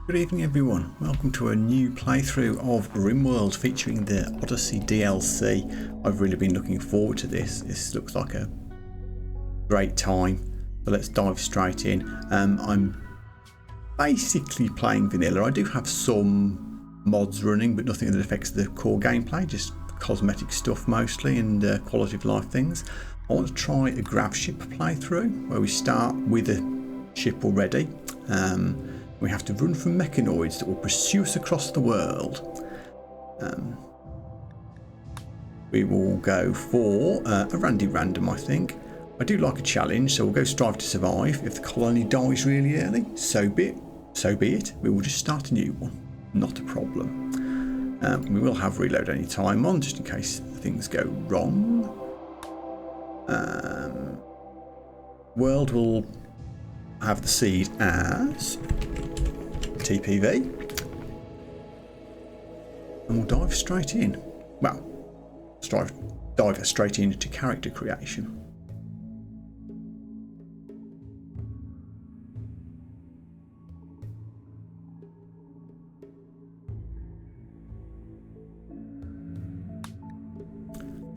Good evening everyone, welcome to a new playthrough of Rimworld featuring the Odyssey DLC. I've really been looking forward to this. This looks like a great time, so let's dive straight in. I'm basically playing vanilla. I do have some mods running but nothing that affects the core gameplay, just cosmetic stuff mostly and quality of life things. I want to try a grav ship playthrough where we start with a ship already. We have to run from mechanoids that will pursue us across the world. We will go for a random, I think. I do like a challenge, so we'll go strive to survive. If the colony dies really early, so be it. We will just start a new one. Not a problem. We will have reload any time on, just in case things go wrong. World will have the seed as TPV, and we'll dive straight in. Well, dive straight into character creation.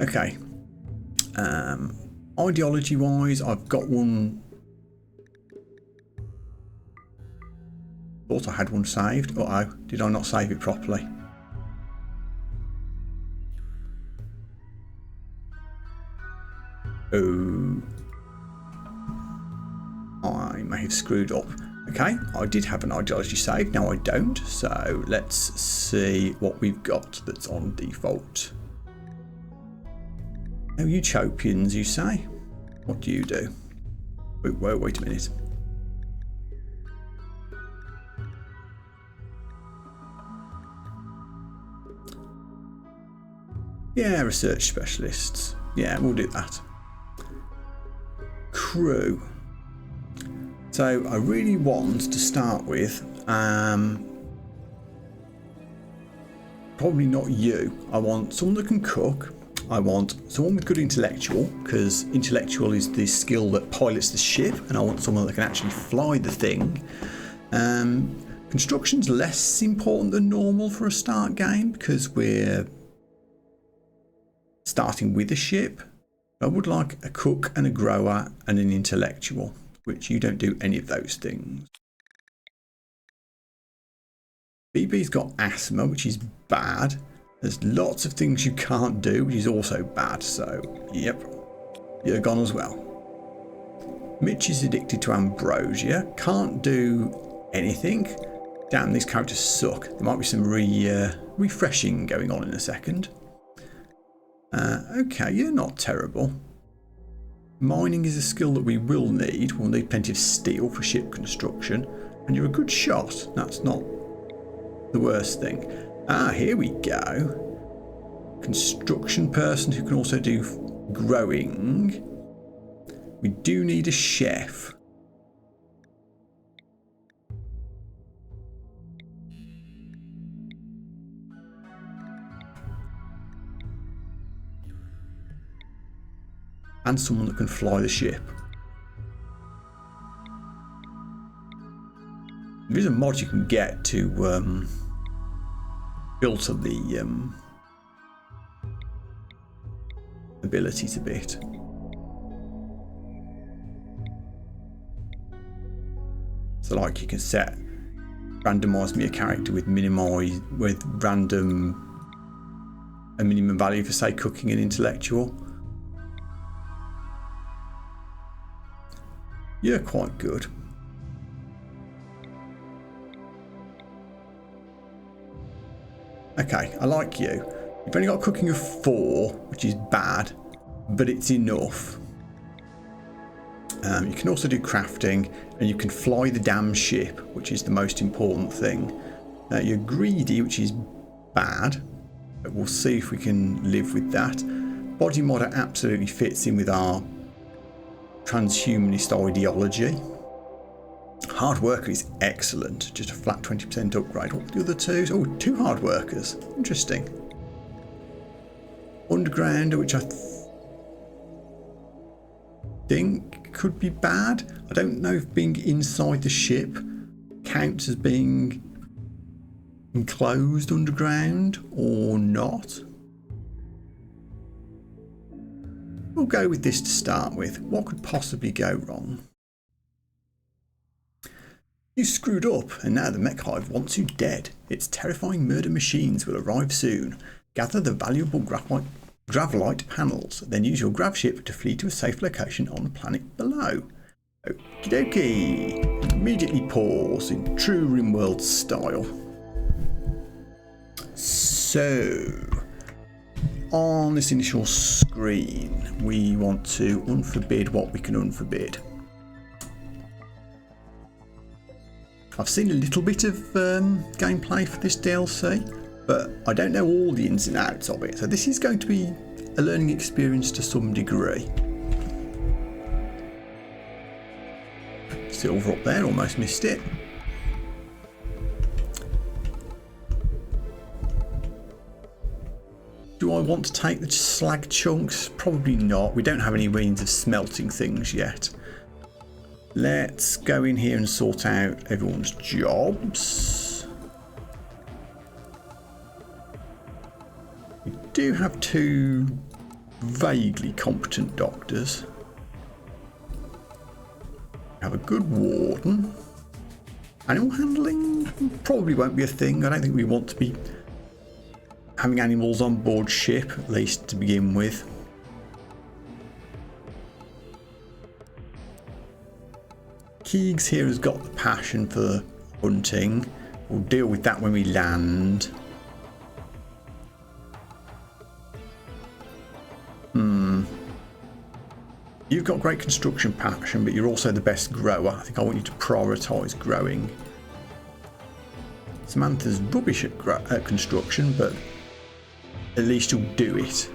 Okay. Ideology wise, I've got one. Thought I had one saved. Uh-oh, did I not save it properly? Oh, I may have screwed up. Okay, I did have an ideology saved, now I don't, so let's see what we've got that's on default. Oh, Utopians, you say? What do you do? Wait a minute. Yeah, research specialists. Yeah, we'll do that. Crew. So I really want to start with, probably not you. I want someone that can cook. I want someone with good intellectual, because intellectual is the skill that pilots the ship, and I want someone that can actually fly the thing. Construction's less important than normal for a start game, because we're starting with a ship. I would like a cook and a grower and an intellectual, which you don't do any of those things. BB's got asthma, which is bad. There's lots of things you can't do, which is also bad, so yep, you're gone as well. Mitch is addicted to ambrosia, can't do anything. Damn, these characters suck. There might be some refreshing going on in a second. Okay, you're not terrible. Mining is a skill that we will need. We'll need plenty of steel for ship construction. And you're a good shot. That's not the worst thing. Ah, here we go. Construction person who can also do growing. We do need a chef. And someone that can fly the ship. There is a mod you can get to filter the abilities a bit. So like you can set randomize me a character with a minimum value for say cooking and intellectual. You're quite good. Okay, I like you. You've only got cooking of 4, which is bad, but it's enough. You can also do crafting, and you can fly the damn ship, which is the most important thing. You're greedy, which is bad, but we'll see if we can live with that. Body modder absolutely fits in with our transhumanist ideology. Hard worker is excellent, just a flat 20% upgrade. What were the other two? Oh, 2 hard workers. Interesting. Undergrounder, which I think could be bad. I don't know if being inside the ship counts as being enclosed underground or not. We'll go with this to start with. What could possibly go wrong? You screwed up, and now the mech hive wants you dead. Its terrifying murder machines will arrive soon. Gather the valuable gravlite panels, then use your grav ship to flee to a safe location on the planet below. Okie dokie. Immediately pause in true Rimworld style. So, on this initial screen, we want to unforbid what we can unforbid. I've seen a little bit of gameplay for this DLC, but I don't know all the ins and outs of it, so this is going to be a learning experience to some degree. Silver up there, almost missed it. Do I want to take the slag chunks? Probably not. We don't have any means of smelting things yet. Let's go in here and sort out everyone's jobs. We do have 2 vaguely competent doctors. We have a good warden. Animal handling probably won't be a thing. I don't think we want to be having animals on board ship, at least to begin with. Keegs here has got the passion for hunting. We'll deal with that when we land. You've got great construction passion, but you're also the best grower. I think I want you to prioritise growing. Samantha's rubbish at construction, but at least you'll do it.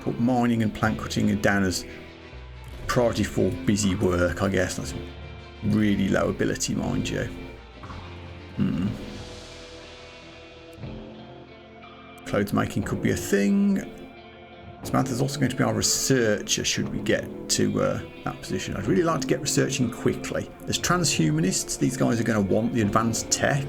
Put mining and plant cutting down as priority for busy work, I guess. That's really low ability, mind you. Clothes making could be a thing. Samantha's also going to be our researcher should we get to that position. I'd really like to get researching quickly. As transhumanists, these guys are going to want the advanced tech.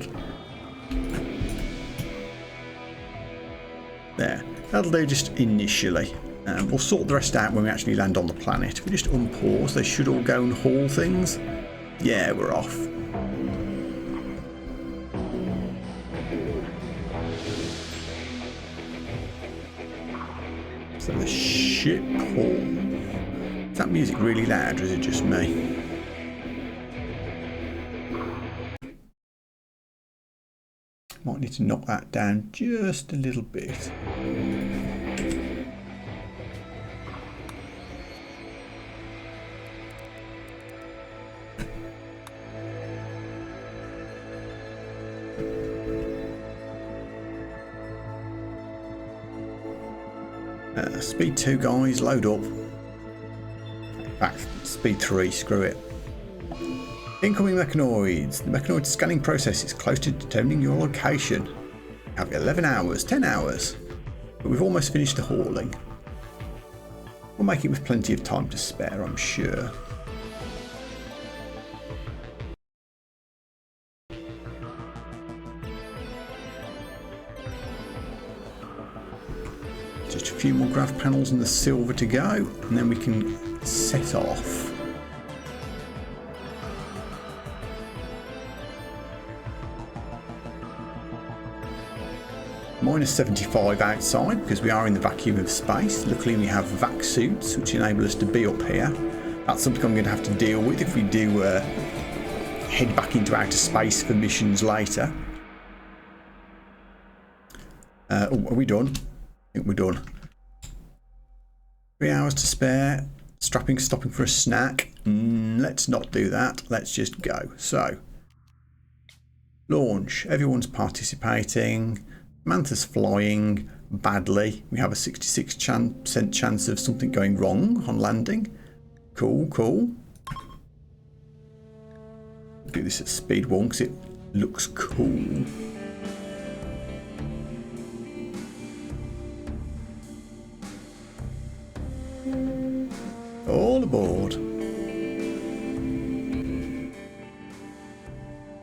There, that'll do just initially. We'll sort the rest out when we actually land on the planet. If we just unpause, they should all go and haul things. Yeah, we're off. So the ship hall. Is that music really loud or is it just me? Might need to knock that down just a little bit. Speed 2 guys, load up. Back speed 3, screw it. Incoming mechanoids. The mechanoid scanning process is close to determining your location. You have 11 hours, 10 hours. But we've almost finished the hauling. We'll make it with plenty of time to spare, I'm sure. Just a few more grav panels and the silver to go, and then we can set off. Minus 75 outside because we are in the vacuum of space. Luckily we have vac suits which enable us to be up here. That's something I'm going to have to deal with if we do head back into outer space for missions later. Are we done? I think we're done. 3 hours to spare. Stopping for a snack. Let's not do that. Let's just go. So, launch. Everyone's participating. Samantha's flying badly. We have a 66% chance of something going wrong on landing. Cool, cool. Do this at speed 1 because it looks cool. All aboard.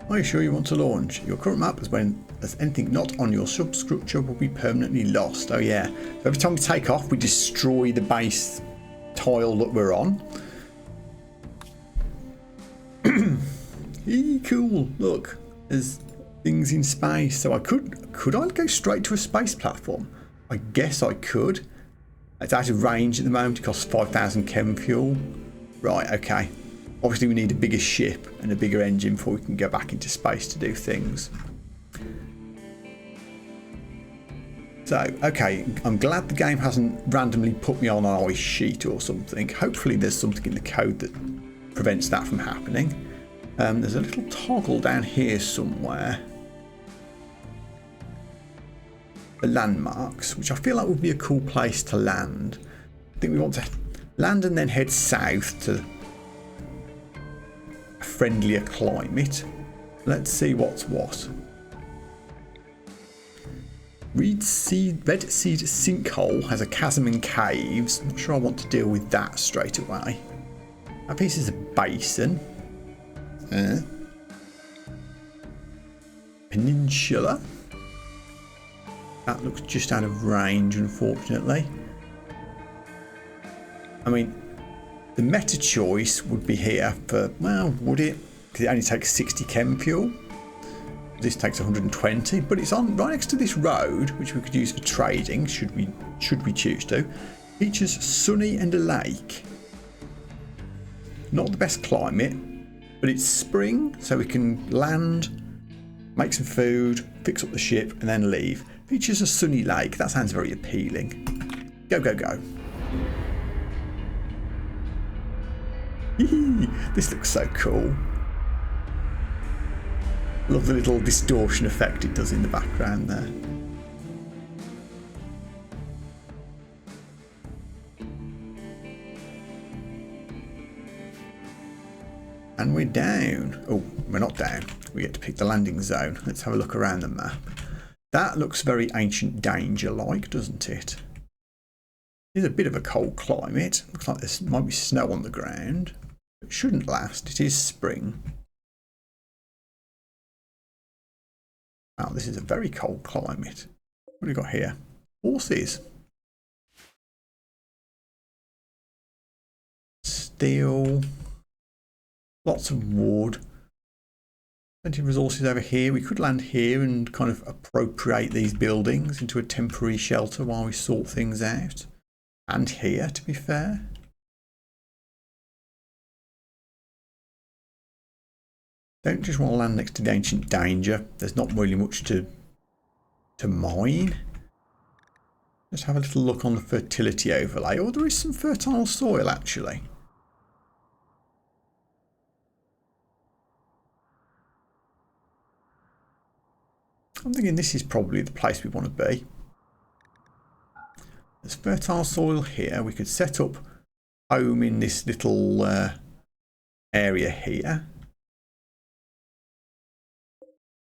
Are you sure you want to launch? Your current map is when there's anything not on your substructure will be permanently lost. Oh yeah. So every time we take off, we destroy the base tile that we're on. Cool. Look, there's things in space. So I could I go straight to a space platform? I guess I could. It's out of range at the moment. It costs 5,000 chem fuel. Right, okay. Obviously we need a bigger ship and a bigger engine before we can go back into space to do things. So, okay, I'm glad the game hasn't randomly put me on an ice sheet or something. Hopefully there's something in the code that prevents that from happening. There's a little toggle down here somewhere. The landmarks, which I feel like would be a cool place to land. I think we want to land and then head south to a friendlier climate. Let's see what's what. Red Seed Sinkhole has a chasm and caves. Not sure I want to deal with that straight away. That piece is a basin. Peninsula. That looks just out of range, unfortunately. I mean, the meta choice would be here for, well, would it? Because it only takes 60 chem fuel. This takes 120, but it's on right next to this road, which we could use for trading, should we choose to. Features sunny and a lake. Not the best climate, but it's spring, so we can land, make some food, fix up the ship, and then leave. Features a sunny lake. That sounds very appealing. Go, go, go. This looks so cool. Love the little distortion effect it does in the background there. And we're down. Oh, we're not down. We get to pick the landing zone. Let's have a look around the map. That looks very Ancient Danger-like, doesn't it? It's a bit of a cold climate. Looks like there might be snow on the ground. It shouldn't last. It is spring. Wow, this is a very cold climate. What have we got here? Horses. Steel. Lots of wood. Plenty of resources over here. We could land here and kind of appropriate these buildings into a temporary shelter while we sort things out. And here, to be fair. Don't just want to land next to the Ancient Danger. There's not really much to mine. Let's have a little look on the fertility overlay. Oh, there is some fertile soil actually. I'm thinking this is probably the place we want to be. There's fertile soil here. We could set up home in this little area here.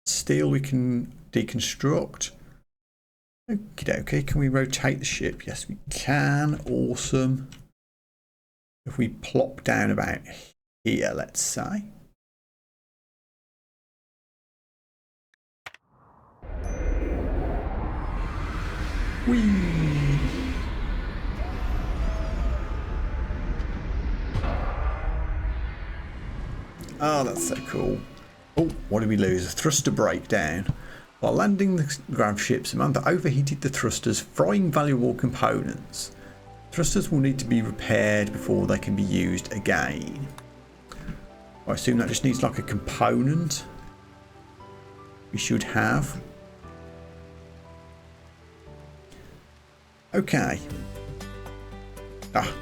Steel we can deconstruct. Okie dokie, can we rotate the ship? Yes, we can. Awesome. If we plop down about here, let's say. Whee! Oh, that's so cool. Oh, what did we lose? A thruster breakdown. While landing the grav ship, Samantha overheated the thrusters, frying valuable components. Thrusters will need to be repaired before they can be used again. I assume that just needs like a component. We should have. Okay. Ah.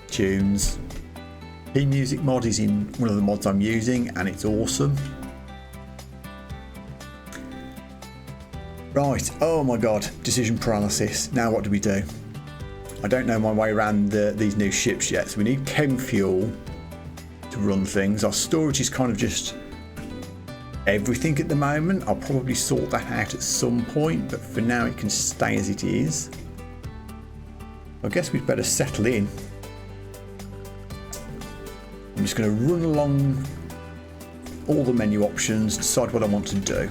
Tunes. P Music mod is in one of the mods I'm using and it's awesome. Right, oh my god, decision paralysis. Now what do we do? I don't know my way around these new ships yet, so we need chem fuel to run things. Our storage is kind of just everything at the moment. I'll probably sort that out at some point, but for now it can stay as it is. I guess we'd better settle in. I'm just going to run along all the menu options, decide what I want to do.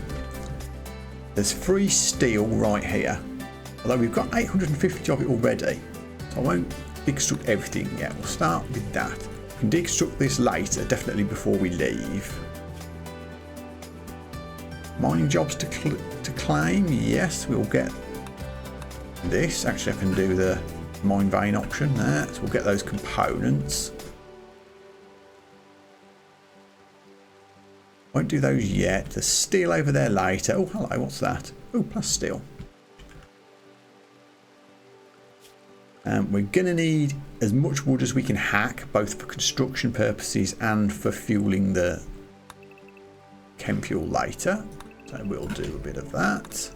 There's free steel right here, although we've got 850 of it already, so I won't deconstruct everything yet. We'll start with that. We can deconstruct this later, definitely before we leave. Mining jobs to claim, yes, we'll get this. Actually, I can do the mine vein option there, so we'll get those components. Won't do those yet. There's steel over there later. Oh, hello, what's that? Oh, plus steel. We're going to need as much wood as we can hack, both for construction purposes and for fueling the chem fuel later. So we'll do a bit of that.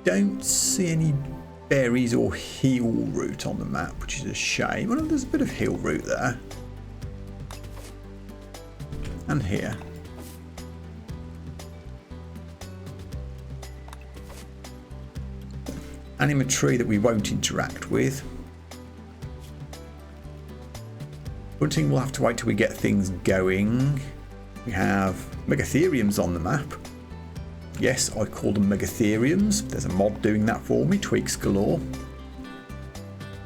Don't see any berries or heel root on the map, which is a shame. Well, there's a bit of heel root there. And here. Anima tree that we won't interact with. Hunting will have to wait till we get things going. We have megatheriums on the map. Yes, I call them megatheriums. There's a mod doing that for me, tweaks galore.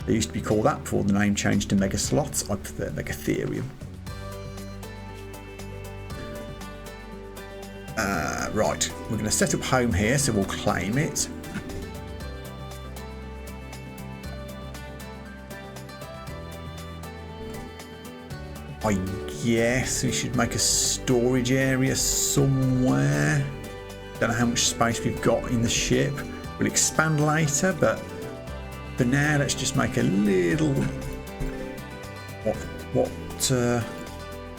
They used to be called that before the name changed to mega slots. I prefer megatherium. Right, we're going to set up home here, so we'll claim it. I guess we should make a storage area somewhere. Don't know how much space we've got in the ship. We'll expand later, but for now let's just make a little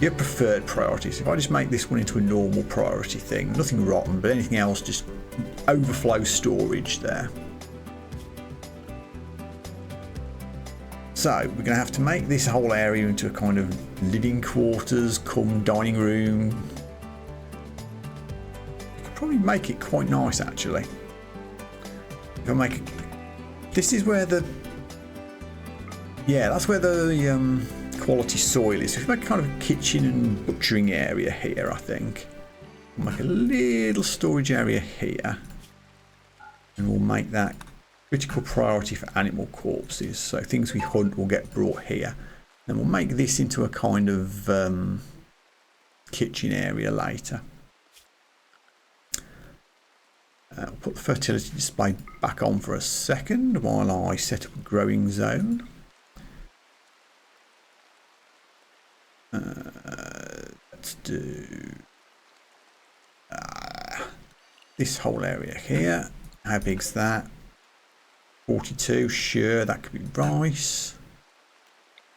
your preferred priorities. If I just make this one into a normal priority thing, nothing rotten, but anything else just overflow storage there. So we're going to have to make this whole area into a kind of living quarters, cum dining room. I could probably make it quite nice actually. If I make it, this is where the, yeah, that's where the quality soil is. So if we make kind of a kitchen and butchering area here, I think we'll make a little storage area here, and we'll make that critical priority for animal corpses, so things we hunt will get brought here. Then we'll make this into a kind of kitchen area later. I'll put the fertility display back on for a second while I set up a growing zone. Let's do this whole area here. How big's that? 42, sure, that could be rice.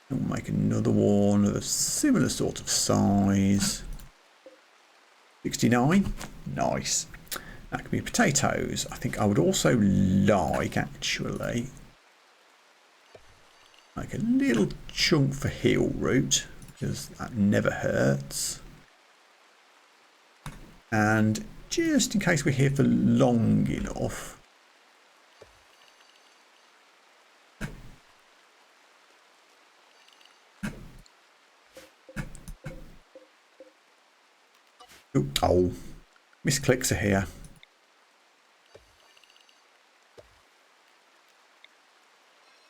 And we'll make another one of a similar sort of size. 69, nice. That could be potatoes. I think I would also like, actually, make a little chunk for heel root, because that never hurts. And just in case we're here for long enough, oh, misclicks are here.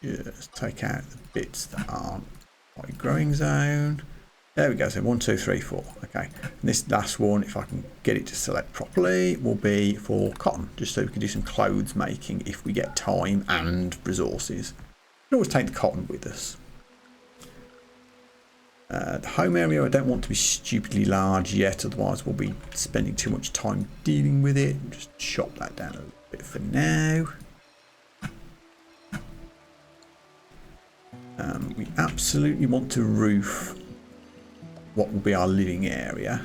Just take out the bits that aren't quite growing zone. There we go, so 1, 2, 3, 4. Okay, and this last one, if I can get it to select properly, will be for cotton, just so we can do some clothes making if we get time and resources. We can always take the cotton with us. The home area I don't want to be stupidly large yet, otherwise we'll be spending too much time dealing with it. Just chop that down a little bit for now. We absolutely want to roof what will be our living area.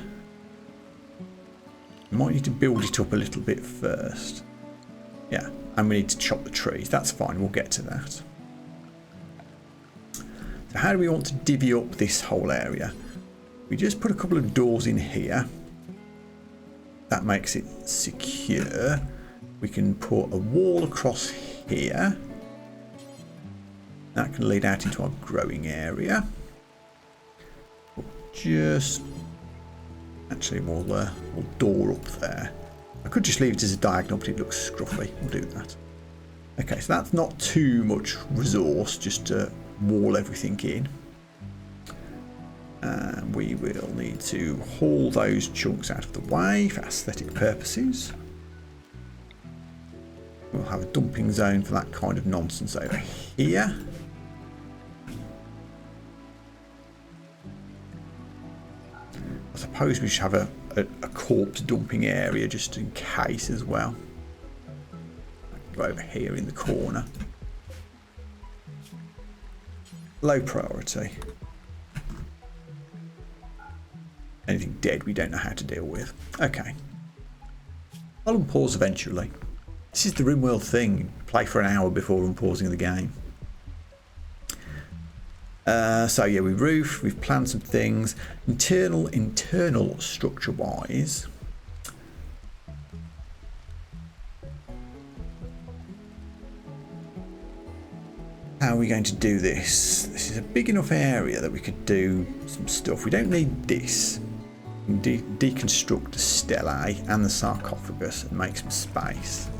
We might need to build it up a little bit first. Yeah, and we need to chop the trees. That's fine, we'll get to that. So how do we want to divvy up this whole area? We just put a couple of doors in here. That makes it secure. We can put a wall across here. That can lead out into our growing area. Just actually we'll door up there. I could just leave it as a diagonal, but it looks scruffy. We'll do that. Okay, so that's not too much resource just to wall everything in. And we will need to haul those chunks out of the way for aesthetic purposes. We'll have a dumping zone for that kind of nonsense over here. I suppose we should have a corpse dumping area just in case as well. Go over here in the corner. Low priority. Anything dead we don't know how to deal with. Okay. I'll unpause eventually. This is the Rimworld thing. You play for an hour before unpausing the game. So yeah, we've planned some things. Internal structure wise. How are we going to do this? This is a big enough area that we could do some stuff. We don't need this. We can deconstruct the stelae and the sarcophagus and make some space.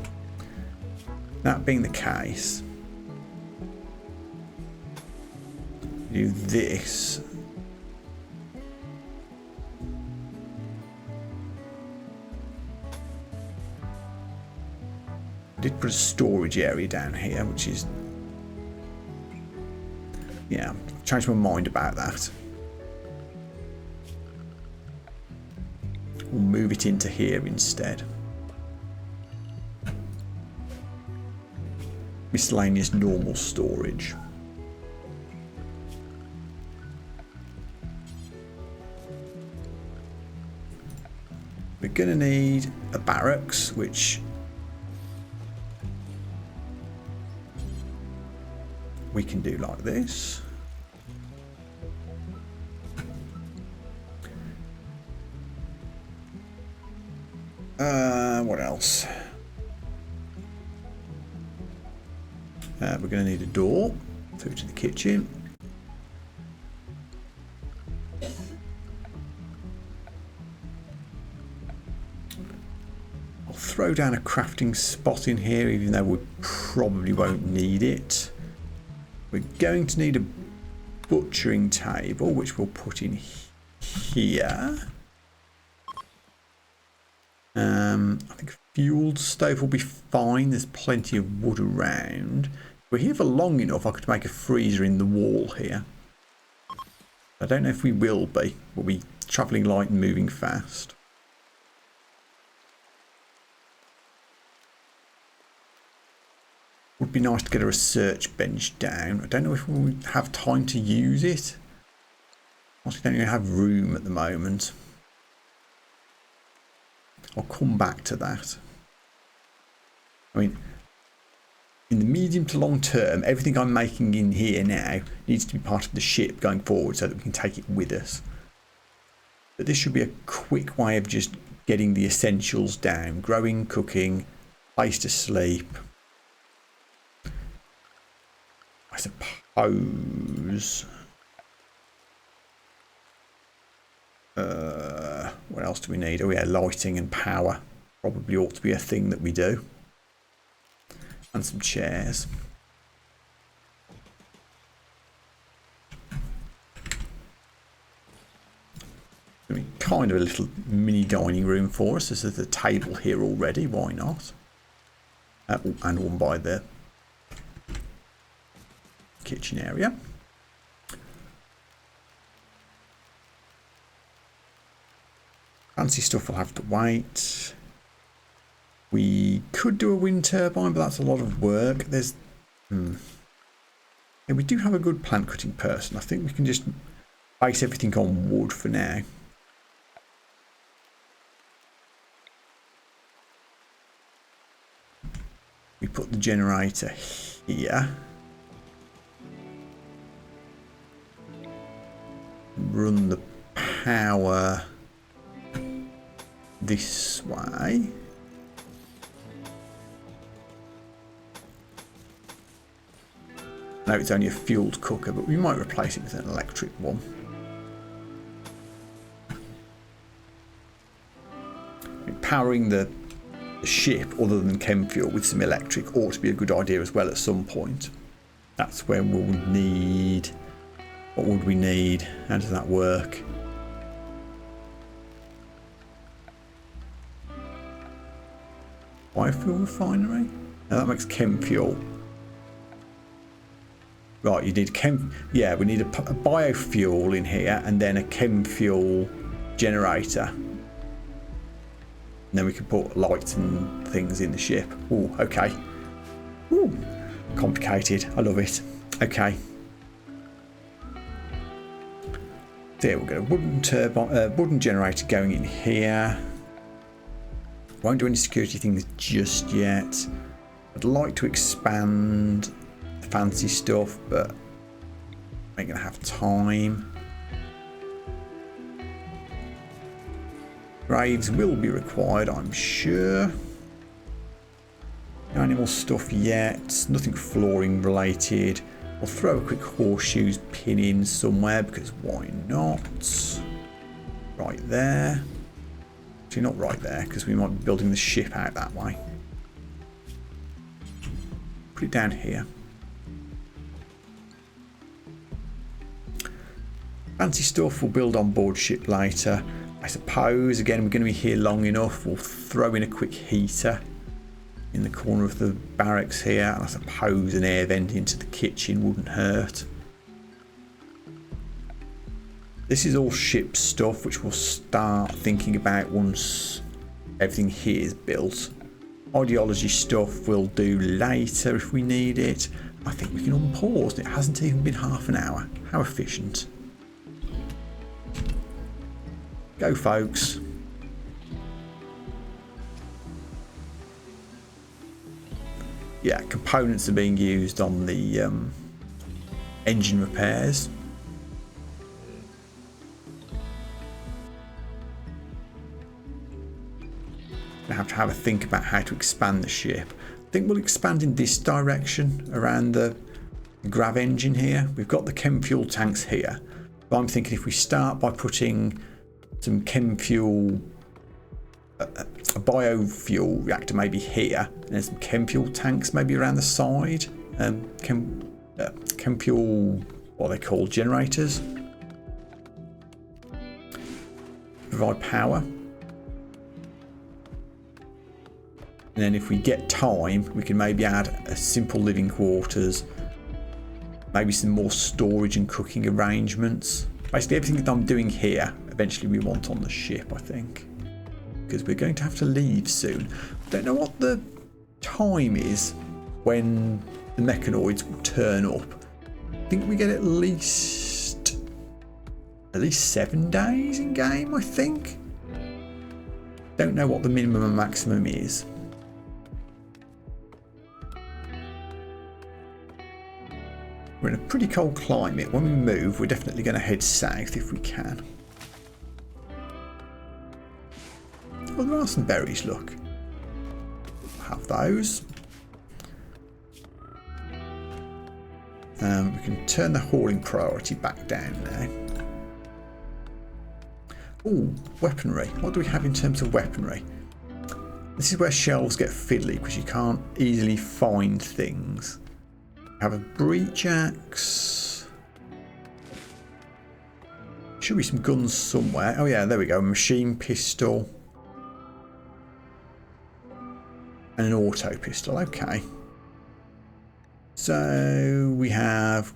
That being the case, do this. I did put a storage area down here, which is, yeah, I've changed my mind about that. We'll move it into here instead. Miscellaneous normal storage. We're going to need a barracks, which we can do like this. What else? We're going to need a door through to the kitchen. I'll throw down a crafting spot in here, even though we probably won't need it. We're going to need a butchering table, which we'll put in here. I think a fueled stove will be fine. There's plenty of wood around. If we're here for long enough, I could make a freezer in the wall here. I don't know if we will be. We'll be travelling light and moving fast. Would be nice to get a research bench down. I don't know if we'll have time to use it. I don't even have room at the moment. I'll come back to that. I mean, in the medium to long term, everything I'm making in here now needs to be part of the ship going forward so that we can take it with us. But this should be a quick way of just getting the essentials down. Growing, cooking, place to sleep. I suppose... what else do we need? Oh yeah, lighting and power. Probably ought to be a thing that we do. And some chairs. I mean, kind of a little mini dining room for us. There's a table here already, why not? And one by the kitchen area. Fancy stuff will have to wait. We could do a wind turbine, but that's a lot of work. There's, yeah, we do have a good plant cutting person. I think we can just base everything on wood for now. We put the generator here. Run the power this way. No, it's only a fueled cooker, but we might replace it with an electric one. Powering the ship, other than chem fuel, with some electric ought to be a good idea as well at some point. That's where we'll need... What would we need? How does that work? Biofuel refinery? No, that makes chem fuel. Right, you need chem... Yeah, we need a biofuel in here and then a chem fuel generator. And then we can put lights and things in the ship. Oh, okay. Ooh, complicated. I love it. Okay. There, we've got a wooden turbine, wooden generator going in here. Won't do any security things just yet. I'd like to expand the fancy stuff, but I ain't gonna have time. Graves will be required, I'm sure. No animal stuff yet. Nothing flooring related. I'll throw a quick horseshoes pin in somewhere because why not? Right there. Actually, not right there because we might be building the ship out that way. Put it down here. Fancy stuff we'll build on board ship later. I suppose, again, we're going to be here long enough. We'll throw in a quick heater in the corner of the barracks here. And I suppose an air vent into the kitchen wouldn't hurt. This is all ship stuff, which we'll start thinking about once everything here is built. Ideology stuff we'll do later if we need it. I think we can unpause. It hasn't even been half an hour. How efficient. Go, folks. Yeah, components are being used on the engine repairs. I have to have a think about how to expand the ship. I think we'll expand in this direction around the grav engine here. We've got the chem fuel tanks here. But I'm thinking if we start by putting some chem fuel, a biofuel reactor maybe here, and then some chem fuel tanks maybe around the side. Chem fuel, what are they called, generators. Provide power. And then if we get time, we can maybe add a simple living quarters, maybe some more storage and cooking arrangements. Basically everything that I'm doing here, eventually we want on the ship, I think. Because we're going to have to leave soon. I don't know what the time is when the mechanoids will turn up. I think we get at least 7 days in game, I think. Don't know what the minimum and maximum is. We're in a pretty cold climate. When we move, we're definitely going to head south if we can. Well, there are some berries, look. We'll have those. We can turn the hauling priority back down now. Oh, weaponry. What do we have in terms of weaponry? This is where shelves get fiddly because you can't easily find things. Have a breach axe. Should be some guns somewhere. Oh yeah, there we go. A machine pistol. And an auto pistol. Okay. So we have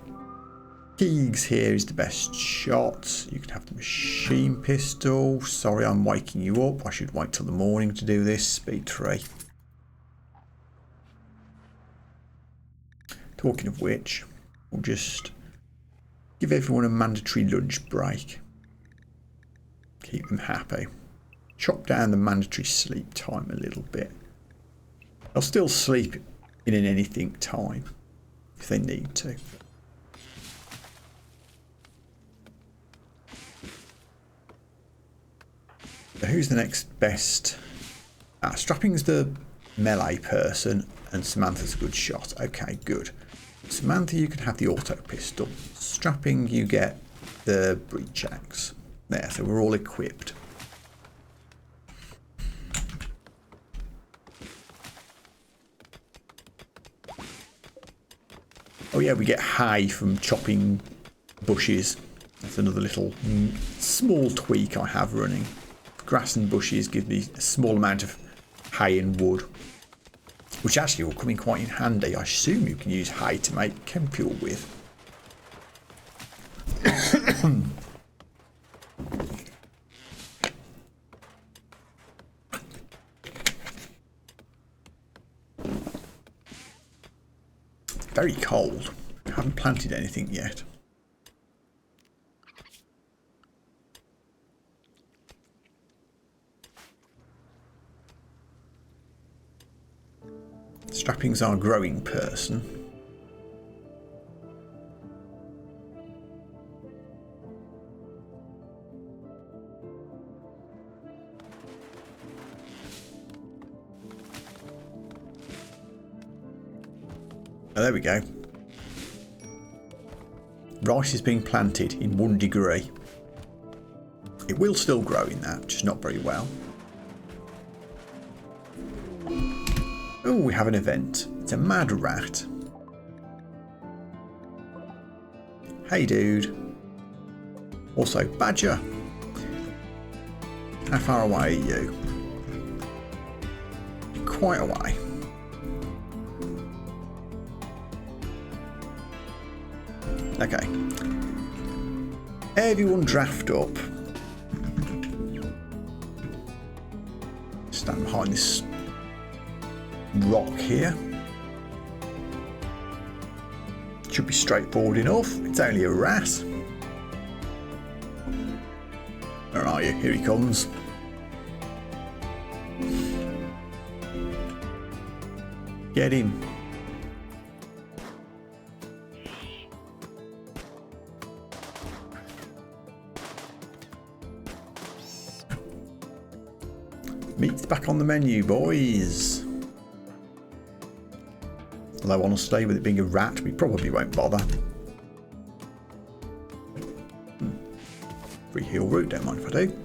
Keegs here is the best shot. You can have the machine pistol. Sorry, I'm waking you up. I should wait till the morning to do this. Speed 3. Talking of which, we'll just give everyone a mandatory lunch break. Keep them happy. Chop down the mandatory sleep time a little bit. They'll still sleep in an anything time if they need to. So who's the next best? Strapping's the melee person and Samantha's a good shot. Okay, good. Samantha, you can have the auto pistol. Strapping, you get the breech axe. There, so we're all equipped. Oh yeah, we get hay from chopping bushes. That's another little small tweak I have running. Grass and bushes give me a small amount of hay and wood, which actually will come in quite in handy. I assume you can use hay to make chem fuel with. Very cold. I haven't planted anything yet. Strapping's our growing person. Oh, there we go. Rice is being planted in 1 degree. It will still grow in that, just not very well. Oh, we have an event. It's a mad rat. Hey, dude. Also, badger. How far away are you? Quite away. Okay. Everyone draft up. Stand behind this rock here. Should be straightforward enough. It's only a rat. Where are you? Here he comes. Get him. Meat's back on the menu, boys. Although honestly, with it being a rat, we probably won't bother. Free heal route, don't mind if I do.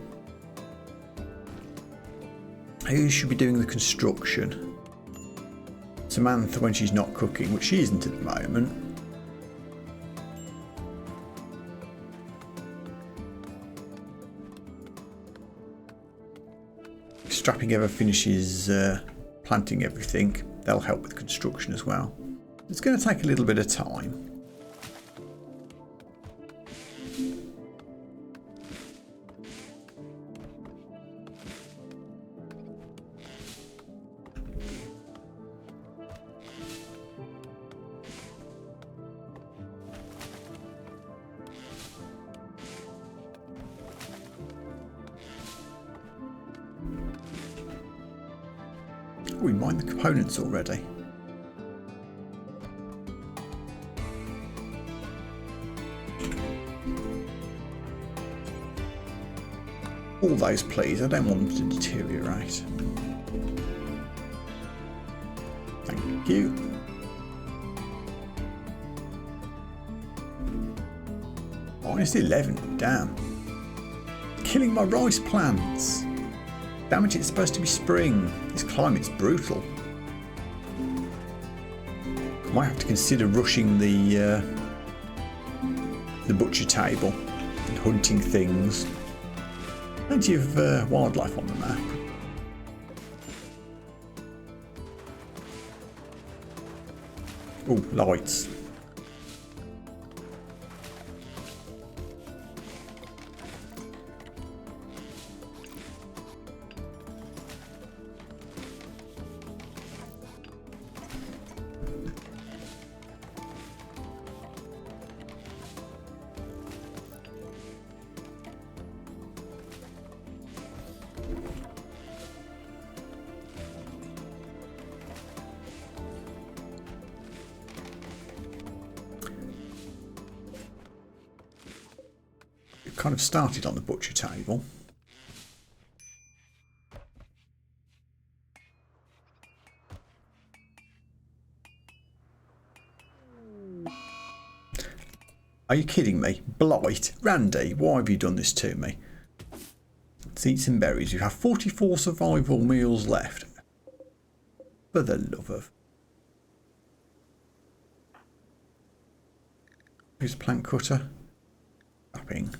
Who should be doing the construction? Samantha when she's not cooking, which she isn't at the moment. Strapping ever finishes planting everything, they'll help with construction as well. It's going to take a little bit of time. We mined the components already. All those, please. I don't want them to deteriorate. Thank you. Oh, it's 11. Damn. Killing my rice plants. Damn it, it's supposed to be spring. This climate's brutal. I might have to consider rushing the butcher table and hunting things. Plenty of wildlife on the map. Oh, lights. Kind of started on the butcher table. Are you kidding me? Blight. Randy, why have you done this to me? Let's eat some berries. You have 44 survival meals left. For the love of... Here's a plant cutter. Wrapping.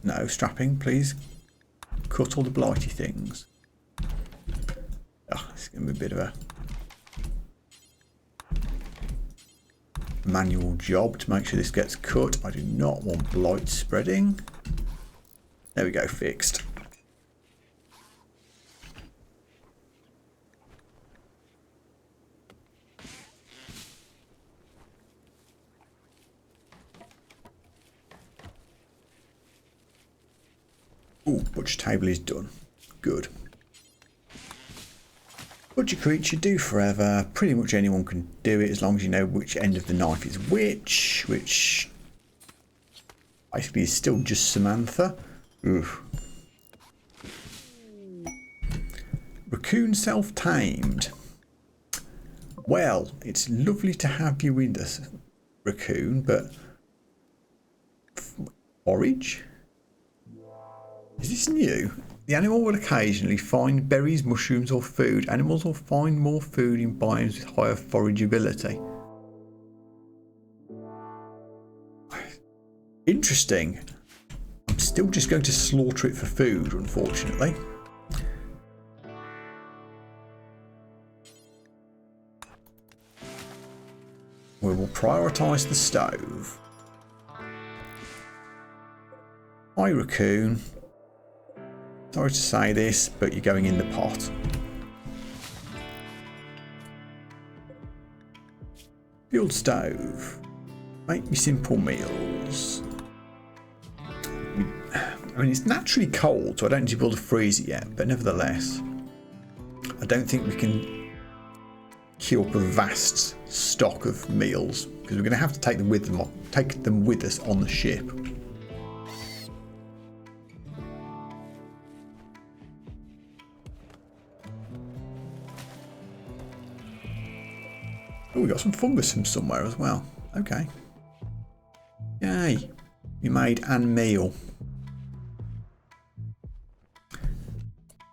No, strapping, please. Cut all the blighty things. Oh, it's going to be a bit of a manual job to make sure this gets cut. I do not want blight spreading. There we go, fixed. Oh, butcher table is done. Good. Butcher creature, do forever. Pretty much anyone can do it as long as you know which end of the knife is which basically is still just Samantha. Oof. Raccoon self-tamed. Well, it's lovely to have you with us, Raccoon, but forage? Is this new? The animal will occasionally find berries, mushrooms or food. Animals will find more food in biomes with higher forageability. Interesting. I'm still just going to slaughter it for food, unfortunately. We will prioritise the stove. Hi, Raccoon. Sorry to say this, but you're going in the pot. Fuel stove. Make me simple meals. I mean, it's naturally cold, so I don't need to build a freezer yet, but nevertheless, I don't think we can queue up a vast stock of meals because we're going to have to take them with us on the ship. Oh, we got some fungus from somewhere as well. Okay. Yay. We made an meal.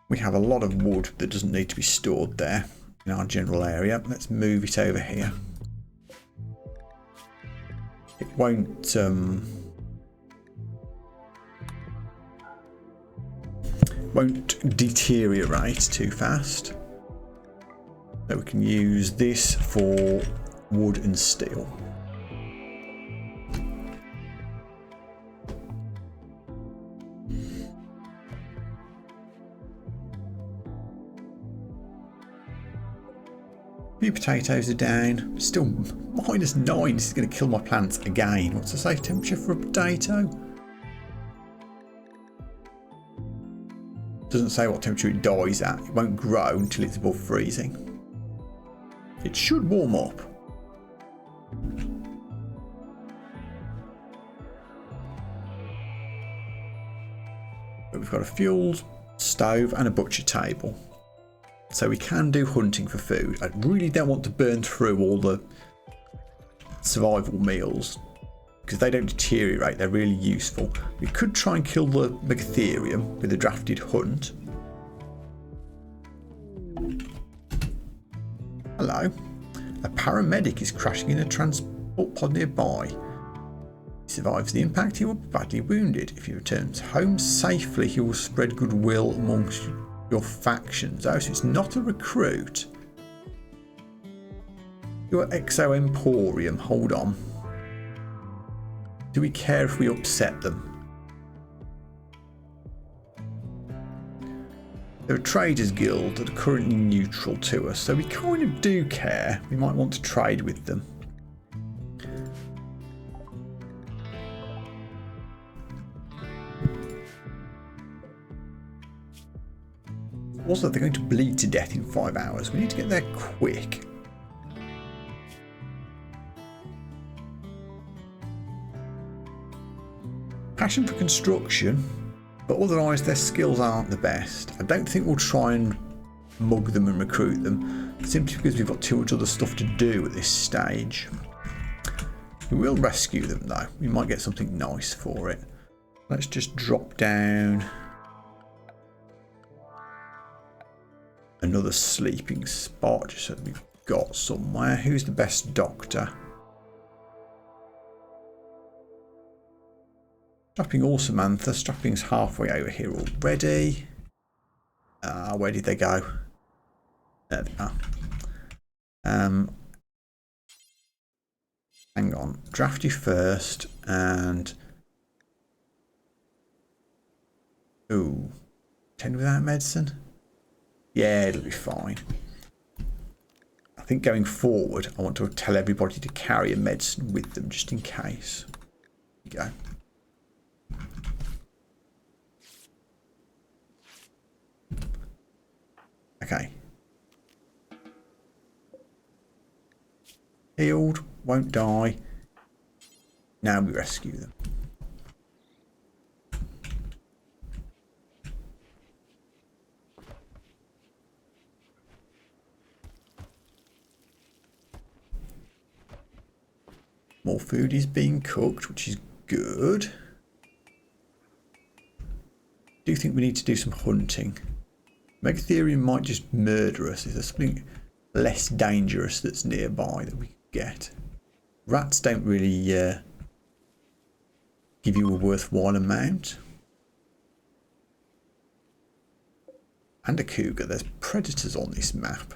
We have a lot of wood that doesn't need to be stored there in our general area. Let's move it over here. It won't deteriorate too fast. So we can use this for wood and steel. A few potatoes are down. Still -9. This is going to kill my plants again. What's the safe temperature for a potato? Doesn't say what temperature it dies at. It won't grow until it's above freezing. It should warm up. But we've got a fuel stove and a butcher table. So we can do hunting for food. I really don't want to burn through all the survival meals because they don't deteriorate. They're really useful. We could try and kill the Megatherium with a drafted hunt. Hello. A paramedic is crashing in a transport pod nearby. He survives the impact. He will be badly wounded. If he returns home safely, he will spread goodwill amongst your factions. Oh, so it's not a recruit. Your Exo Emporium. Hold on. Do we care if we upset them? They're a traders guild that are currently neutral to us, so we kind of do care. We might want to trade with them. Also, they're going to bleed to death in 5 hours. We need to get there quick. Passion for construction, but otherwise their skills aren't the best. I don't think we'll try and mug them and recruit them, simply because we've got too much other stuff to do at this stage. We will rescue them though. We might get something nice for it. Let's just drop down another sleeping spot just so that we've got somewhere. Who's the best doctor? Strapping or Samantha. Strapping's halfway over here already. Where did they go? There they are. Hang on. Draft you first and... Ooh. 10 without medicine? Yeah, it'll be fine. I think going forward, I want to tell everybody to carry a medicine with them just in case. There you go. Okay. Healed, won't die. Now we rescue them. More food is being cooked, which is good. I do think we need to do some hunting. Megatherium might just murder us. Is there something less dangerous that's nearby that we could get? Rats don't really give you a worthwhile amount. And a cougar. There's predators on this map.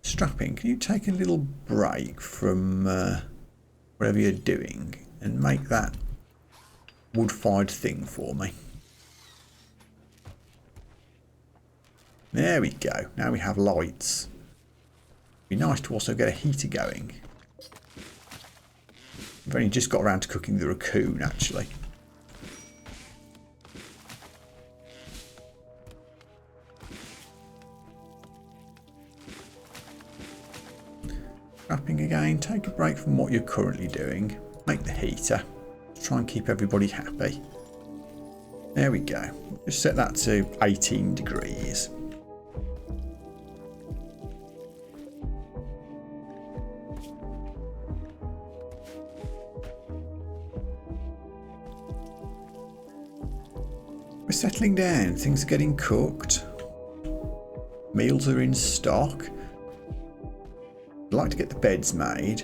Strapping, can you take a little break from whatever you're doing and make that wood-fired thing for me? There we go. Now we have lights. It'd be nice to also get a heater going. We've only just got around to cooking the raccoon, actually. Wrapping again. Take a break from what you're currently doing. Make the heater. Try and keep everybody happy. There we go. Just set that to 18 degrees. We're settling down. Things are getting cooked. Meals are in stock. I'd like to get the beds made.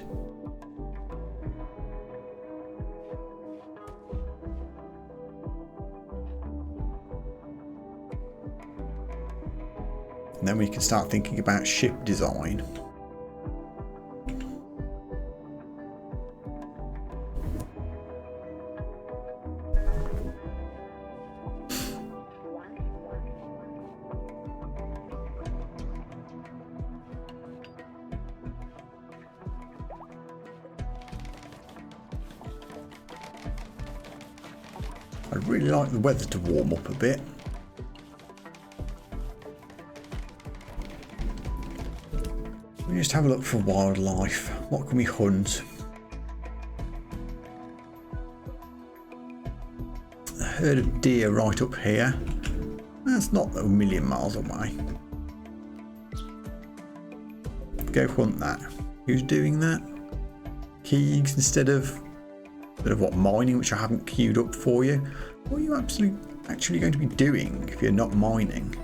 And then we can start thinking about ship design. I'd really like the weather to warm up a bit. We just have a look for wildlife. What can we hunt? A herd of deer right up here. That's not a million miles away. Go hunt that. Who's doing that? Keegs instead of what, mining, which I haven't queued up for you. What are you actually going to be doing if you're not mining?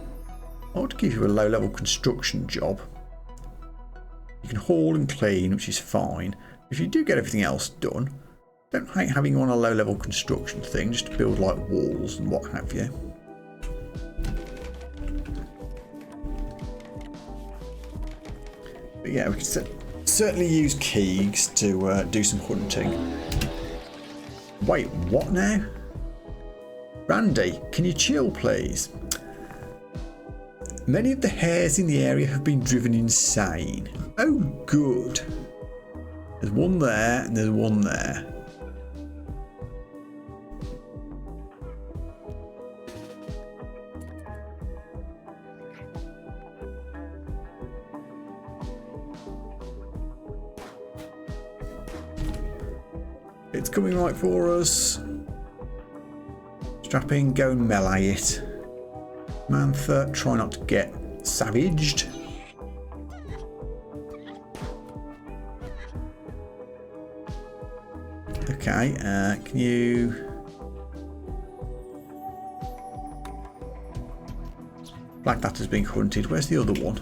I want to give you a low-level construction job. You can haul and clean, which is fine. If you do get everything else done, don't hate having you on a low-level construction thing, just to build like walls and what have you. But yeah, we can certainly use Keegs to do some hunting. Wait, what now? Randy, can you chill, please? Many of the hares in the area have been driven insane. Oh, good. There's one there and there's one there. It's coming right for us. Strap in, go and melee it. Mantha, try not to get savaged. Okay, can you... Black that is being hunted. Where's the other one?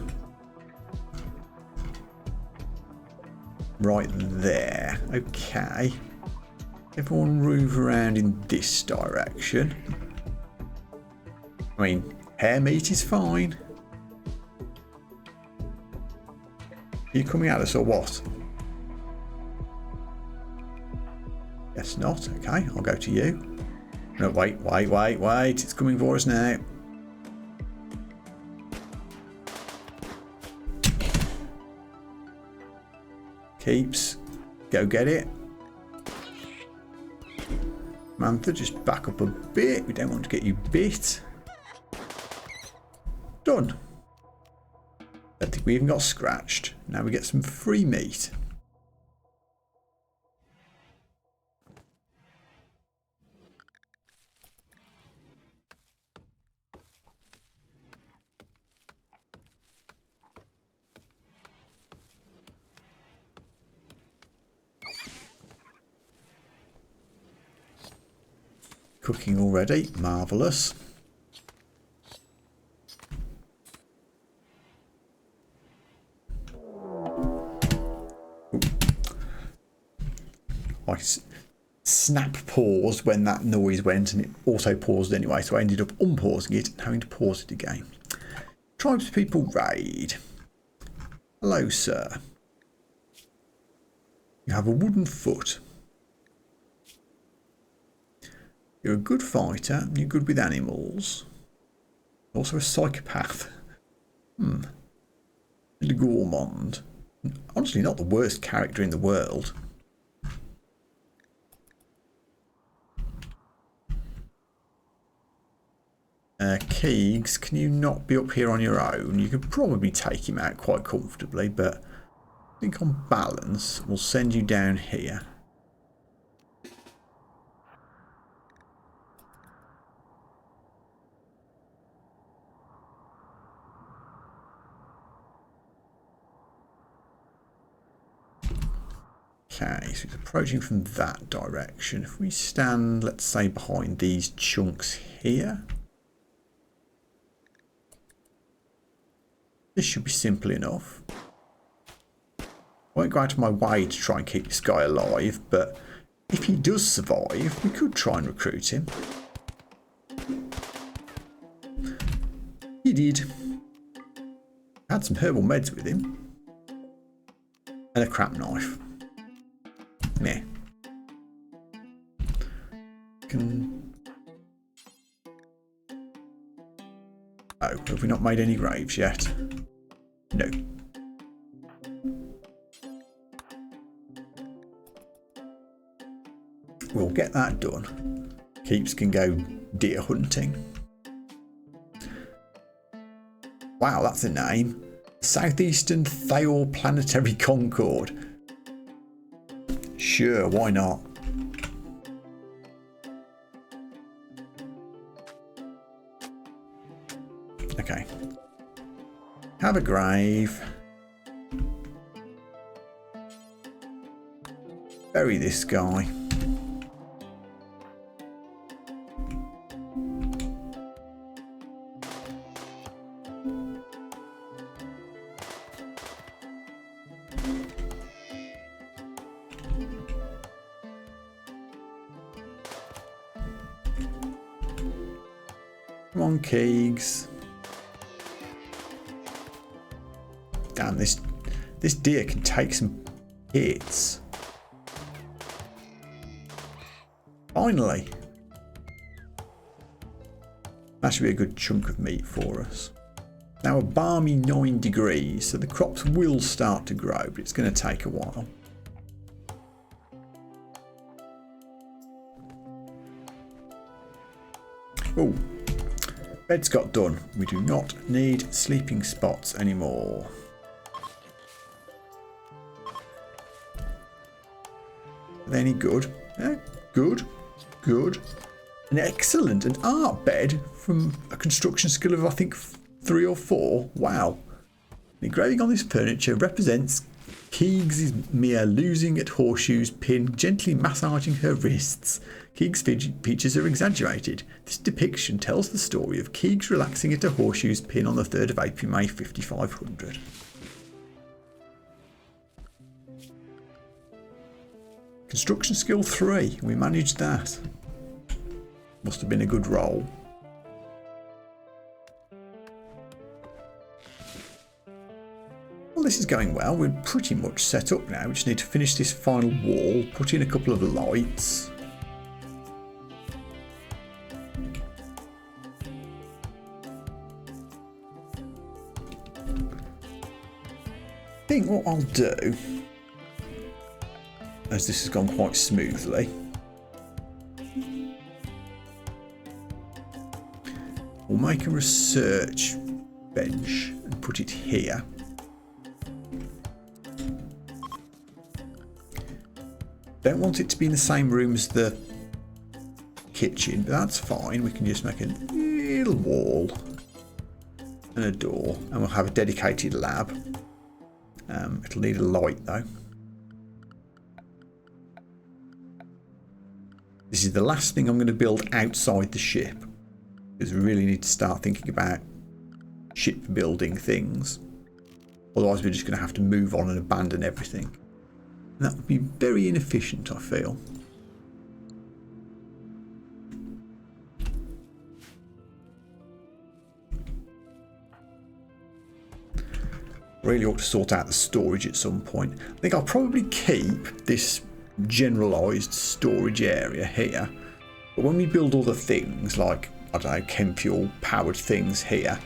Right there. Okay. Everyone move around in this direction. I mean, hare meat is fine. Are you coming at us or what? Guess not. Okay, I'll go to you. No, wait. It's coming for us now. Keeps. Go get it. Mantha, just back up a bit. We don't want to get you bit. Done. Don't think we even got scratched. Now we get some free meat. Cooking already, marvellous. I snap paused when that noise went and it auto paused anyway, so I ended up unpausing it and having to pause it again. Tribespeople raid. Hello, sir. You have a wooden foot. You're a good fighter, you're good with animals. Also a psychopath. And a gourmand. Honestly, not the worst character in the world. Keegs, can you not be up here on your own? You could probably take him out quite comfortably, but I think on balance, we'll send you down here. Okay, so he's approaching from that direction. If we stand, let's say, behind these chunks here. This should be simple enough. I won't go out of my way to try and keep this guy alive, but if he does survive, we could try and recruit him. He did. Had some herbal meds with him. And a crap knife. Meh. Oh, have we not made any graves yet? No. We'll get that done. Keeps can go deer hunting. Wow, that's a name. Southeastern Thaor Planetary Concord. Sure, why not? Okay. Have a grave. Bury this guy. Come on, Keegs. Damn, this deer can take some hits. Finally. That should be a good chunk of meat for us. Now a balmy 9 degrees, so the crops will start to grow, but it's going to take a while. Oh, bed's got done. We do not need sleeping spots anymore. Are they any good? Yeah, good, good. An excellent, an art bed from a construction skill of I think 3 or 4. Wow. The engraving on this furniture represents Keegs' Mia losing at Horseshoe's pin, gently massaging her wrists. Keegs' features are exaggerated. This depiction tells the story of Keegs relaxing at a Horseshoe's pin on the 3rd of April, May 5500. Construction skill 3. We managed that. Must have been a good roll. Well, this is going well. We're pretty much set up now. We just need to finish this final wall, put in a couple of lights. I think what I'll do, as this has gone quite smoothly, we'll make a research bench and put it here. Don't want it to be in the same room as the kitchen, but that's fine. We can just make a little wall and a door, and we'll have a dedicated lab. It'll need a light though. This is the last thing I'm going to build outside the ship, because we really need to start thinking about ship building things. Otherwise we're just going to have to move on and abandon everything. And that would be very inefficient, I feel. Really ought to sort out the storage at some point. I think I'll probably keep this generalised storage area here. But when we build other things like, I don't know, chem fuel powered things here,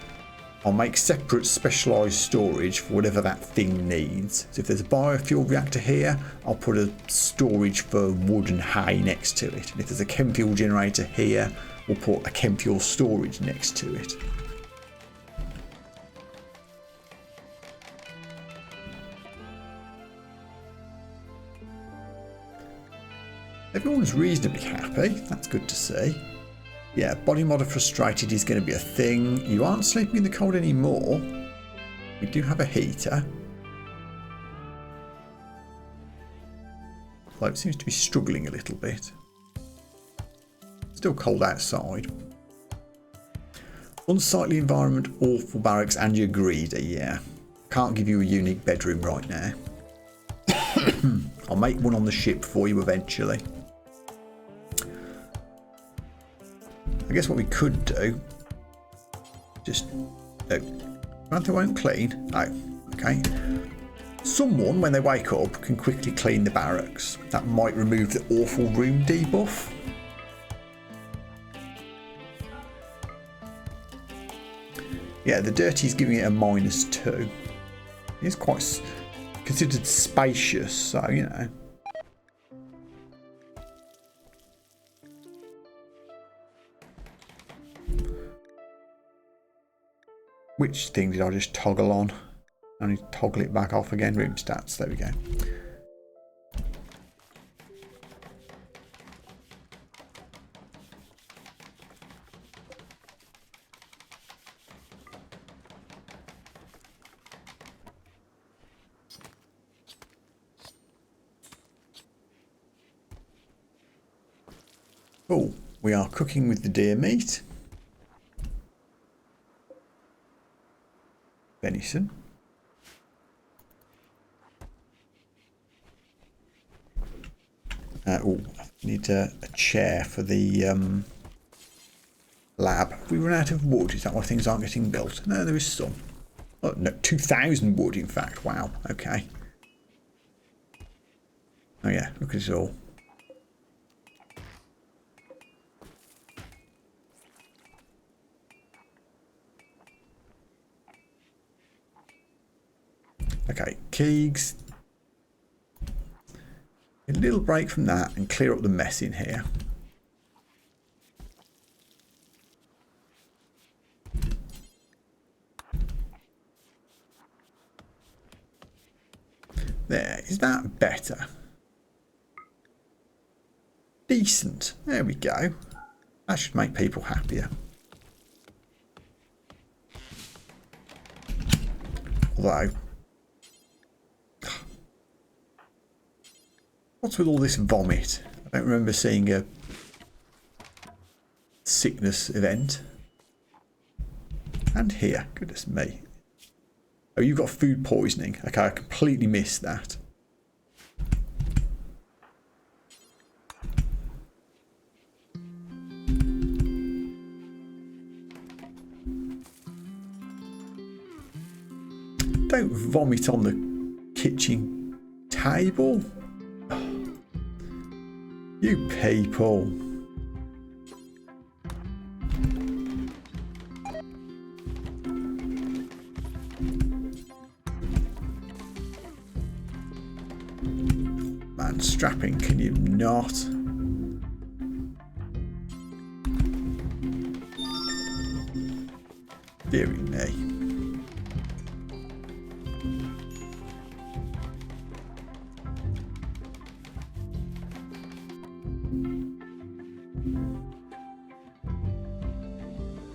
I'll make separate specialised storage for whatever that thing needs. So if there's a biofuel reactor here, I'll put a storage for wood and hay next to it. And if there's a chem fuel generator here, we'll put a chem fuel storage next to it. Everyone's reasonably happy. That's good to see. Yeah, body mod of frustrated is going to be a thing. You aren't sleeping in the cold anymore. We do have a heater. Although it seems to be struggling a little bit. Still cold outside. Unsightly environment, awful barracks, and you're greedy, yeah. Can't give you a unique bedroom right now. I'll make one on the ship for you eventually. I guess what we could do, just, Grantha won't clean. Oh, okay. Someone, when they wake up, can quickly clean the barracks. That might remove the awful room debuff. Yeah, the dirty is giving it a -2. It's quite considered spacious, so, you know. Which thing did I just toggle on? I need to toggle it back off again. Room stats, there we go. Oh, we are cooking with the deer meat. Venison. Oh, I need a chair for the lab. Have we run out of wood? Is that why things aren't getting built? No, there is some. Oh, no, 2,000 wood, in fact. Wow, okay. Oh yeah, look at it all. Okay, Keegs. A little break from that and clear up the mess in here. There, is that better? Decent. There we go. That should make people happier. Although, what's with all this vomit? I don't remember seeing a sickness event. And here, goodness me. Oh, you've got food poisoning. Okay, I completely missed that. Don't vomit on the kitchen table. You people. Man, strapping, can you not? Deary me.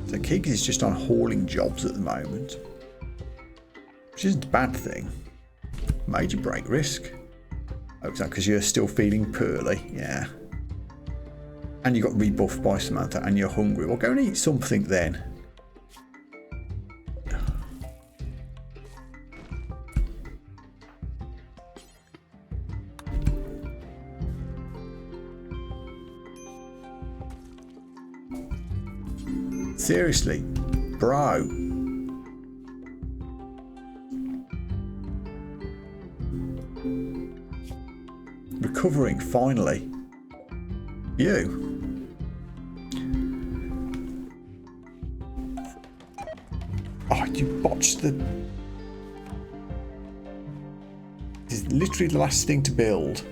So Keegan is just on hauling jobs at the moment, which isn't a bad thing. Major break risk. Oh, is that because you're still feeling poorly? Yeah. And you got rebuffed by Samantha and you're hungry. Well, go and eat something then. Seriously, bro. Recovering, finally. You. Oh, you botched the... This is literally the last thing to build.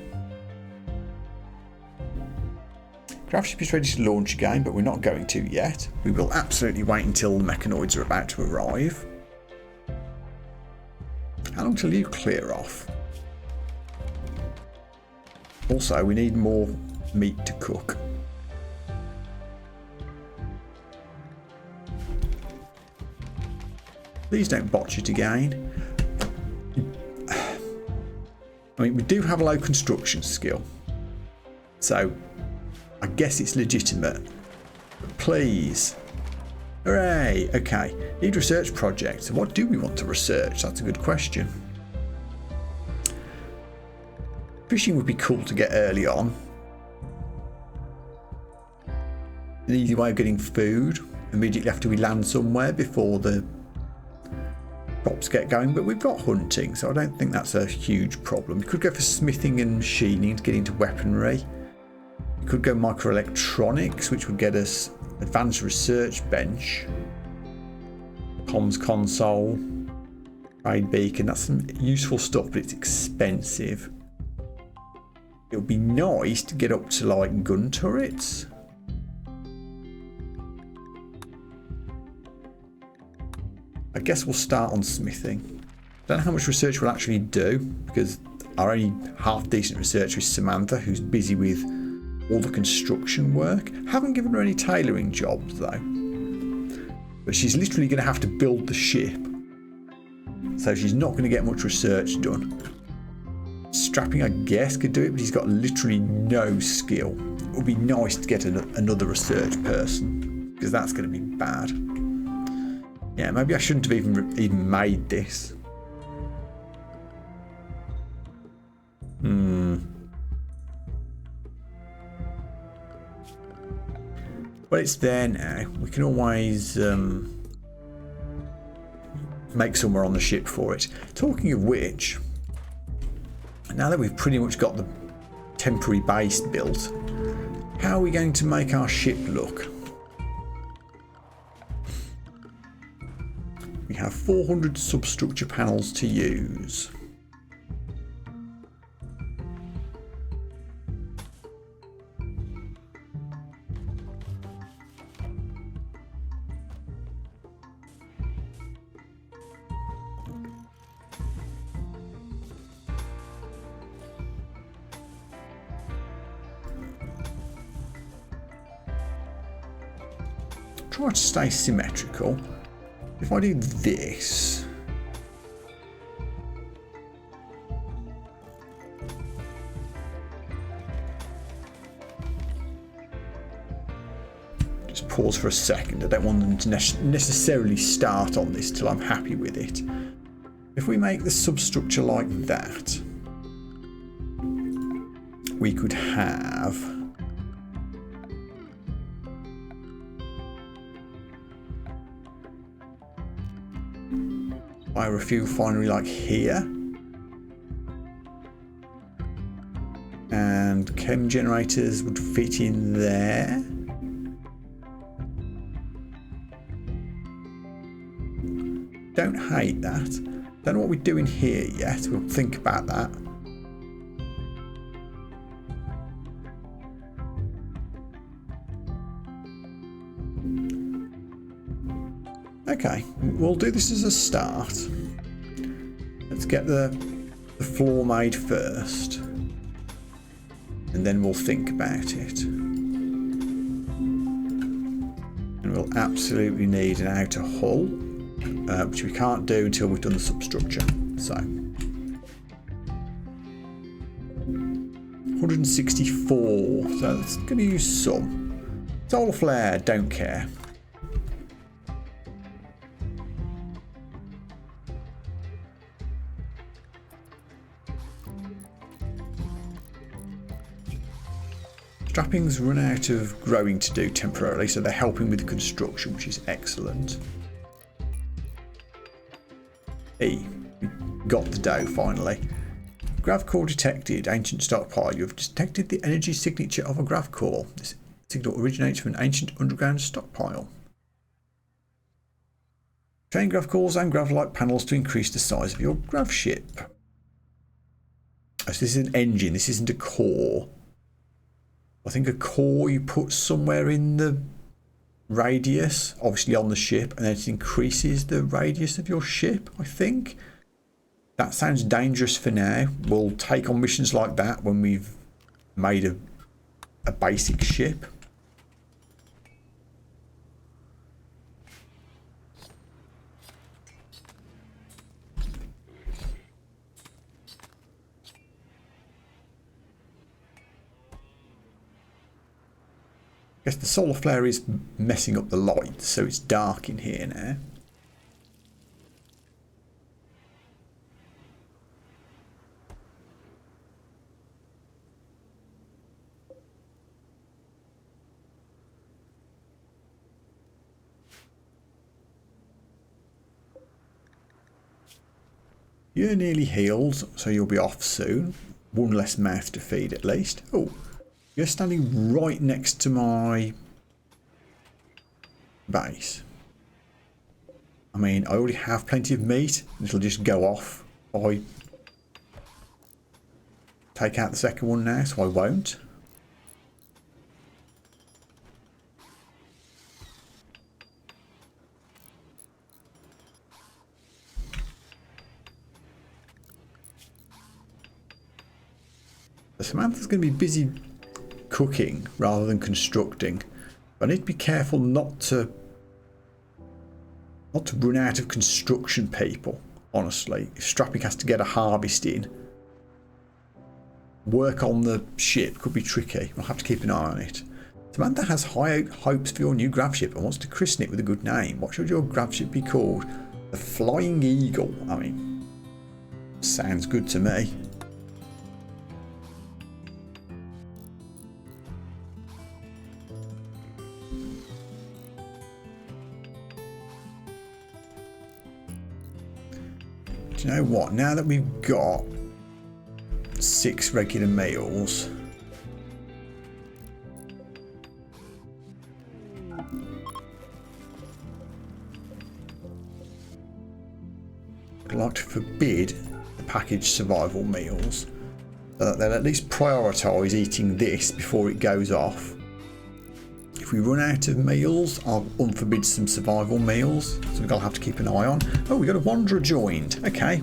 Craftship is ready to launch again, but we're not going to yet. We will absolutely wait until the mechanoids are about to arrive. How long till you clear off? Also, we need more meat to cook. Please don't botch it again. I mean, we do have a low construction skill, so I guess it's legitimate. But please. Hooray! Okay, need research projects. What do we want to research? That's a good question. Fishing would be cool to get early on. An easy way of getting food immediately after we land somewhere before the crops get going, but we've got hunting, so I don't think that's a huge problem. We could go for smithing and machining to get into weaponry. We could go microelectronics, which would get us advanced research bench, comms console, trade beacon. That's some useful stuff, but it's expensive. It would be nice to get up to like gun turrets. I guess we'll start on smithing. Don't know how much research we'll actually do, because our only half decent researcher is Samantha, who's busy with all the construction work. Haven't given her any tailoring jobs though. But she's literally going to have to build the ship. So she's not going to get much research done. Strapping, I guess, could do it, but he's got literally no skill. It would be nice to get another research person, because that's going to be bad. Yeah, maybe I shouldn't have even made this. Well, it's there now. We can always make somewhere on the ship for it. Talking of which, now that we've pretty much got the temporary base built, how are we going to make our ship look? We have 400 substructure panels to use. try to stay symmetrical. If I do this, just pause for a second. I don't want them to necessarily start on this till I'm happy with it. If we make the substructure like that, we could have a refinery like here, and chem generators would fit in there. Don't hate that. Don't know what we're doing here yet. We'll think about that. Okay, we'll do this as a start. Let's get the floor made first, and then we'll think about it. And we'll absolutely need an outer hull, which we can't do until we've done the substructure. So 164, so it's going to use some. Solar flare, don't care. Strappings run out of growing to do temporarily, so they're helping with the construction, which is excellent. E, we got the dough finally. Grav core detected, ancient stockpile. You have detected the energy signature of a grav core. This signal originates from an ancient underground stockpile. Train grav cores and grav-like panels to increase the size of your grav ship. Oh, so this is an engine, this isn't a core. I think a core you put somewhere in the radius, obviously on the ship, and then it increases the radius of your ship, I think. That sounds dangerous for now. We'll take on missions like that when we've made a basic ship. I guess the solar flare is messing up the light, so it's dark in here now. You're nearly healed, so you'll be off soon. One less mouth to feed at least. Oh. You're standing right next to my base. I mean, I already have plenty of meat. It'll just go off. I take out the second one now, so I won't. Samantha's going to be busy cooking rather than constructing. I need to be careful not to run out of construction people, honestly. If Strapping has to get a harvest in, work on the ship could be tricky. We'll have to keep an eye on it. Samantha has high hopes for your new grav ship and wants to christen it with a good name. What should your grav ship be called? The Flying Eagle. I mean, sounds good to me. Do you know what? Now that we've got 6 regular meals, I'd like to forbid the packaged survival meals so that they'll at least prioritise eating this before it goes off. If we run out of meals, I'll unforbid some survival meals, so I'll have to keep an eye on. Oh, we got a wanderer joined. Okay.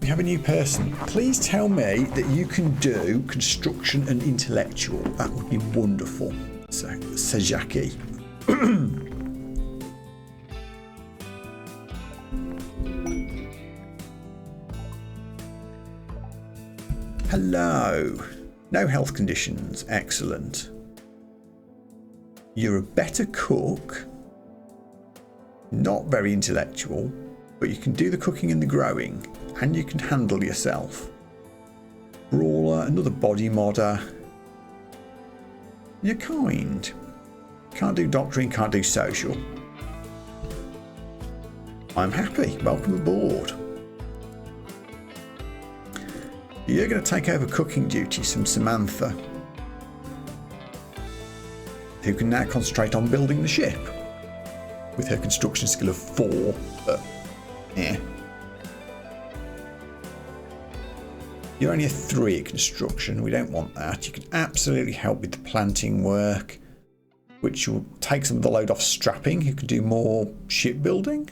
We have a new person. Please tell me that you can do construction and intellectual. That would be wonderful. So, Sajaki. Hello. No health conditions. Excellent. You're a better cook. Not very intellectual, but you can do the cooking and the growing, and you can handle yourself. Brawler, another body modder. You're kind. Can't do doctoring, can't do social. I'm happy. Welcome aboard. You're going to take over cooking duties from Samantha, who can now concentrate on building the ship with her construction skill of 4, but yeah. You're only a 3 at construction. We don't want that. You can absolutely help with the planting work, which will take some of the load off strapping. You can do more shipbuilding.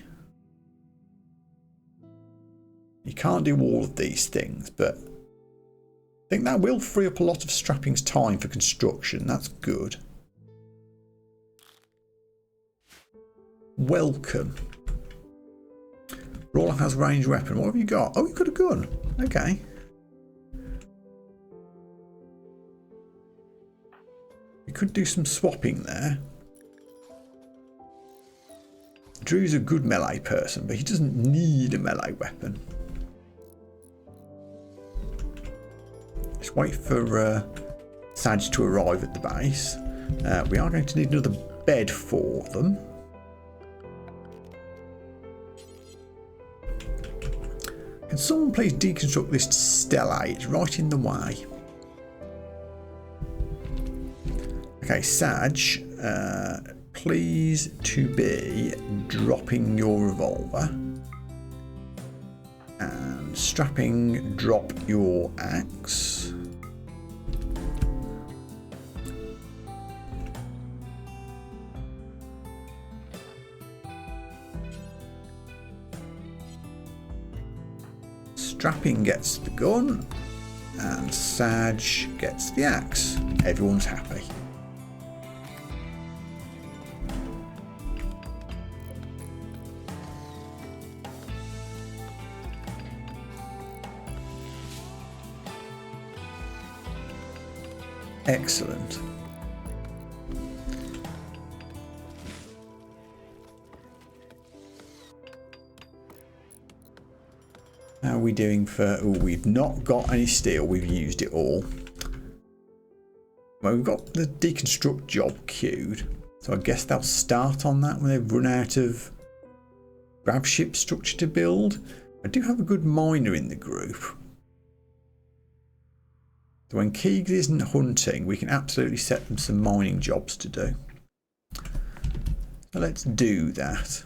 You can't do all of these things, but I think that will free up a lot of strapping's time for construction. That's good. Welcome. Brawler has a ranged weapon. What have you got? Oh, you've got a gun. Okay. We could do some swapping there. Drew's a good melee person, but he doesn't need a melee weapon. Let's wait for Saj to arrive at the base. We are going to need another bed for them. Can someone please deconstruct this stellate? It's right in the way. Okay, Saj, please to be dropping your revolver. And strapping, drop your axe. Strapping gets the gun, and Saj gets the axe. Everyone's happy. Excellent. How are we doing for... Oh, we've not got any steel. We've used it all. Well, we've got the deconstruct job queued. So I guess they'll start on that when they've run out of grab ship structure to build. I do have a good miner in the group. So when Keegs isn't hunting, we can absolutely set them some mining jobs to do. So let's do that.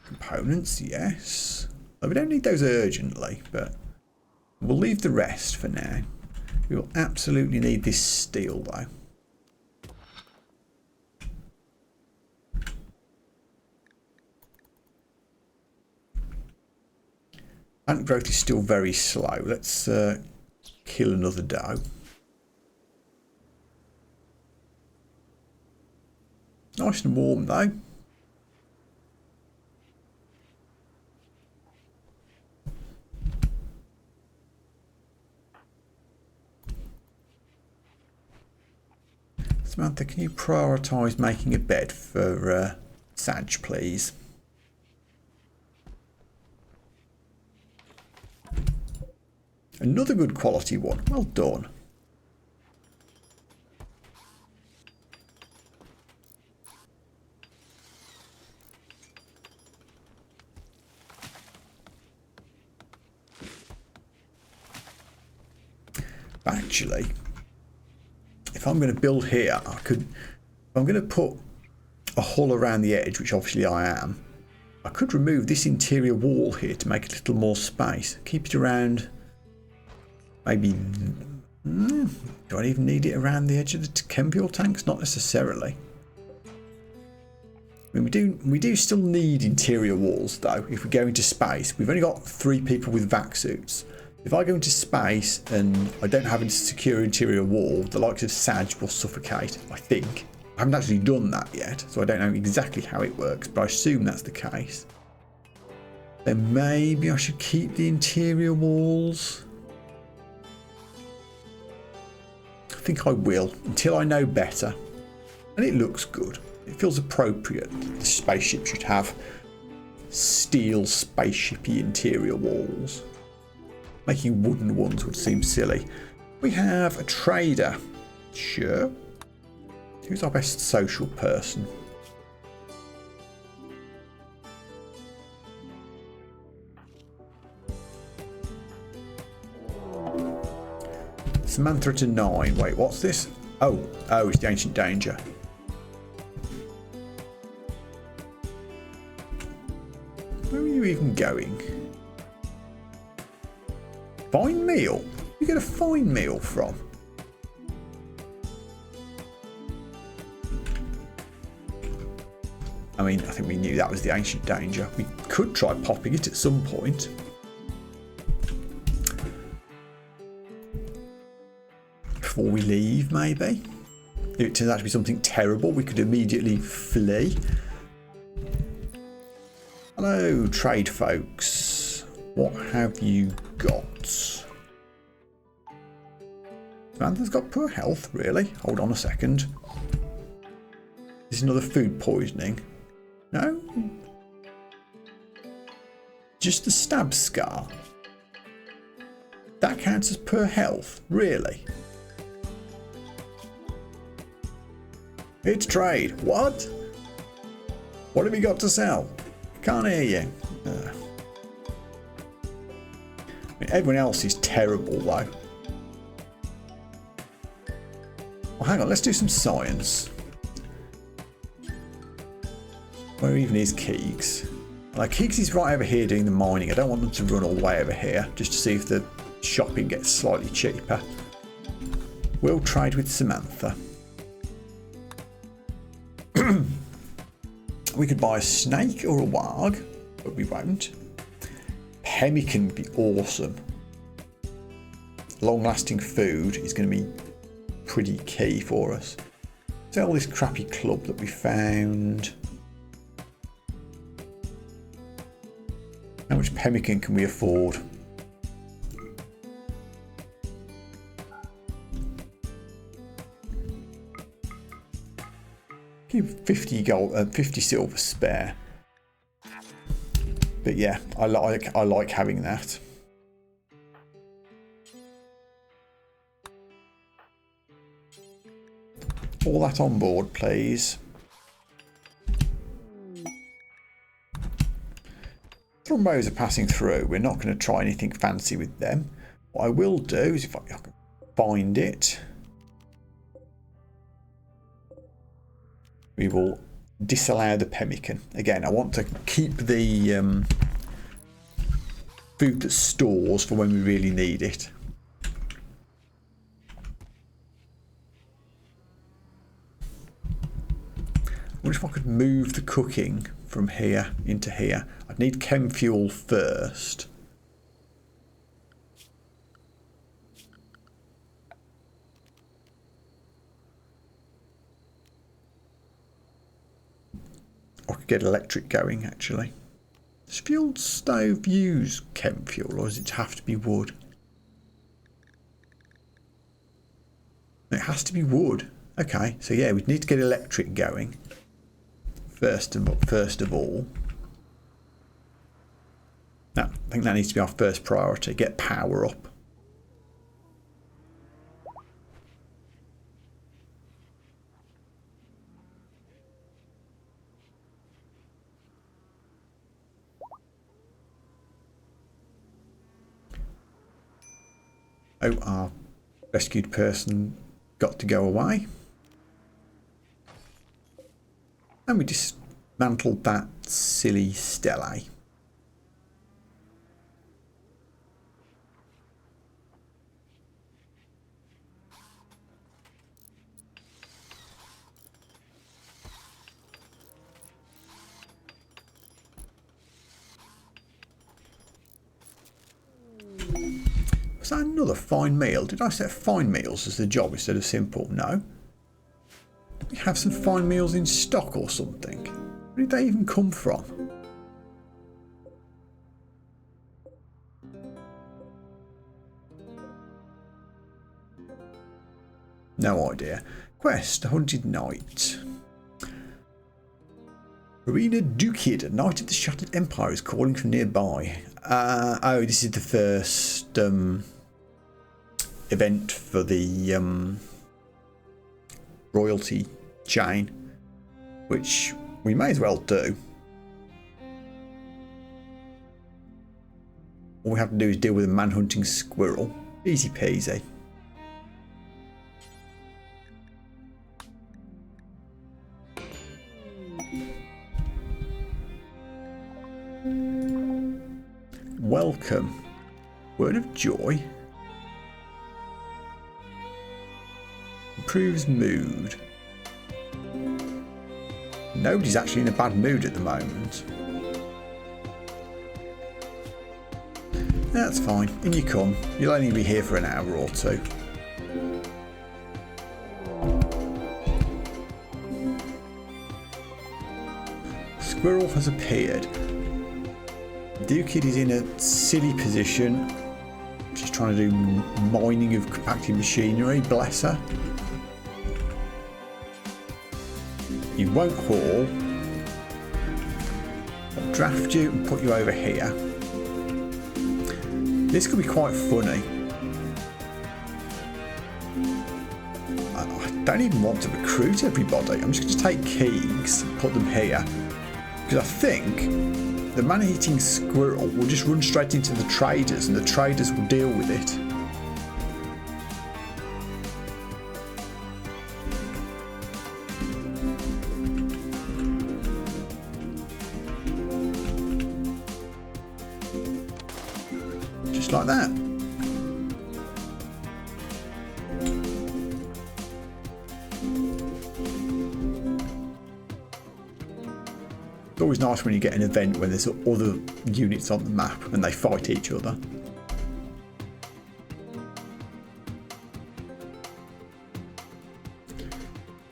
Components, yes. We don't need those urgently, but we'll leave the rest for now. We will absolutely need this steel though. Plant growth is still very slow. Let's kill another doe. Nice and warm though. Samantha, can you prioritise making a bed for Saj, please? Another good quality one. Well done. Actually, if I'm going to build here, I could, if I'm going to put a hull around the edge, which obviously I am, I could remove this interior wall here to make a little more space. Keep it around, maybe, do I even need it around the edge of the chem fuel tanks? Not necessarily. I mean, we do still need interior walls though. If we go into space, we've only got 3 people with vac suits. If I go into space and I don't have a secure interior wall, the likes of Saj will suffocate, I think. haven't actually done that yet, so I don't know exactly how it works, but I assume that's the case. Then maybe I should keep the interior walls. I think I will, until I know better. And it looks good. It feels appropriate. The spaceship should have steel spaceshipy interior walls. Making wooden ones would seem silly. We have a trader. Sure. Who's our best social person? Samantha to 9. Wait, what's this? Oh, it's the Ancient Danger. Where are you even going? Fine meal? You get a fine meal from? I mean, I think we knew that was the Ancient Danger. We could try popping it at some point. Before we leave, maybe. If it turns out to be something terrible, we could immediately flee. Hello, trade folks. What have you got? Samantha's got poor health, really? Hold on a second. Is this another food poisoning? No? Just the stab scar? That counts as poor health? Really? It's trade. What? What have you got to sell? Can't hear you. I mean, everyone else is terrible though. Well, hang on, let's do some science. Where even is Keegs? Like, Keegs is right over here doing the mining. I don't want them to run all the way over here just to see if the shopping gets slightly cheaper. We'll trade with Samantha. We could buy a snake or a warg, but we won't. Pemmican would be awesome. Long-lasting food is going to be pretty key for us. Sell this crappy club that we found. How much pemmican can we afford? Give 50 gold, 50 silver spare. But yeah, I like having that. All that on board, please. Thrumbos are passing through. We're not going to try anything fancy with them. What I will do is, if I can find it, we will disallow the pemmican. Again, I want to keep the food that stores for when we really need it. I wonder if I could move the cooking from here into here. I'd need chem fuel first. I could get electric going, actually. Does fuel stove use chem fuel, or does it have to be wood? It has to be wood. Okay, so yeah, we'd need to get electric going first of all. No, I think that needs to be our first priority. Get power up. Oh, our rescued person got to go away. And we dismantled that silly stele. Was that another fine meal? Did I set fine meals as the job instead of simple? No. We have some fine meals in stock or something. Where did they even come from? No idea. Quest, Haunted Knight. Arena Dukid, Knight of the Shattered Empire is calling from nearby. Oh, this is the first event for the royalty chain, which we may as well do. All we have to do is deal with a man-hunting squirrel. Easy peasy. Welcome. Word of joy. Improves mood. Nobody's actually in a bad mood at the moment. That's fine. In you come. You'll only be here for an hour or two. Squirrel has appeared. Dukid is in a silly position. She's trying to do mining of compacted machinery. Bless her. You won't haul. I'll draft you and put you over here. This could be quite funny. I don't even want to recruit everybody. I'm just going to take keys and put them here. Because I think the man-eating squirrel will just run straight into the traders and the traders will deal with it. Just like that. It's always nice when you get an event when there's other units on the map and they fight each other.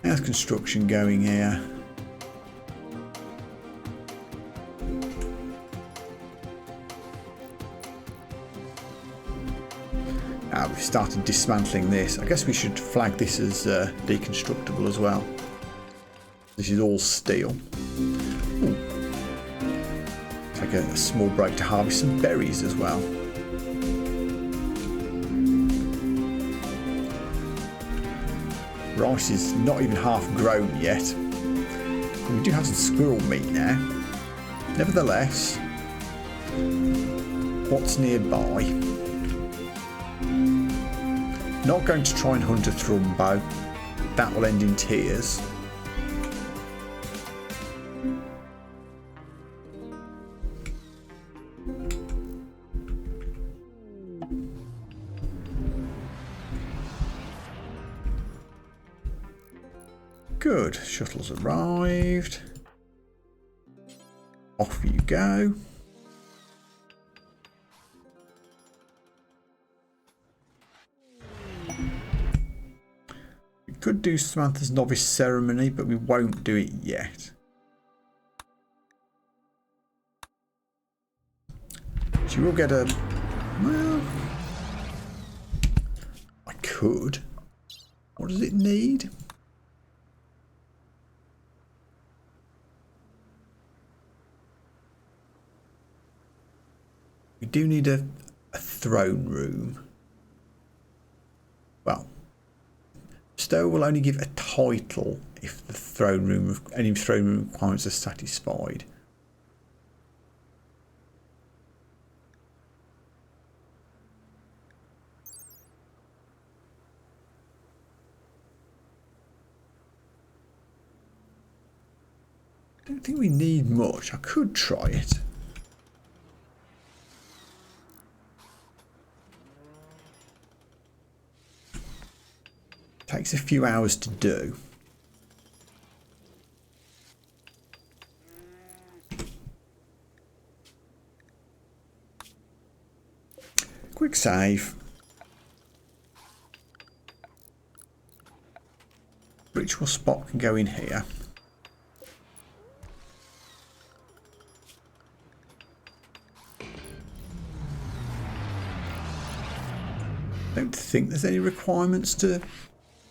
How's construction going here? We've started dismantling this. I guess we should flag this as deconstructible as well. This is all steel. Ooh. Take a small break to harvest some berries as well. Rice is not even half grown yet. We do have some squirrel meat now. Nevertheless, what's nearby? Not going to try and hunt a thrumbo. That will end in tears. Good. Shuttle's arrived. Off you go. Could do Samantha's novice ceremony, but we won't do it yet. She will get a... Well... I could. What does it need? We do need a throne room. Well... Stowe will only give a title if the throne room, any throne room requirements are satisfied. I don't think we need much. I could try it. Takes a few hours to do. Quick save. ritual spot can go in here. I don't think there's any requirements to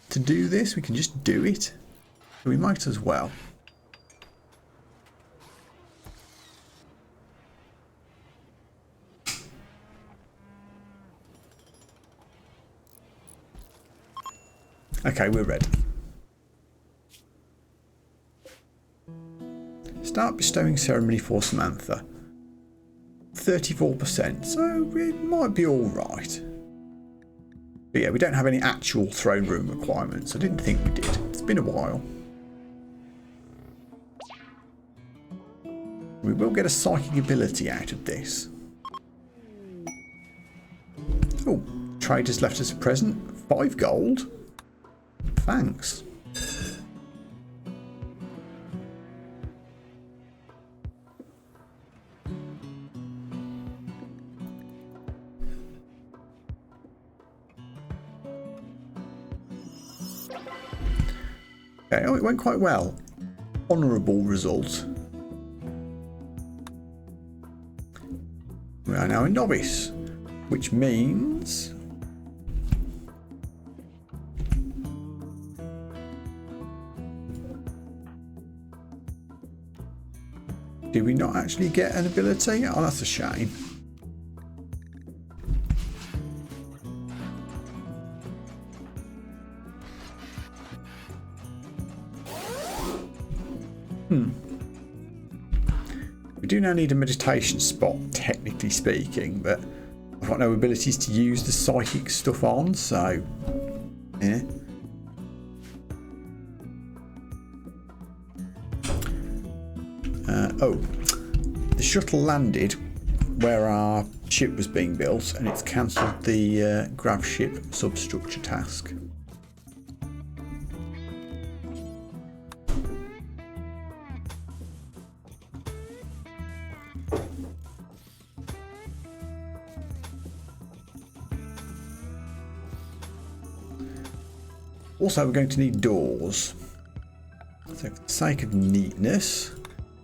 do this. We can just do it. So we might as well. Okay, we're ready. Start bestowing ceremony for Samantha. 34%, so it might be alright. But yeah, we don't have any actual throne room requirements. I didn't think we did. It's been a while. We will get a psychic ability out of this. Oh, trader's left us a present. 5 gold. Thanks. Okay, oh, it went quite well. Honourable result. We are now a novice, which means did we not actually get an ability? Oh, that's a shame. We do now need a meditation spot, technically speaking, but I've got no abilities to use the psychic stuff on, so yeah. Oh, the shuttle landed where our ship was being built, and it's cancelled the grav ship substructure task. Also, we're going to need doors. So for the sake of neatness,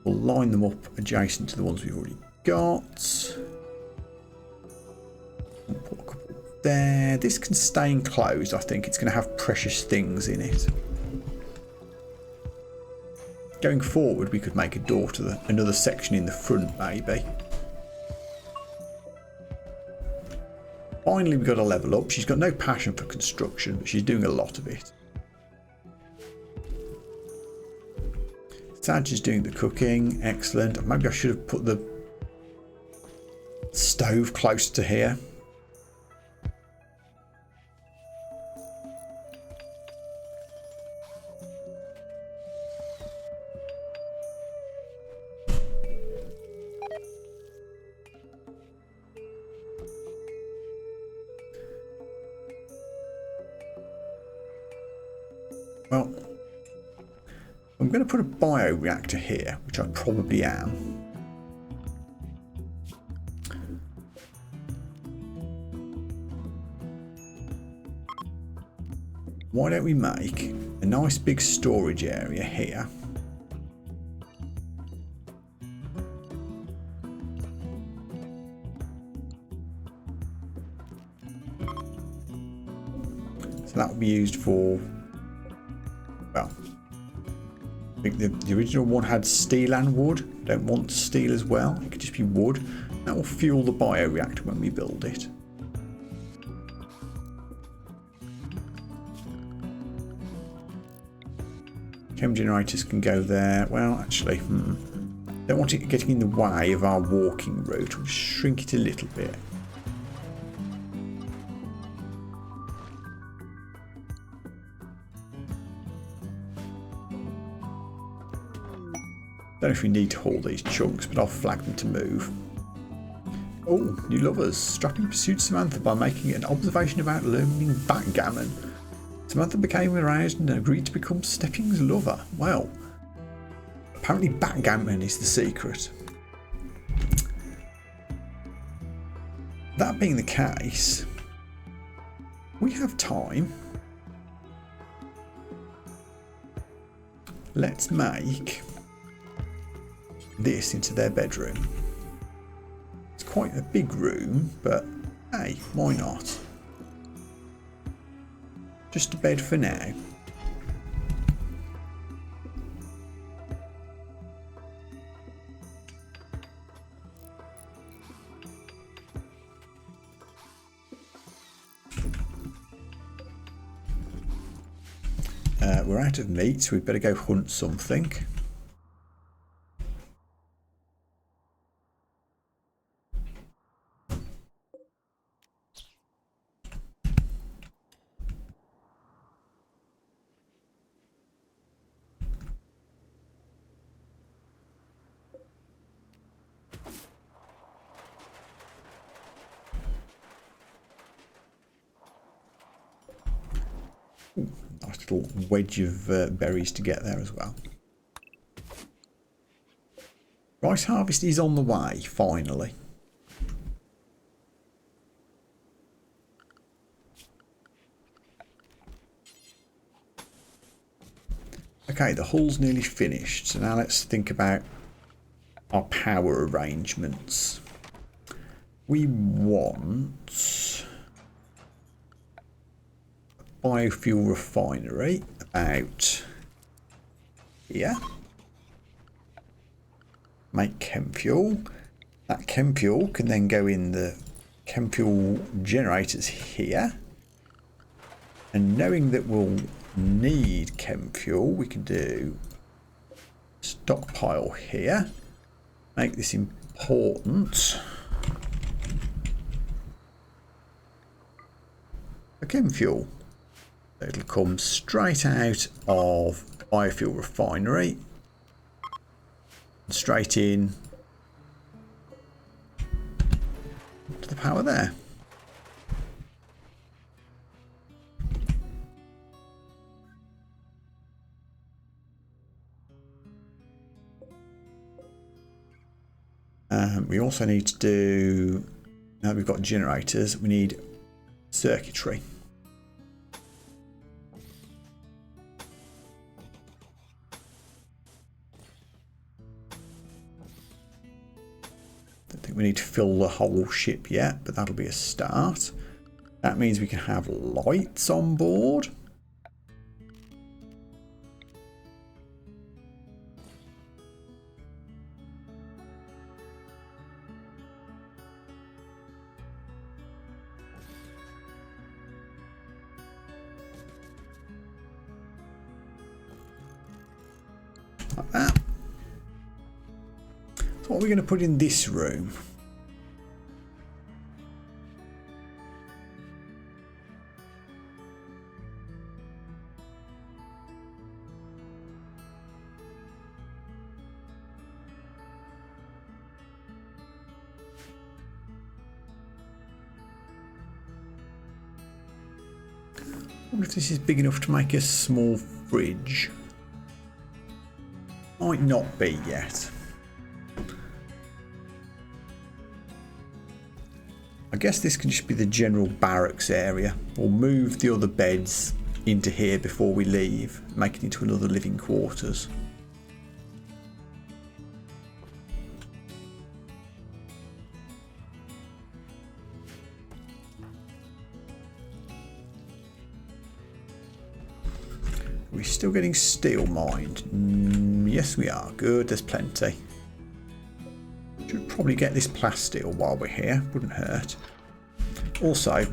we'll line them up adjacent to the ones we've already got. We'll put a couple there. This can stay enclosed, I think. It's going to have precious things in it. Going forward, we could make a door to another section in the front, maybe. Finally, we've got to level up. She's got no passion for construction, but she's doing a lot of it. Saj is doing the cooking. Excellent. Maybe I should have put the stove close to here. Well, I'm going to put a bioreactor here, which I probably am. Why don't we make a nice big storage area here? So that will be used for, well, I think the original one had steel and wood. Don't want steel as well. It could just be wood. That will fuel the bioreactor when we build it. Chem generators can go there. Well, actually, don't want it getting in the way of our walking route. We'll shrink it a little bit. Don't know if we need to haul these chunks, but I'll flag them to move. Oh, new lovers. Strapping pursued Samantha by making an observation about learning backgammon. Samantha became aroused and agreed to become Stepping's lover. Well, apparently backgammon is the secret. That being the case, we have time. let's make this into their bedroom. It's quite a big room, but hey, why not? Just a bed for now. We're out of meat, so we better go hunt something. Ooh, nice little wedge of berries to get there as well. Rice harvest is on the way, finally. Okay, the hull's nearly finished, so now let's think about our power arrangements. We want a biofuel refinery about here. Make chem fuel. That chem fuel can then go in the chem fuel generators here. And knowing that we'll need chem fuel, we can do stockpile here. Make this important for chem fuel. It'll come straight out of biofuel refinery. Straight in to the power there. We also need to do, now we've got generators, we need circuitry. Don't think we need to fill the whole ship yet, but that'll be a start. That means we can have lights on board. Like that. So what are we going to put in this room? I wonder if this is big enough to make a small fridge. Might not be yet. I guess this can just be the general barracks area. We'll move the other beds into here before we leave, making it into another living quarters. Are we still getting steel mined? Yes we are. Good, there's plenty. Should probably get this plasteel while we're here, wouldn't hurt. Also, I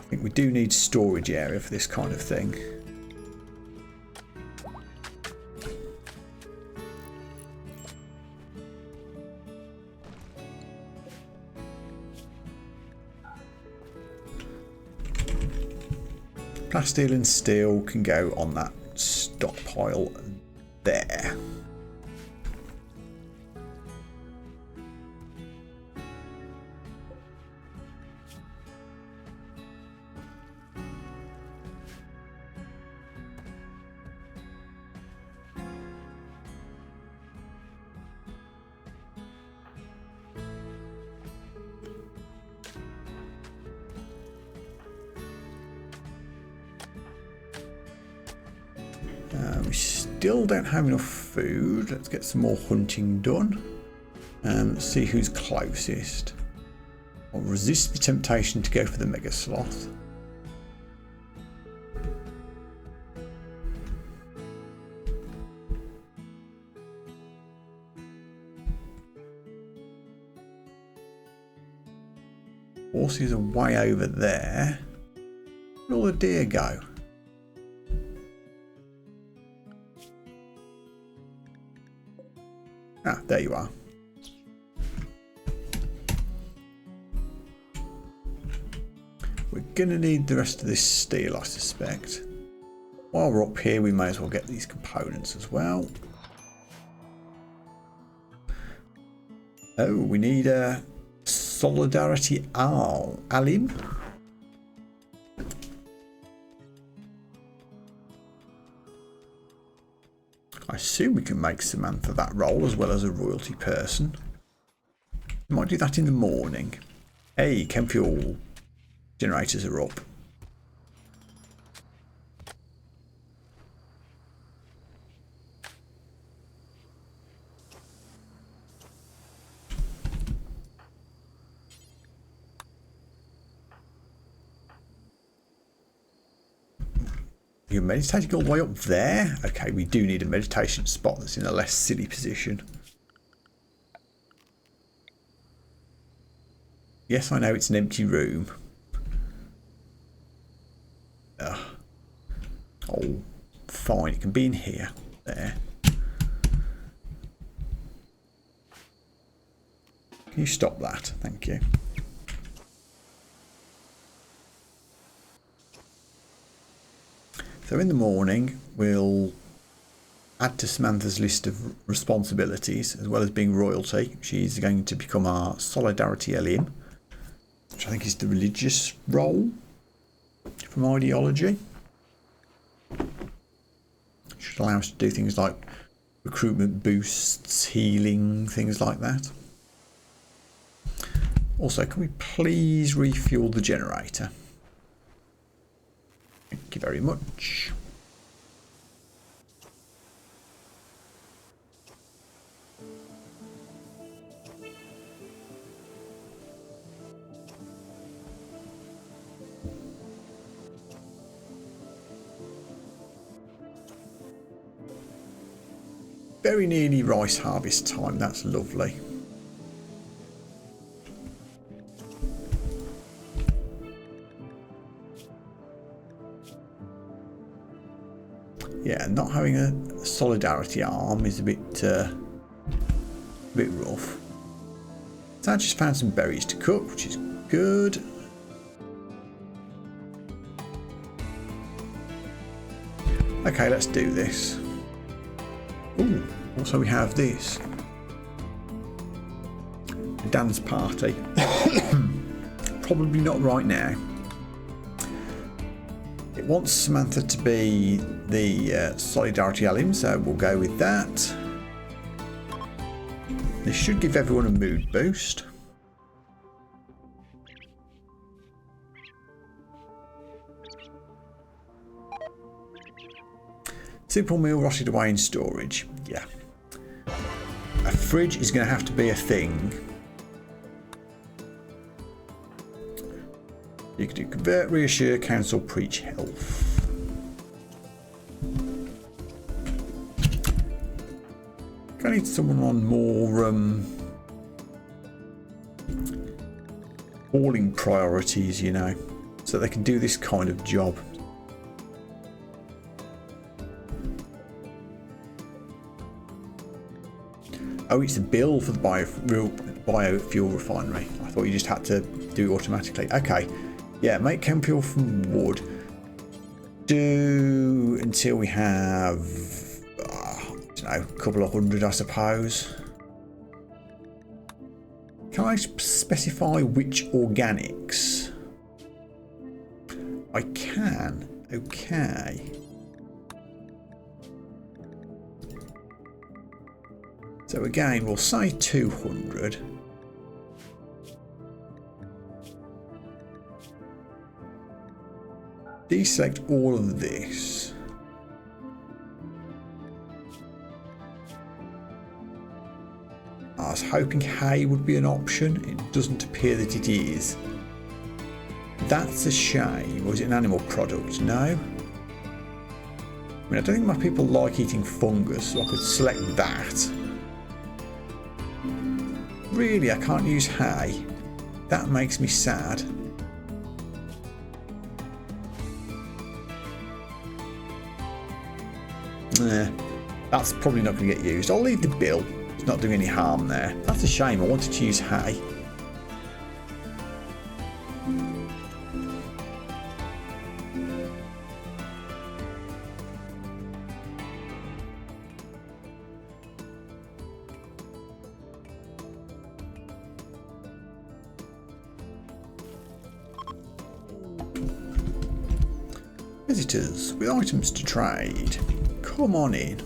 think we do need storage area for this kind of thing. Plasteel and steel can go on that stockpile there. still don't have enough food. Let's get some more hunting done. Let's see who's closest. I'll resist the temptation to go for the mega sloth. Horses are way over there. Where all the deer go? Ah, there you are. We're gonna need the rest of this steel, I suspect. While we're up here, we may as well get these components as well. Oh, we need a solidarity alim. I assume we can make Samantha that role as well as a royalty person. Might do that in the morning. Hey, chem fuel generators are up. You're meditating all the way up there? Okay, we do need a meditation spot that's in a less silly position. Yes, I know it's an empty room. Oh, fine, it can be in here. There. Can you stop that? Thank you. So in the morning, we'll add to Samantha's list of responsibilities, as well as being royalty. She's going to become our Solidarity Elim, which I think is the religious role from ideology. Should allow us to do things like recruitment boosts, healing, things like that. Also, can we please refuel the generator? Thank you very much. Very nearly rice harvest time, that's lovely. Yeah, not having a solidarity arm is a bit rough. So I just found some berries to cook, which is good. Okay, let's do this. Ooh, also we have this. A dance party. Probably not right now. It wants Samantha to be the Solidarity Elim, so we'll go with that. This should give everyone a mood boost. Simple meal rotted away in storage. Yeah. A fridge is going to have to be a thing. You can do convert, reassure, cancel, preach health. I need someone on more hauling priorities, you know, so they can do this kind of job. Oh, it's a bill for the biofuel refinery. I thought you just had to do it automatically. Okay. Yeah, make chem fuel from wood. Do until we have, I don't know, a couple of hundred, I suppose. Can I specify which organics? I can. Okay. So again, we'll say 200. Deselect all of this. I was hoping hay would be an option. It doesn't appear that it is. That's a shame. Was it an animal product? No. I mean, I don't think my people like eating fungus, so I could select that. Really, I can't use hay. That makes me sad. That's probably not going to get used. I'll leave the bill. It's not doing any harm there. That's a shame. I wanted to use hay. Visitors with items to trade. Come on in.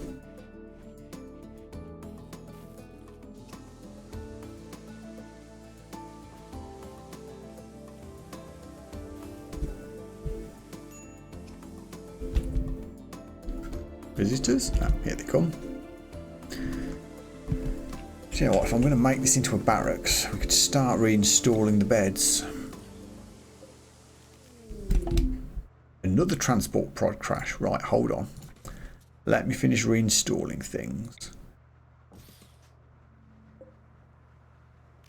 Visitors? Oh, here they come. So you know what, if I'm going to make this into a barracks, we could start reinstalling the beds. Another transport prod crash. Right, hold on. Let me finish reinstalling things.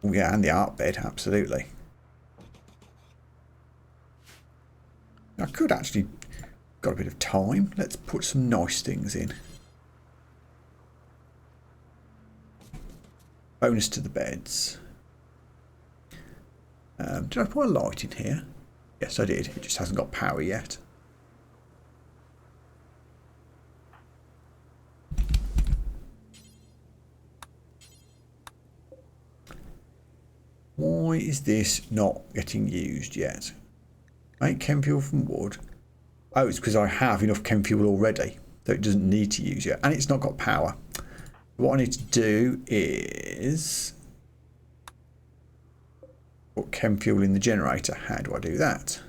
Oh yeah, and the art bed, absolutely. I could actually, got a bit of time. Let's put some nice things in. Bonus to the beds. Did I put a light in here? Yes, I did. It just hasn't got power yet. Why is this not getting used yet? Make chem fuel from wood. Oh, it's because I have enough chem fuel already, so it doesn't need to use it, and it's not got power. What I need to do is put chem fuel in the generator. How do I do that?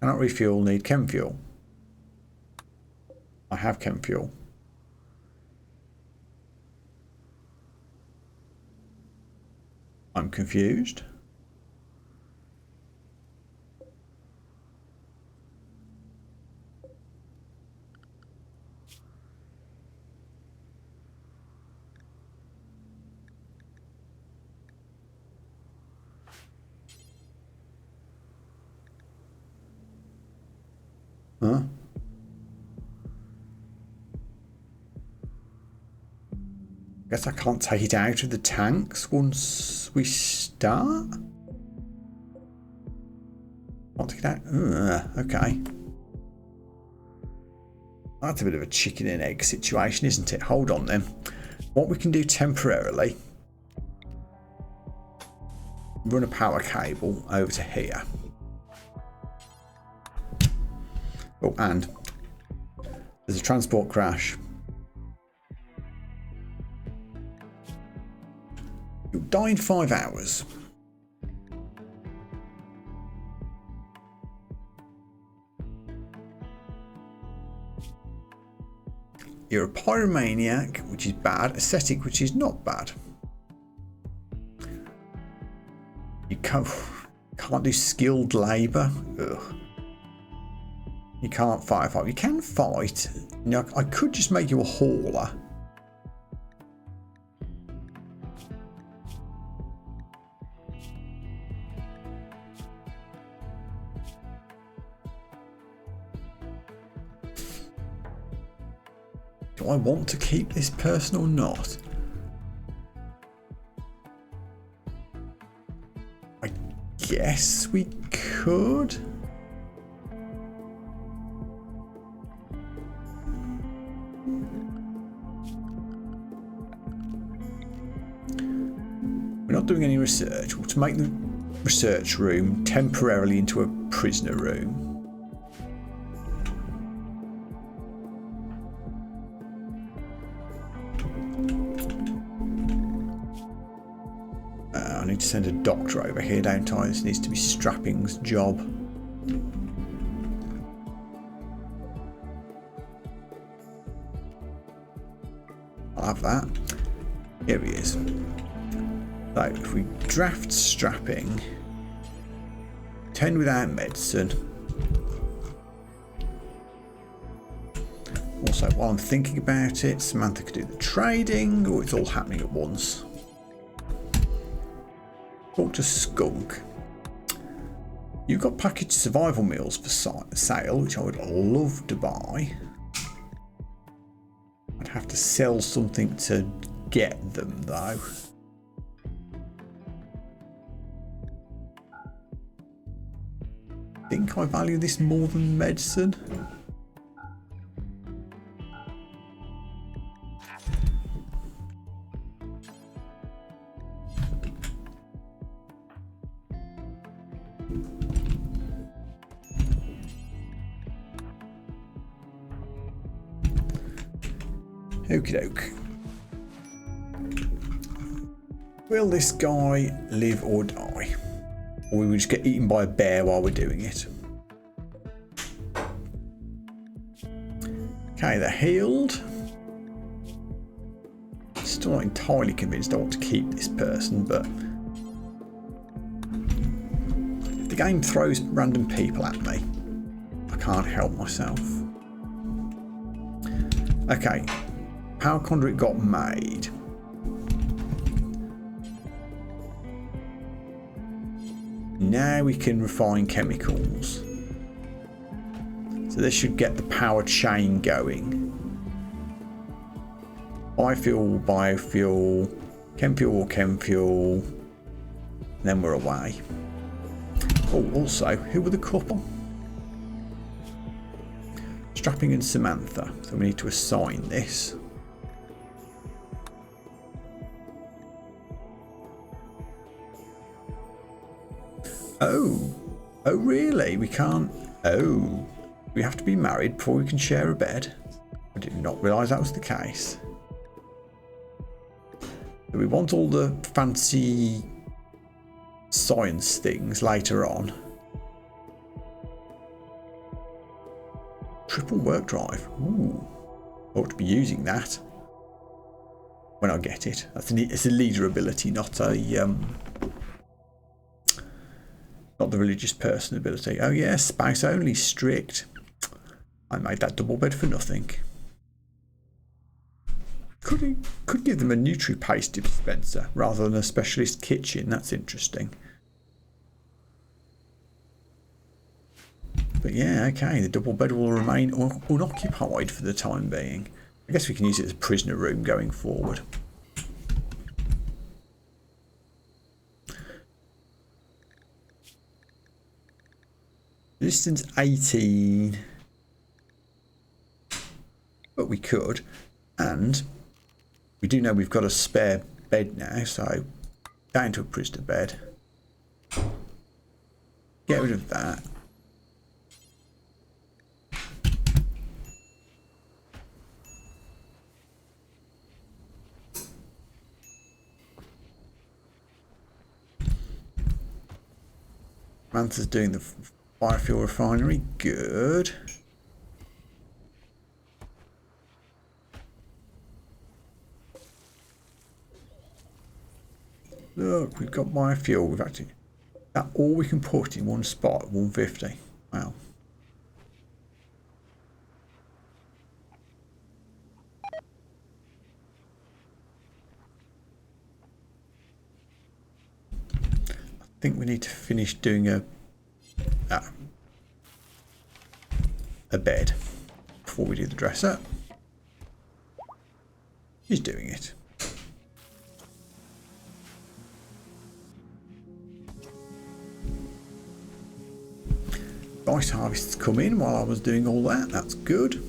Cannot refuel, need chem fuel. I have chem fuel. I'm confused. Huh? Guess I can't take it out of the tanks once we start. Can't take it out. Okay. That's a bit of a chicken and egg situation, isn't it? Hold on then. What we can do temporarily, run a power cable over to here. Oh, and there's a transport crash. You'll die in 5 hours. You're a pyromaniac, which is bad. Ascetic, which is not bad. You can't do skilled labour. Ugh. You can't fight. You can fight. You know, I could just make you a hauler. Do I want to keep this person or not? I guess we could. We're not doing any research. We'll to make the research room temporarily into a prisoner room. I need to send a doctor over here, don't I? This needs to be Strapping's job. I'll have that. Here he is. So if we draft strapping, 10 without medicine. Also, while I'm thinking about it, Samantha could do the trading, or it's all happening at once. Talk to Skunk. You've got packaged survival meals for sale, which I would love to buy. I'd have to sell something to get them, though. I think I value this more than medicine. Okie doke. Will this guy live or die? Or will we just get eaten by a bear while we're doing it? Okay, they're healed. Still not entirely convinced I want to keep this person, but if the game throws random people at me, I can't help myself. Okay, power conduit got made. Now we can refine chemicals. So this should get the power chain going. Biofuel, biofuel, chemfuel, and then we're away. Oh, also, who were the couple? Strapping and Samantha. So we need to assign this. Oh really? We can't. Oh, we have to be married before we can share a bed. I did not realise that was the case. So we want all the fancy science things later on. Triple work drive. Ooh, I ought to be using that when I get it. It's a leader ability, not a not the religious person ability. Oh yeah, spouse only, strict. I made that double bed for nothing. Could give them a nutri-paste dispenser rather than a specialist kitchen. That's interesting. But yeah, okay, the double bed will remain unoccupied for the time being. I guess we can use it as a prisoner room going forward. Distance 18, but we could, and we do know we've got a spare bed now, so down to a prisoner bed. Get rid of that. Mantha's doing the biofuel refinery, good. Look, we've got biofuel. We've actually that all we can put in one spot, 150. Wow. I think we need to finish doing a bed before we do the dresser. He's doing it. Rice harvests come in while I was doing all that. That's good.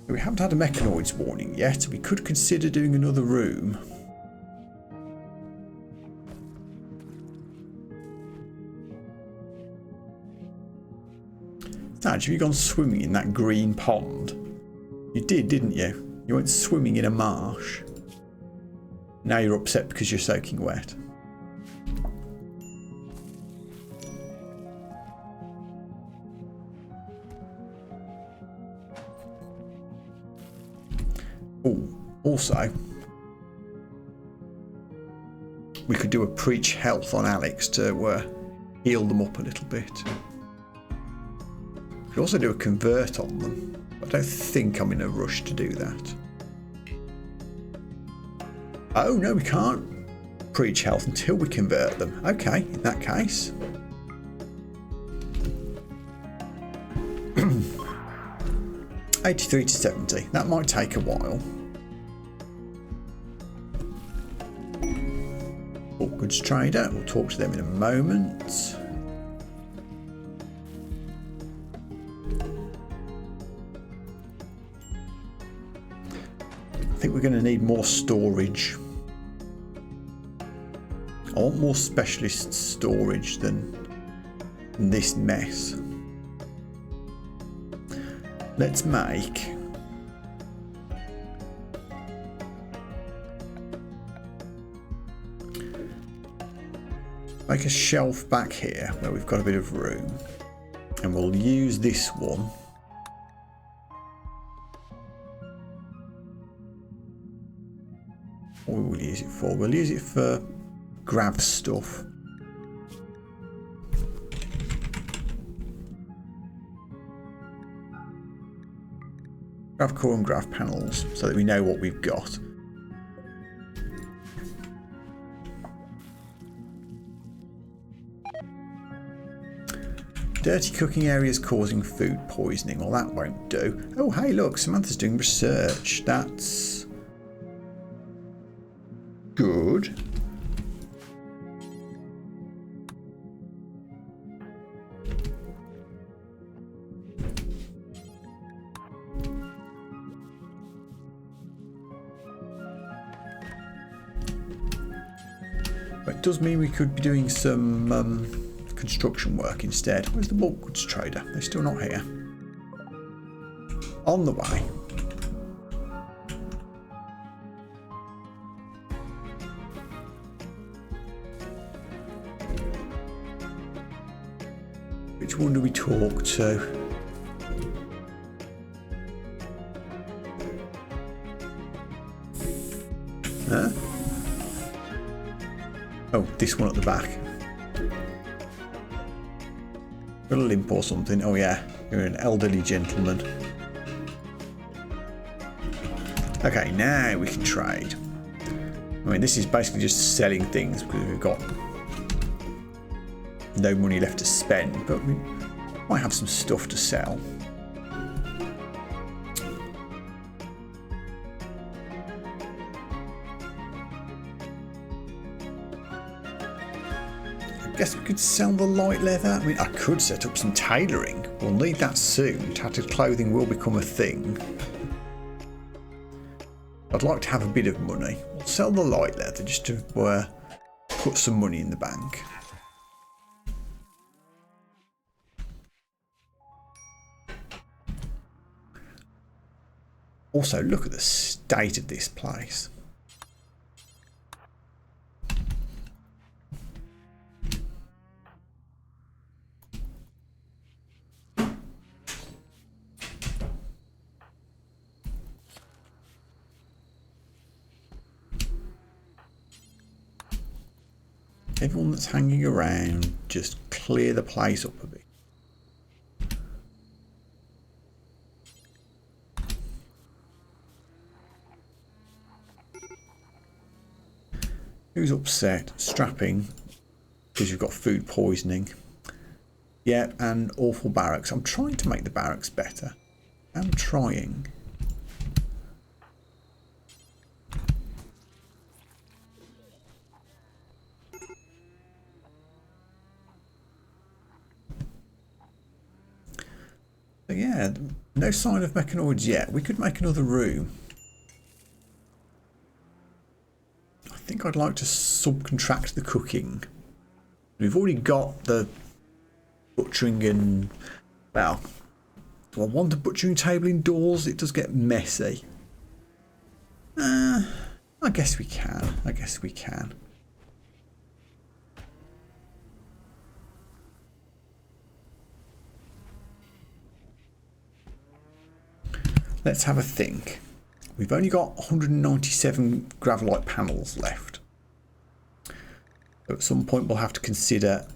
We haven't had a mechanoids warning yet. We could consider doing another room. Dad, have you gone swimming in that green pond? You did, didn't you? You went swimming in a marsh. Now you're upset because you're soaking wet. Oh, also, we could do a preach health on Alex to heal them up a little bit. We could also do a convert on them. I don't think I'm in a rush to do that. Oh no, we can't preach health until we convert them. Okay, in that case. 83 to 70. That might take a while. Goods trader. We'll talk to them in a moment. I think we're going to need more storage. I want more specialist storage than this mess. Let's make a shelf back here where we've got a bit of room, and we'll use this one. What will we use it for? We'll use it for grav stuff. Grav core and grav panels, so that we know what we've got. Dirty cooking areas causing food poisoning. Well, that won't do. Oh, hey, look, Samantha's doing research. That's good. But it does mean we could be doing some construction work instead. Where's the bulk goods trader? They're still not here. On the way. Which one do we talk to? Huh? Oh, this one at the back. Got a limp or something. Oh yeah, you're an elderly gentleman. Okay, now we can trade. I mean, this is basically just selling things because we've got no money left to spend, but we might have some stuff to sell. I guess we could sell the light leather. I mean, I could set up some tailoring. We'll need that soon. Tattered clothing will become a thing. I'd like to have a bit of money. We'll sell the light leather just to put some money in the bank. Also, look at the state of this place. Everyone that's hanging around, just clear the place up a bit. Who's upset? Strapping, because you've got food poisoning. Yeah, and awful barracks. I'm trying to make the barracks better. I'm trying. But yeah, no sign of mechanoids yet. We could make another room. I think I'd like to subcontract the cooking. We've already got the butchering and, well, do I want a butchering table indoors? It does get messy. I guess we can. I guess we can. Let's have a think. We've only got 197 gravelite panels left. So at some point we'll have to consider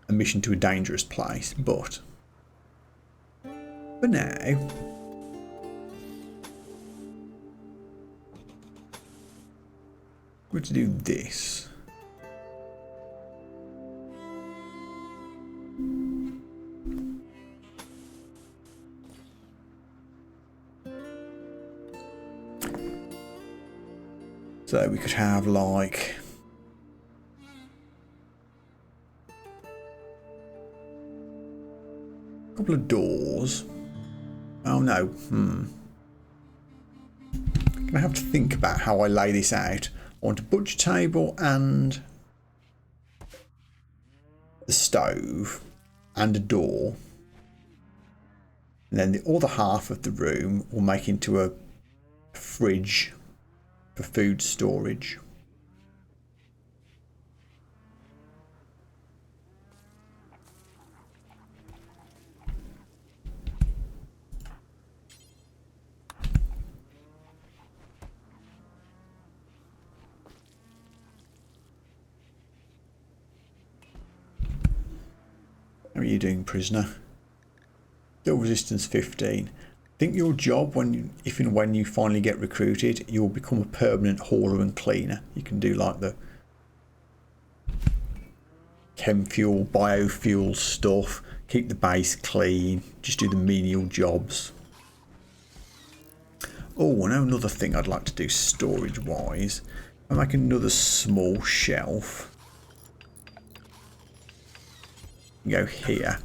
a mission to a dangerous place, but for now, we're going to do this. So we could have like a couple of doors. Oh no, Gonna have to think about how I lay this out. I want a butcher table and the stove and a door. And then the other half of the room will make into a fridge for food storage. How are you doing, prisoner? Still resistance 15. I think your job, if and when you finally get recruited, you'll become a permanent hauler and cleaner. You can do like the chem fuel, biofuel stuff, keep the base clean, just do the menial jobs. Oh, and another thing I'd like to do storage wise, I make another small shelf. Go here.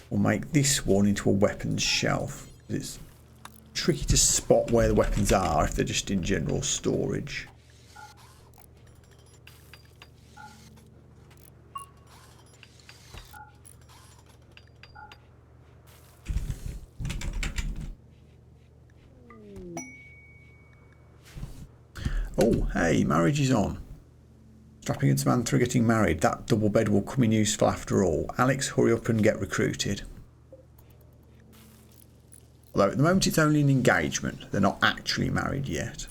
We'll make this one into a weapons shelf. It's tricky to spot where the weapons are if they're just in general storage. Oh, hey, marriage is on. Strapping and Samantha are getting married. That double bed will come in useful after all. Alex, hurry up and get recruited. Although at the moment it's only an engagement. They're not actually married yet.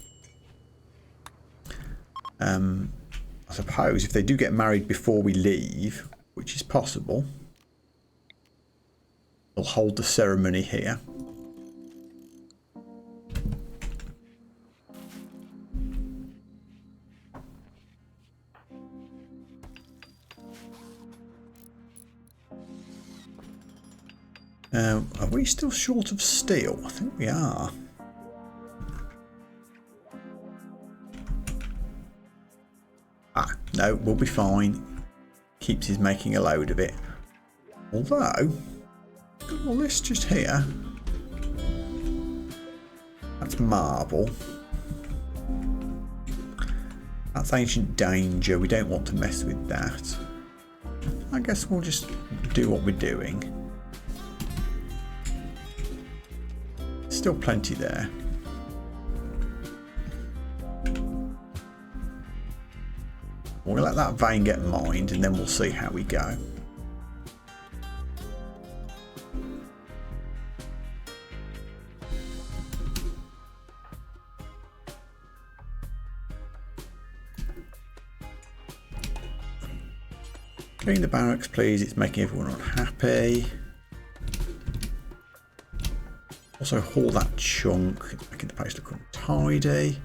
I suppose if they do get married before we leave, which is possible, we'll hold the ceremony here. Are we still short of steel? I think we are. Ah, no, we'll be fine. Keeps his making a load of it. Although, got all this just here. That's marble. That's ancient danger. We don't want to mess with that. I guess we'll just do what we're doing. Still plenty there. We'll let that vein get mined and then we'll see how we go. Clean the barracks, please. It's making everyone unhappy. Also haul that chunk, making the place look untidy.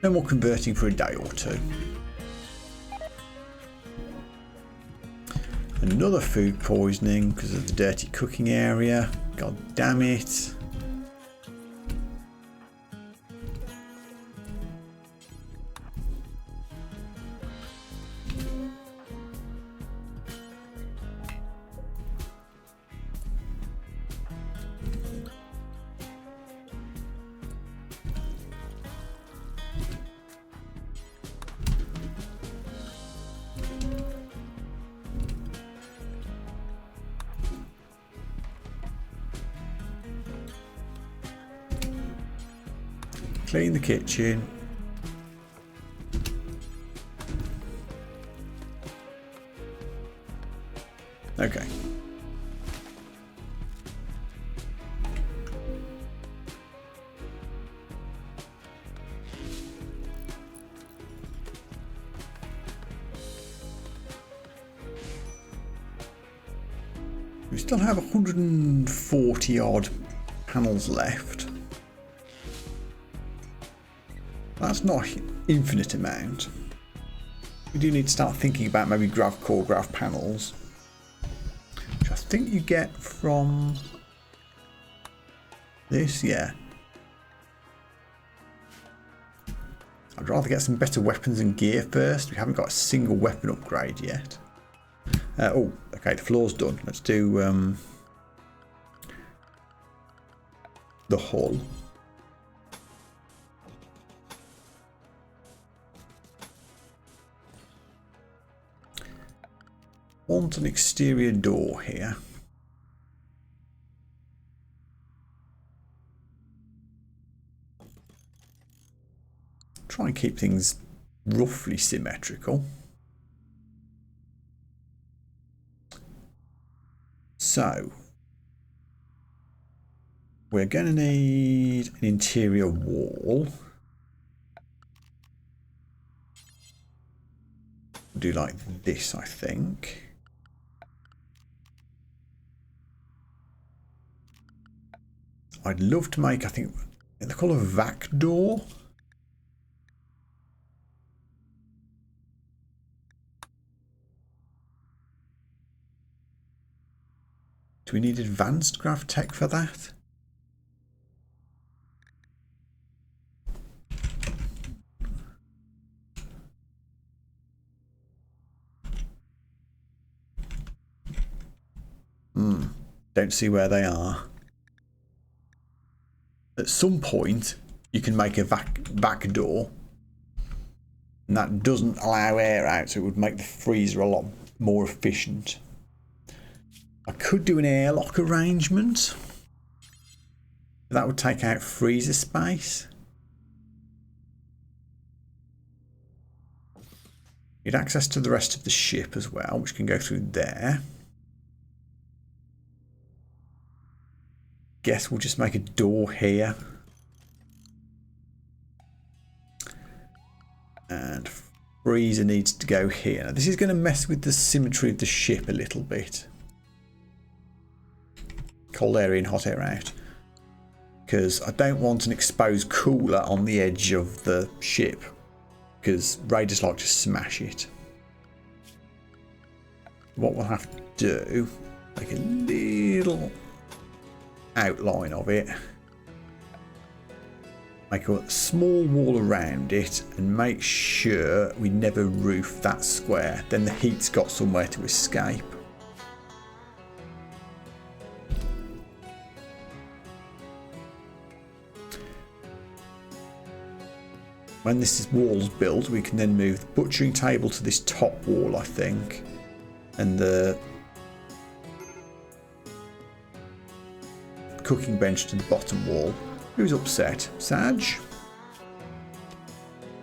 No more converting for a day or two. Another food poisoning because of the dirty cooking area. God damn it. Clean the kitchen. Okay. We still have 140 odd panels left. That's not an infinite amount. We do need to start thinking about maybe grav core, grav panels, which I think you get from this, yeah. I'd rather get some better weapons and gear first. We haven't got a single weapon upgrade yet. Oh, okay, the floor's done. Let's do the hull. Want an exterior door here. Try and keep things roughly symmetrical. So we're going to need an interior wall. We'll do like this, I think. I'd love to make, I think, they're called a vac door. Do we need advanced grav tech for that? Don't see where they are. At some point, you can make a vac door, and that doesn't allow air out, so it would make the freezer a lot more efficient. I could do an airlock arrangement. That would take out freezer space. You'd access to the rest of the ship as well, which can go through there. Guess we'll just make a door here. And freezer needs to go here. Now, this is going to mess with the symmetry of the ship a little bit. Cold air in, hot air out. Because I don't want an exposed cooler on the edge of the ship. Because raiders like to smash it. What we'll have to do, make a little outline of it, make a small wall around it, and make sure we never roof that square. Then the heat's got somewhere to escape. When this wall's built, we can then move the butchering table to this top wall, I think, and the cooking bench to the bottom wall. Who's upset? Sag?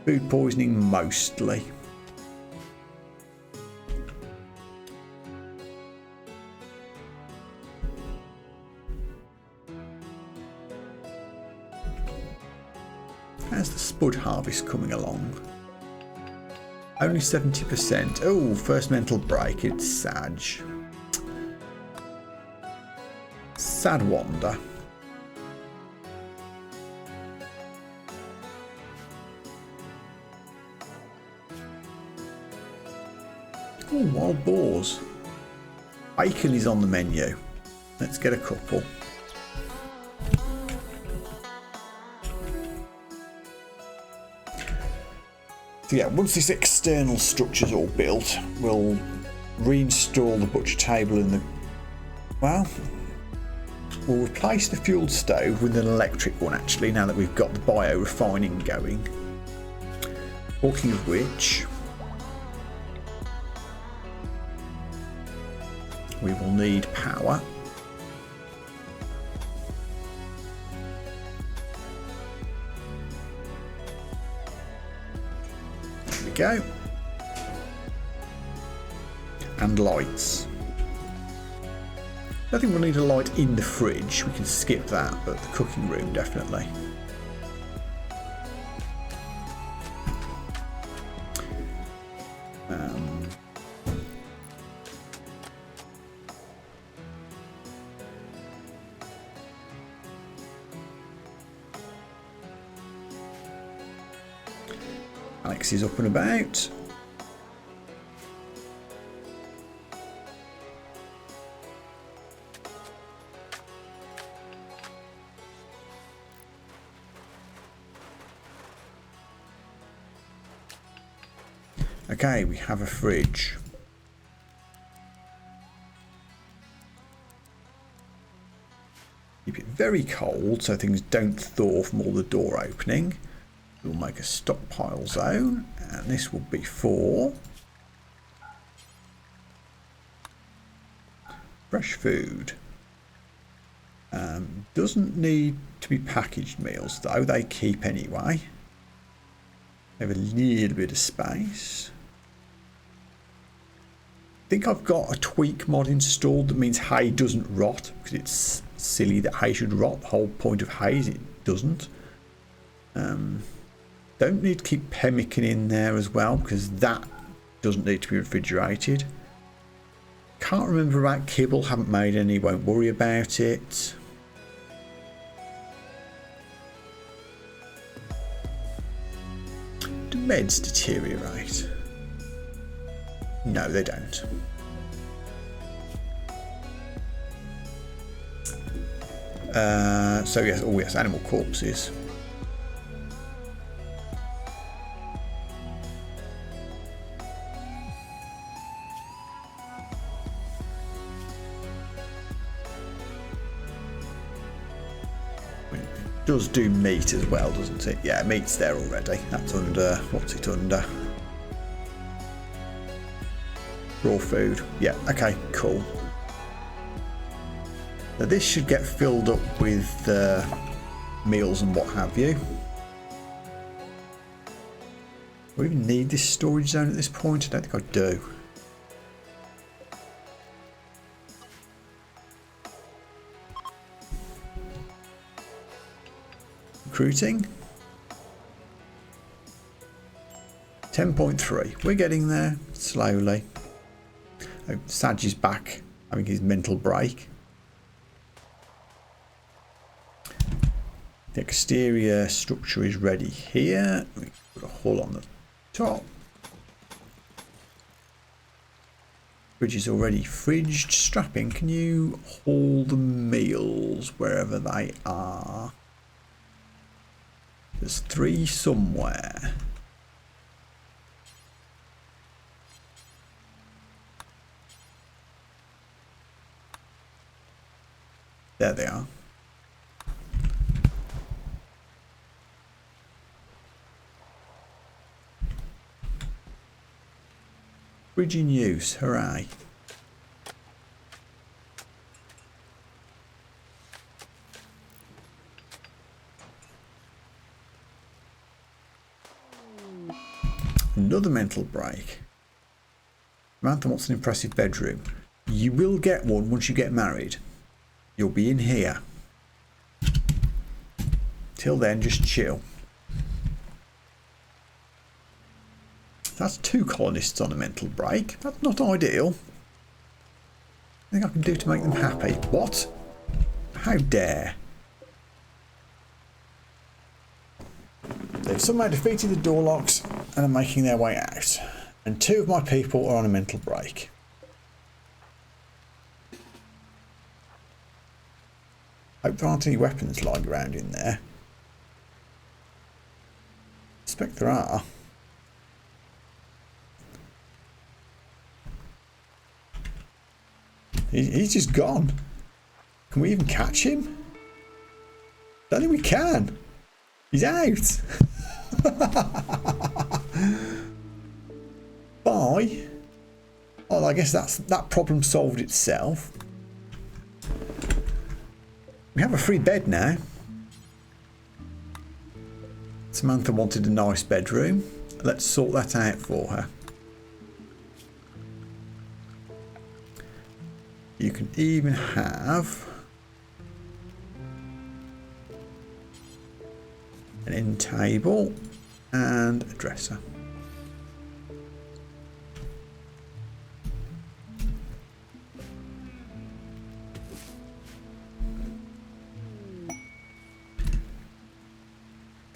Food poisoning mostly. How's the spud harvest coming along? Only 70%. Oh, first mental break. It's Sag. Sad wander. Oh, wild boars. Bacon is on the menu. Let's get a couple. So yeah, once this external structure's all built, we'll reinstall the butcher table in the... Well, we'll replace the fuel stove with an electric one actually, now that we've got the bio-refining going. Talking of which, we will need power. There we go. And lights. I think we'll need a light in the fridge. We can skip that, but the cooking room definitely. Alex is up and about. Okay, we have a fridge. Keep it very cold so things don't thaw from all the door opening. We'll make a stockpile zone, and this will be for fresh food. Doesn't need to be packaged meals though, they keep anyway. They have a little bit of space. I think I've got a tweak mod installed that means hay doesn't rot, because it's silly that hay should rot. The whole point of hay is it doesn't. Don't need to keep pemmican in there as well, because that doesn't need to be refrigerated. Can't remember about kibble, haven't made any, won't worry about it. Do meds deteriorate? No, they don't. So yes, oh yes, animal corpses. It does do meat as well, doesn't it? Yeah, meat's there already. That's under, what's it under? Raw food. Yeah, okay, cool. Now this should get filled up with meals and what have you. Do we even need this storage zone at this point? I don't think I do. Recruiting. 10.3. We're getting there slowly. Oh, Saj is back, having his mental break. The exterior structure is ready here. We put a hull on the top. Fridge is already fridged. Strapping, can you haul the meals wherever they are? There's 3 somewhere. There they are. Fridge in use, hooray. Another mental break. Samantha wants an impressive bedroom. You will get one once you get married. You'll be in here. Till then, just chill. That's 2 colonists on a mental break. That's not ideal. I think I can do to make them happy. What? How dare? They've somehow defeated the door locks and are making their way out. And 2 of my people are on a mental break. Hope there aren't any weapons lying around in there. Suspect there are. He's just gone. Can we even catch him? I don't think we can. He's out. Bye. Oh, I guess that problem solved itself. We have a free bed now. Samantha wanted a nice bedroom. Let's sort that out for her. You can even have an end table and a dresser.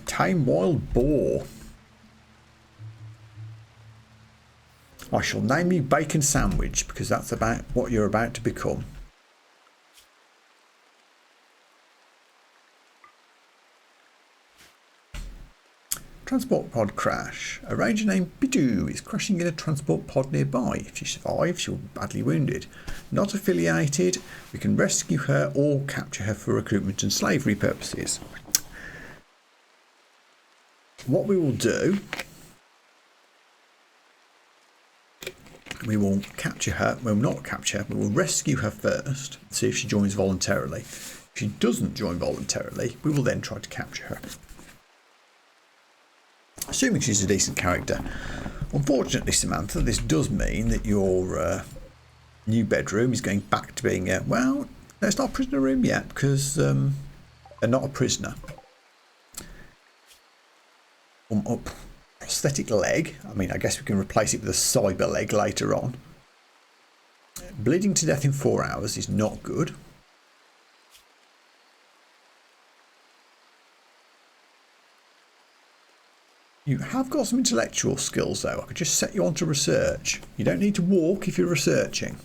Tame wild boar. I shall name you Bacon Sandwich because that's about what you're about to become. Transport pod crash. A ranger named Bidoo is crashing in a transport pod nearby. If she survives, she'll be badly wounded. Not affiliated, we can rescue her or capture her for recruitment and slavery purposes. What we will do, we will capture her. We will not capture her. We will rescue her first, see if she joins voluntarily. If she doesn't join voluntarily, we will then try to capture her. Assuming she's a decent character. Unfortunately, Samantha, this does mean that your new bedroom is going back to being well, no, it's not a prisoner room yet because they're not a prisoner. Up prosthetic leg. I mean, I guess we can replace it with a cyber leg later on. Bleeding to death in 4 hours is not good. You have got some intellectual skills though. I could just set you on to research. You don't need to walk if you're researching.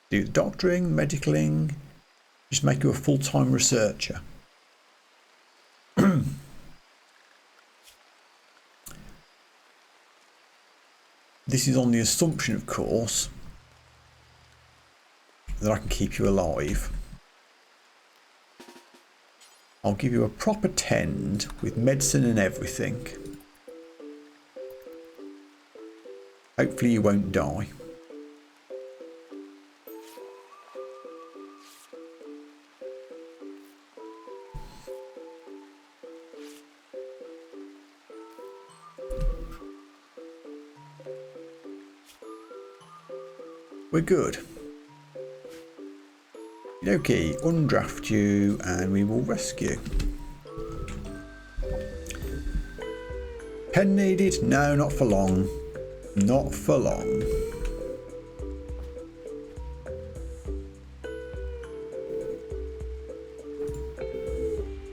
Do the doctoring, medicaling, just make you a full-time researcher. This is on the assumption, of course, that I can keep you alive. I'll give you a proper tend with medicine and everything. Hopefully you won't die. We're good. Okay, undraft you and we will rescue. Pen needed? No, not for long. Not for long.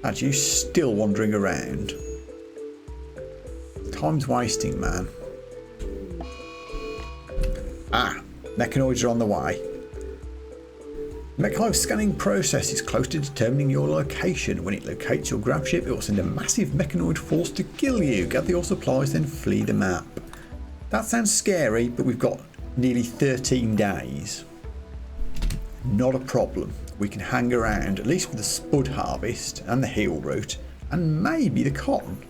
And you still wandering around. Time's wasting, man. Ah, mechanoids are on the way. The Mechhive scanning process is close to determining your location. When it locates your grab ship, it will send a massive mechanoid force to kill you. Gather your supplies, then flee the map. That sounds scary, but we've got nearly 13 days. Not a problem. We can hang around, at least for the spud harvest and the heel route, and maybe the cotton.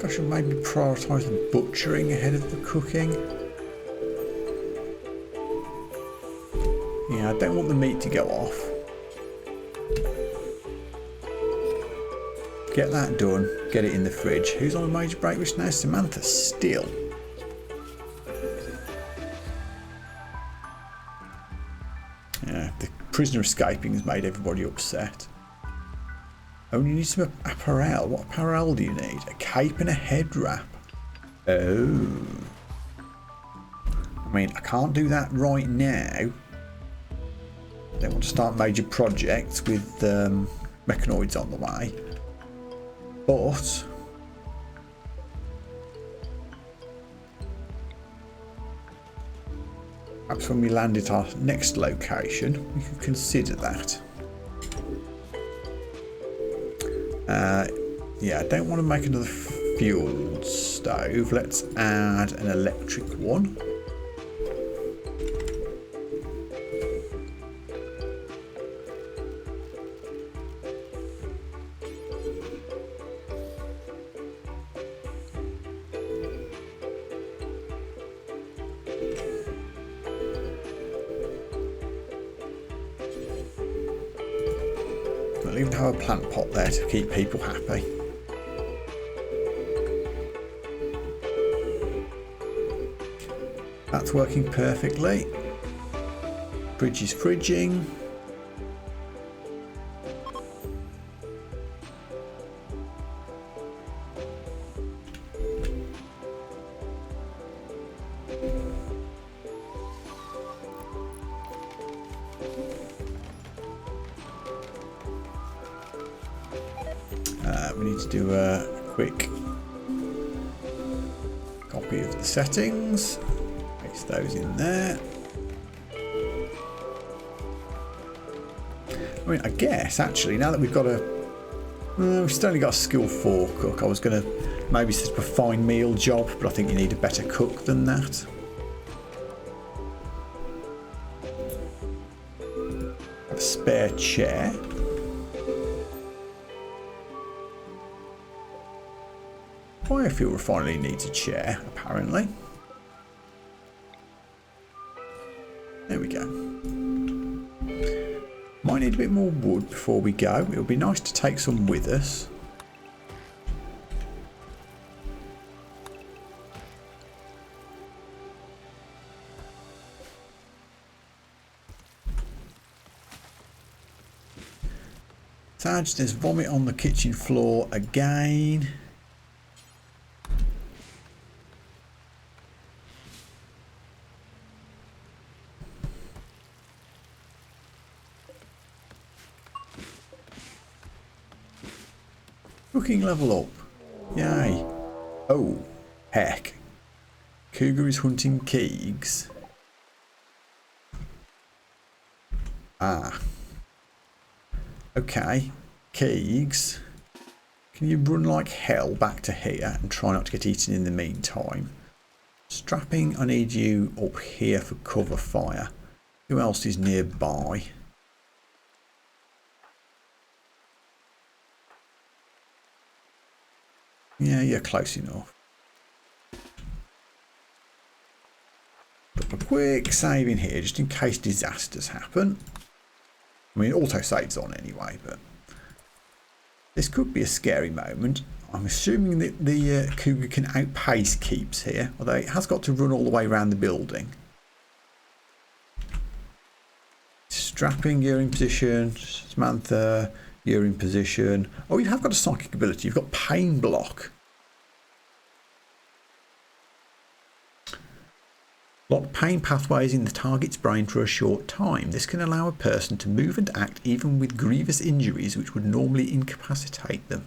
I should maybe prioritise the butchering ahead of the cooking. Yeah, I don't want the meat to go off. Get that done, get it in the fridge. Who's on a major break which now? Samantha still. Yeah, the prisoner escaping has made everybody upset. Oh, you need some apparel. What apparel do you need? A cape and a head wrap. Oh. I mean, I can't do that right now. They want to start major projects with mechanoids on the way. But perhaps when we land at our next location, we can consider that. Yeah, I don't want to make another fuel stove. Let's add an electric one. I'll even have a plant pot there to keep people happy. That's working perfectly. Fridge is fridging. We need to do a quick copy of the settings. Paste those in there. I mean, I guess actually now that we've got we've still only got a skill 4 cook. I was going to maybe set up a fine meal job, but I think you need a better cook than that. Have a spare chair. Biofuel refinery needs a chair, apparently. There we go. Might need a bit more wood before we go. It would be nice to take some with us. Sarge, there's vomit on the kitchen floor again. Cooking level up. Yay. Oh, heck. Cougar is hunting keegs. Ah. Okay. Keegs. Can you run like hell back to here and try not to get eaten in the meantime? Strapping, I need you up here for cover fire. Who else is nearby? Yeah, you're close enough. Put a quick save in here just in case disasters happen. I mean, auto-save's on anyway, but this could be a scary moment. I'm assuming that the Cougar can outpace keeps here, although it has got to run all the way around the building. Strapping, you're in position. Samantha, you're in position. Oh, you have got a psychic ability. You've got pain block. Lock pain pathways in the target's brain for a short time. This can allow a person to move and act even with grievous injuries which would normally incapacitate them.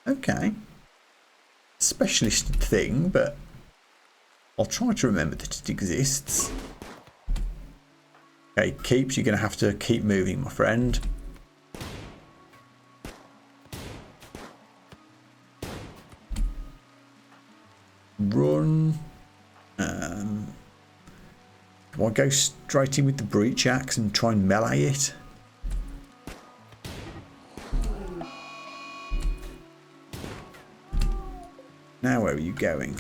Okay. Specialist thing, but I'll try to remember that it exists. Okay, keeps, you're going to have to keep moving, my friend. Run. Do I go straight in with the breach axe and try and melee it? Now where are you going?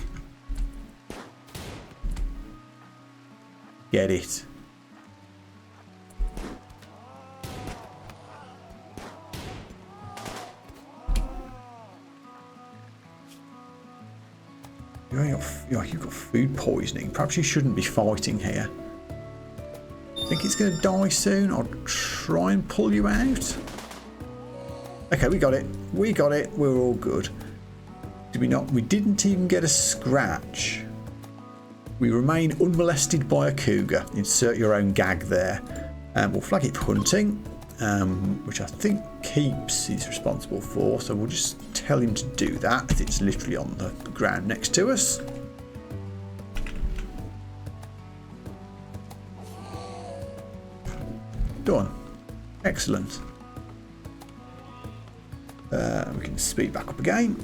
Get it. You've got food poisoning. Perhaps you shouldn't be fighting here. Think it's going to die soon? I'll try and pull you out. Okay, we got it. We got it. We're all good. Did we not? We didn't even get a scratch. We remain unmolested by a cougar. Insert your own gag there. We'll flag it for hunting, which I think Keeps is responsible for. So we'll just tell him to do that. It's literally on the ground next to us. Done. Excellent. We can speed back up again.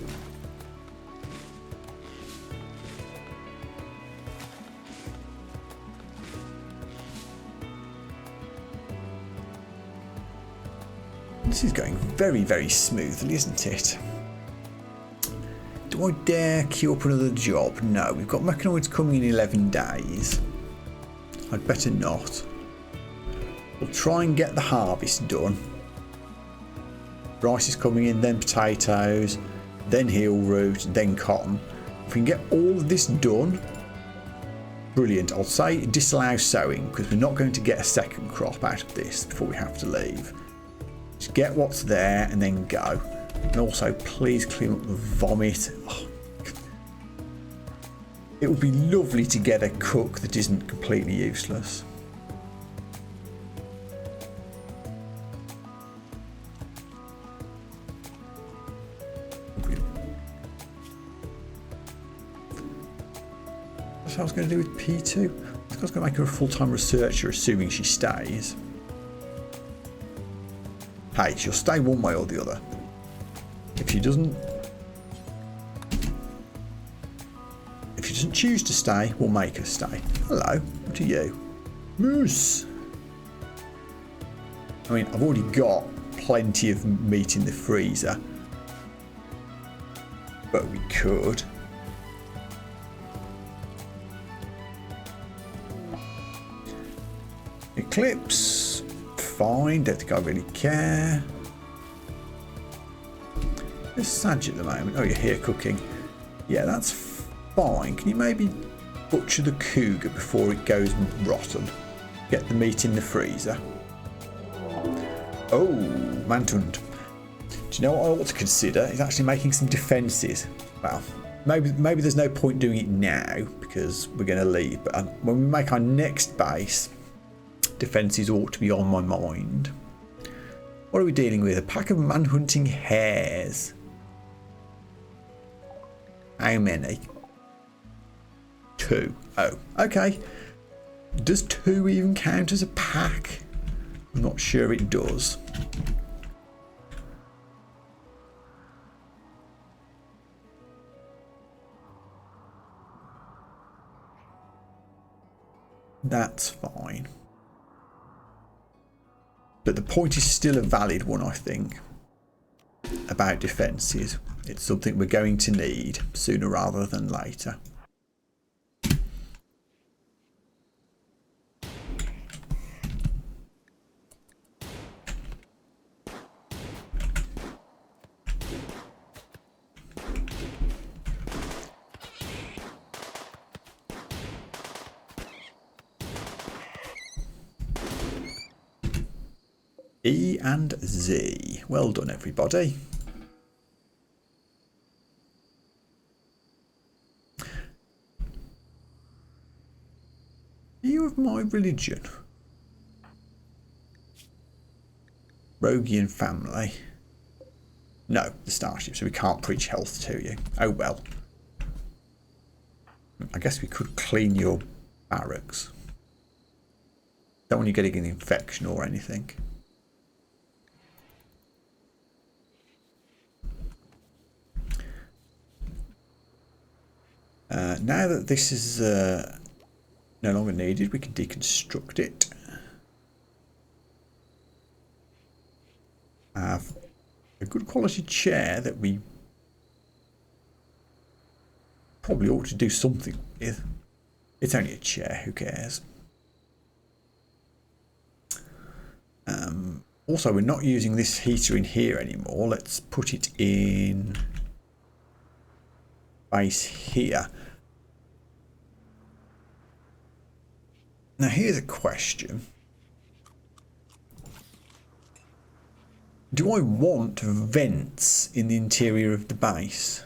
This is going very, very smoothly, isn't it? Do I dare queue up another job? No, we've got mechanoids coming in 11 days. I'd better not. We'll try and get the harvest done. Rice is coming in, then potatoes, then heel root, then cotton. If we can get all of this done, brilliant. I'll say disallow sowing because we're not going to get a second crop out of this before we have to leave. Just get what's there and then go. And also, please clean up the vomit. Oh. It would be lovely to get a cook that isn't completely useless. That's what I was going to do with P2. I was going to make her a full-time researcher, assuming she stays. Hey, she'll stay one way or the other. If she doesn't choose to stay, we'll make her stay. Hello, what are you? Moose. I mean, I've already got plenty of meat in the freezer, but we could. Eclipse, fine. Don't think I really care. There's Sag at the moment. Oh, you're here cooking. Yeah, that's fine. Can you maybe butcher the cougar before it goes rotten? Get the meat in the freezer. Oh, Mantund. Do you know what I ought to consider? Is actually making some defences. Well, maybe there's no point doing it now because we're going to leave. But when we make our next base, defences ought to be on my mind. What are we dealing with? A pack of man-hunting hares. How many? 2. Oh, okay. Does 2 even count as a pack? I'm not sure it does. That's fine. But the point is still a valid one, I think, about defences. It's something we're going to need sooner rather than later. E and Z. Well done, everybody. Are you of my religion? Rogian family. No, the Starship, so we can't preach health to you. Oh well. I guess we could clean your barracks. Don't want you getting an infection or anything. Now that this is no longer needed, we can deconstruct it. Have a good quality chair that we probably ought to do something with. It's only a chair, who cares? Also, we're not using this heater in here anymore. Let's put it in base here. Now here's a question. Do I want vents in the interior of the base?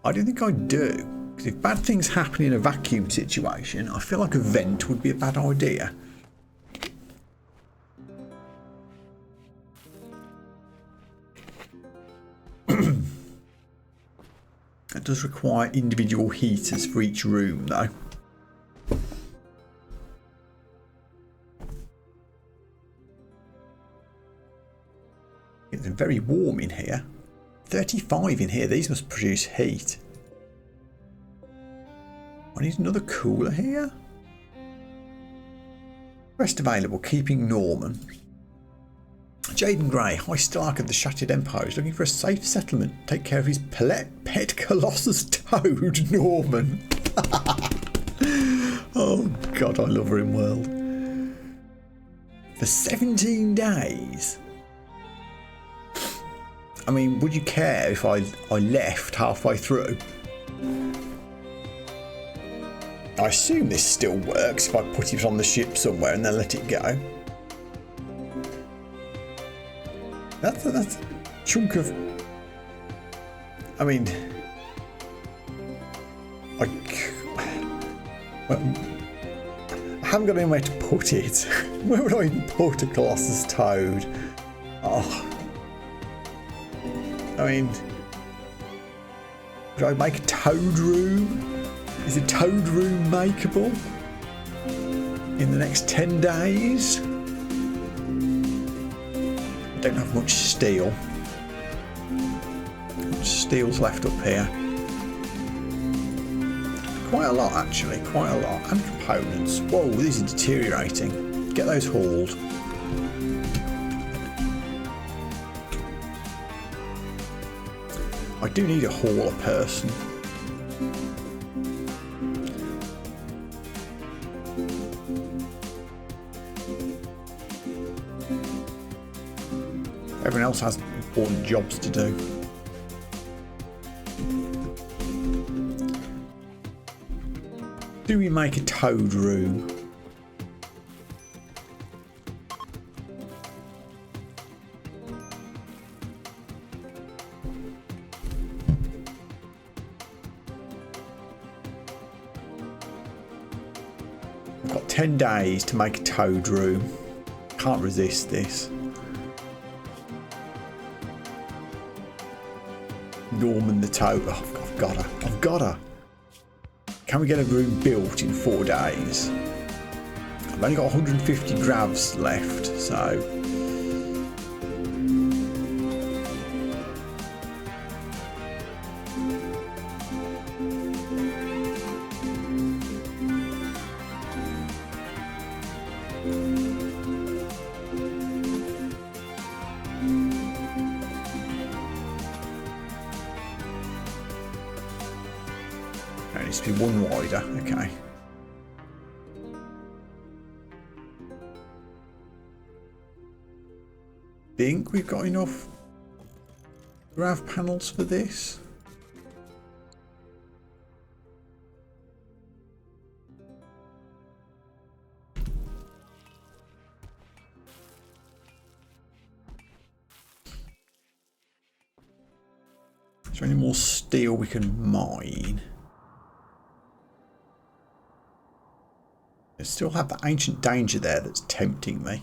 I don't think I do. Because if bad things happen in a vacuum situation, I feel like a vent would be a bad idea. It does require individual heaters for each room though. It's very warm in here. 35 in here, these must produce heat. I need another cooler here. Rest available, keeping Norman. Jaden Gray, High Stark of the Shattered Empire, is looking for a safe settlement. Take care of his pet Colossus Toad, Norman. Oh God, I love Rimworld. For 17 days. I mean, would you care if I left halfway through? I assume this still works if I put it on the ship somewhere and then let it go. That's a chunk of... I mean... I haven't got anywhere to put it. Where would I even put a Colossus Toad? Oh... I mean, could I make a toad room? Is a toad room makeable in the next 10 days? I don't have much steel. Much steel's left up here. Quite a lot actually, quite a lot. And components. Whoa, these are deteriorating. Get those hauled. I do need a hauler person. Everyone else has important jobs to do. Do we make a toad room? I've got 10 days to make a toad room. Can't resist this. Norman the Toad. Oh, I've got her. Can we get a room built in 4 days? I've only got 150 gravs left, so... It needs to be one wider, okay. Think we've got enough grav panels for this? Is there any more steel we can mine? I still have the ancient danger there that's tempting me.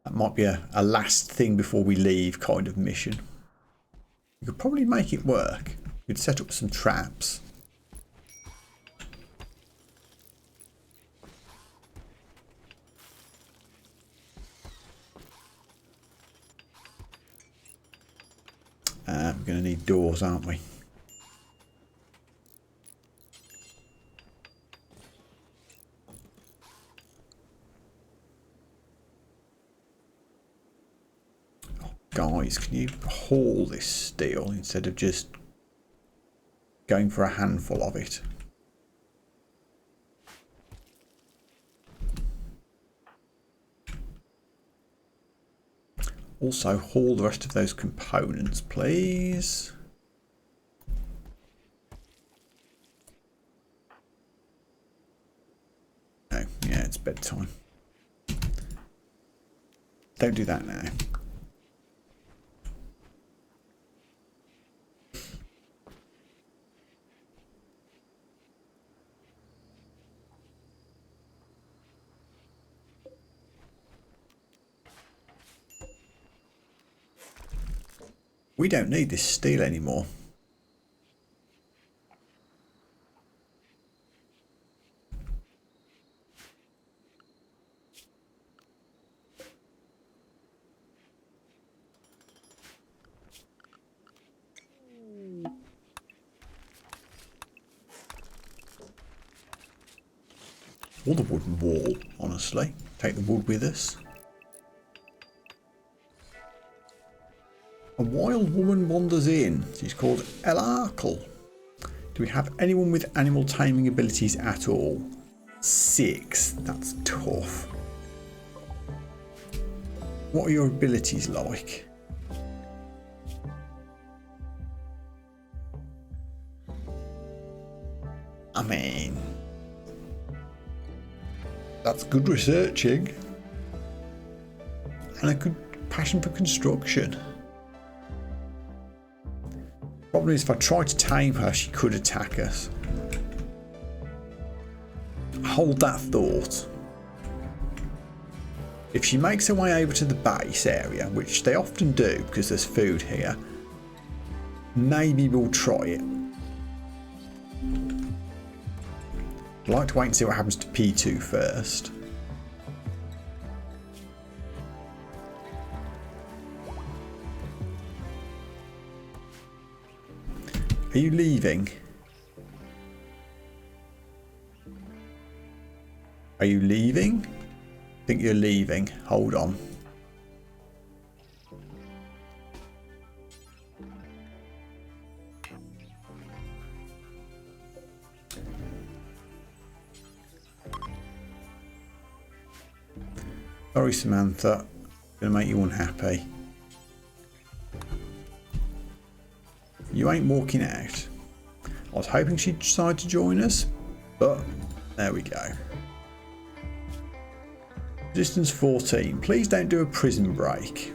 That might be a last thing before we leave kind of mission. You could probably make it work. You'd set up some traps. We're going to need doors, aren't we? Guys, can you haul this steel instead of just going for a handful of it? Also, haul the rest of those components, please. Oh, yeah, bedtime. Don't do that now. We don't need this steel anymore. Or the wooden wall, honestly. Take the wood with us. A wild woman wanders in. She's called Elarkle. Do we have anyone with animal taming abilities at all? 6. That's tough. What are your abilities like? I mean, that's good researching. And a good passion for construction. Problem is, if I try to tame her, she could attack us. Hold that thought. If she makes her way over to the base area, which they often do because there's food here, maybe we'll try it. I'd like to wait and see what happens to P2 first. Are you leaving? Are you leaving? I think you're leaving. Hold on. Sorry, Samantha. Gonna make you unhappy. You ain't walking out. I was hoping she'd decide to join us, but there we go. Resistance 14. Please don't do a prison break.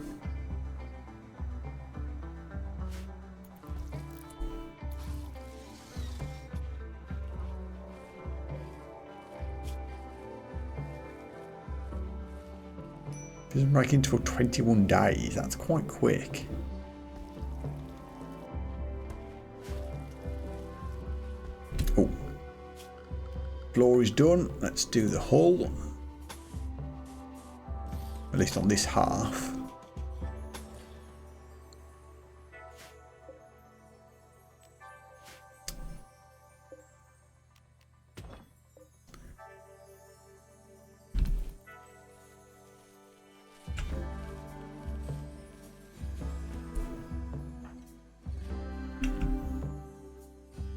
Prison break until 21 days. That's quite quick. Oh, floor is done. Let's do the hull. At least on this half.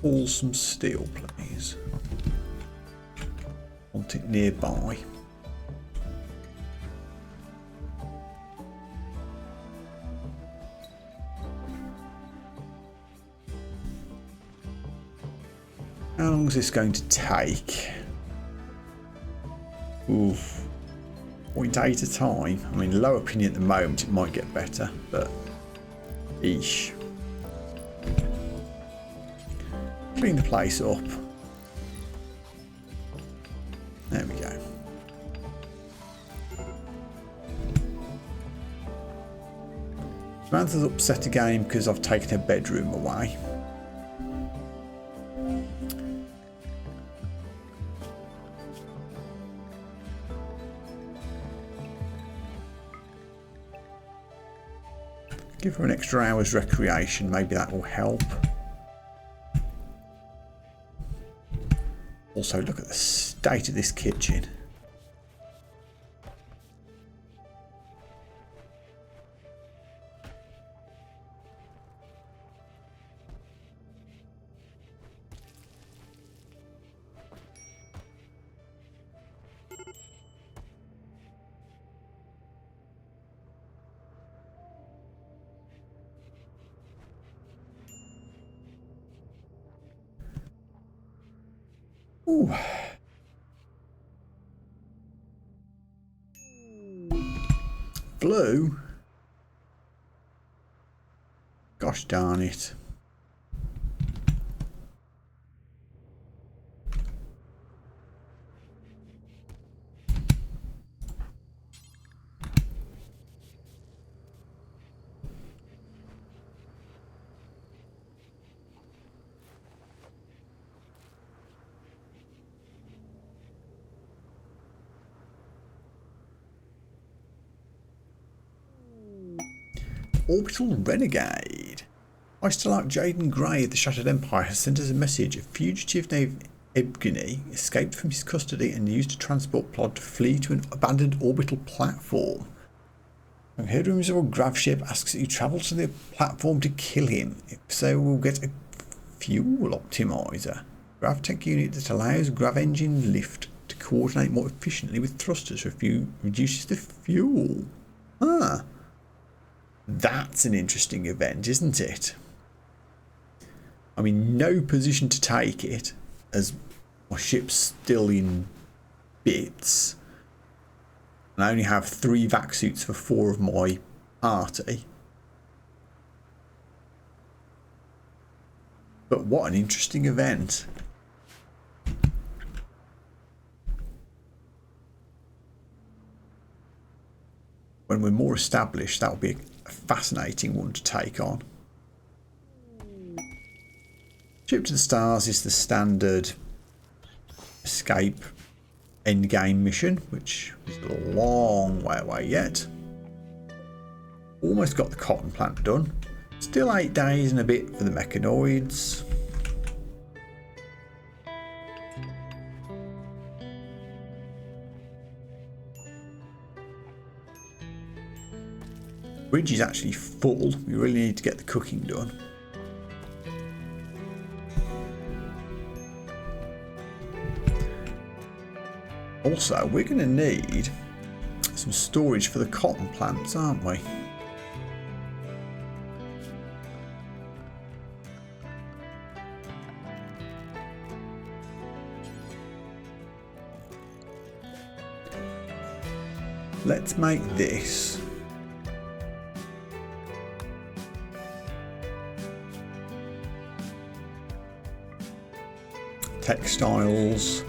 Pull some steel, please. Want it nearby. How long is this going to take? Oof. 0.8 a time. I mean, low opinion at the moment, it might get better, but eesh. Clean the place up. There we go. Samantha's upset again because I've taken her bedroom away. Give her an extra hour's recreation, maybe that will help. Also, look at the state of this kitchen. Ooh. flew. Gosh darn it. Orbital Renegade. Isolite Jaden Grey of the Shattered Empire has sent us a message. A fugitive named Ebgany escaped from his custody and used a transport pod to flee to an abandoned orbital platform. A heard rumors of a grav ship asks that you travel to the platform to kill him. If so, we'll get a fuel optimizer. Grav tech unit that allows grav engine lift to coordinate more efficiently with thrusters reduces the fuel. Ah. That's an interesting event, isn't it? I'm in no position to take it, as my ship's still in bits. And I only have 3 vac suits for 4 of my party. But what an interesting event. When we're more established, that'll be a fascinating one to take on. Ship to the Stars is the standard escape endgame mission, which is a long way away yet. Almost got the cotton plant done. Still 8 days and a bit for the mechanoids. Bridge is actually full. We really need to get the cooking done. Also, we're going to need some storage for the cotton plants, aren't we? Let's make this. Textiles.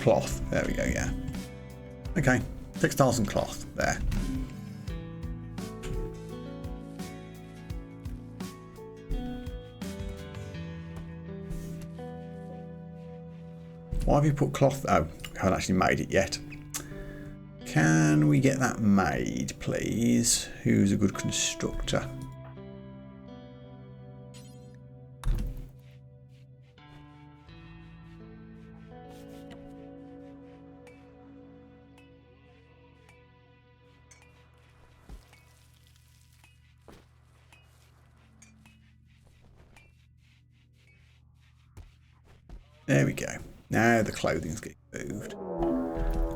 Cloth. There we go, yeah. Okay, textiles and cloth. There. Why have you put cloth? Oh, I haven't actually made it yet. Can we get that made, please? Who's a good constructor? There we go. Now the clothing's getting moved.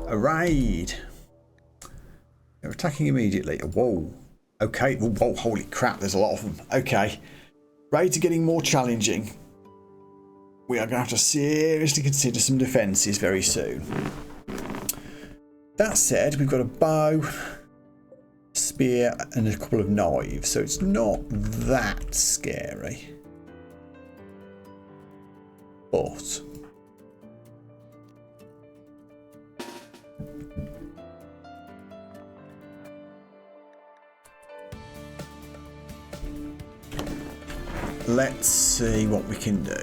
A raid. They're attacking immediately. Whoa. Okay. Whoa, holy crap, there's a lot of them. Okay. Raids are getting more challenging. We are going to have to seriously consider some defences very soon. That said, we've got a bow, spear, and a couple of knives, so it's not that scary. But let's see what we can do.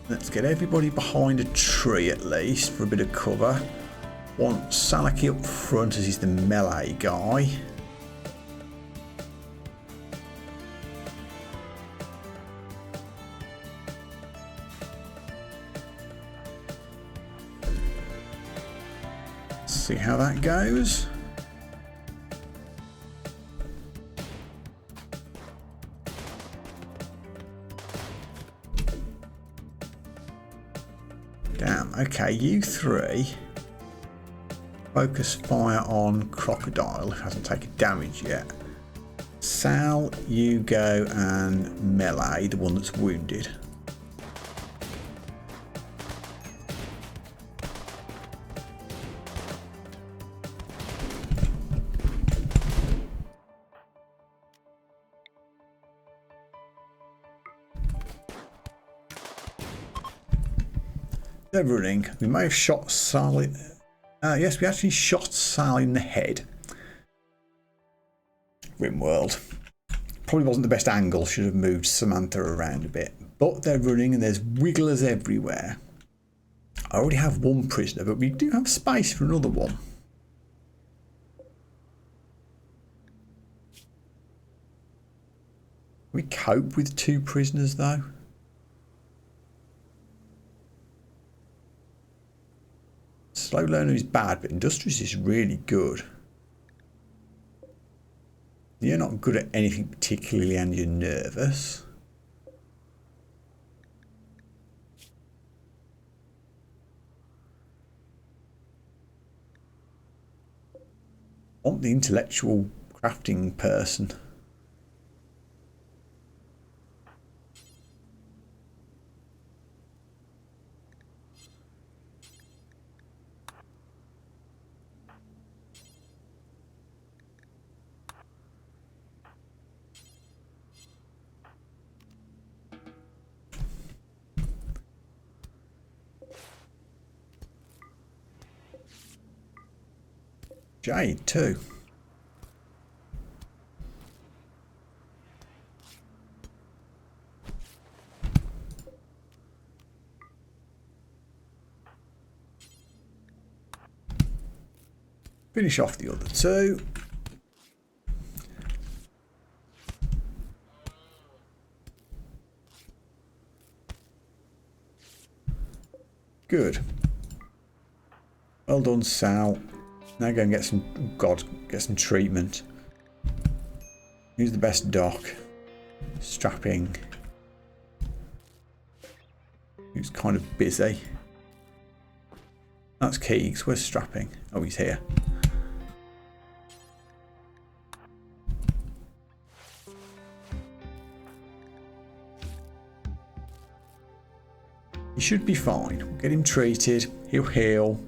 Let's get everybody behind a tree at least for a bit of cover. Want Salaki up front as he's the melee guy. See how that goes. Damn. Okay, you three. Focus fire on Crocodile, who hasn't taken damage yet. Sal, you go and melee the one that's wounded. They're running. We may have shot Sal. Yes, we actually shot Sal in the head. Rimworld. Probably wasn't the best angle. Should have moved Samantha around a bit. But they're running and there's wigglers everywhere. I already have one prisoner, but we do have space for another one. We cope with 2 prisoners though. Slow learner is bad, but industrious is really good. You're not good at anything particularly and you're nervous. I want the intellectual crafting person. Jade too. Finish off the other 2. Good. Well done, Sal. Now go and get some, oh God, get some treatment. Who's the best doc? Strapping. Who's kind of busy? That's Keegs. Where's Strapping? Oh, he's here. He should be fine. We'll get him treated. He'll heal.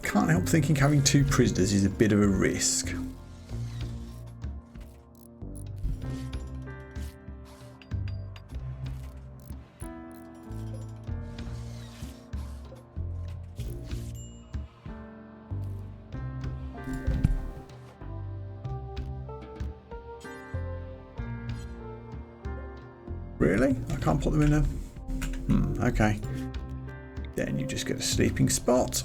Can't help thinking having 2 prisoners is a bit of a risk. Really? I can't put them in a... okay. Then you just get a sleeping spot.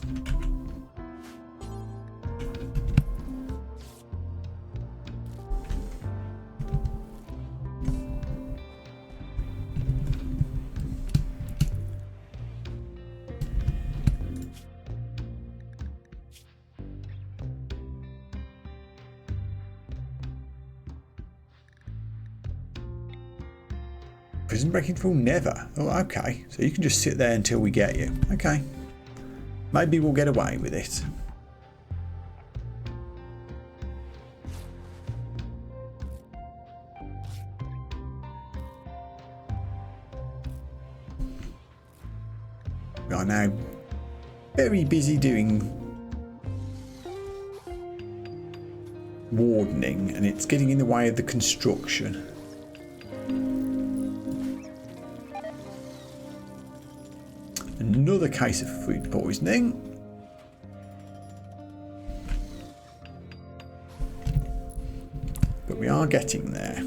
Prison breaking rule never. Oh, okay. So you can just sit there until we get you. Okay. Maybe we'll get away with it. We are now very busy doing wardening, and it's getting in the way of the construction. Another case of food poisoning. But we are getting there.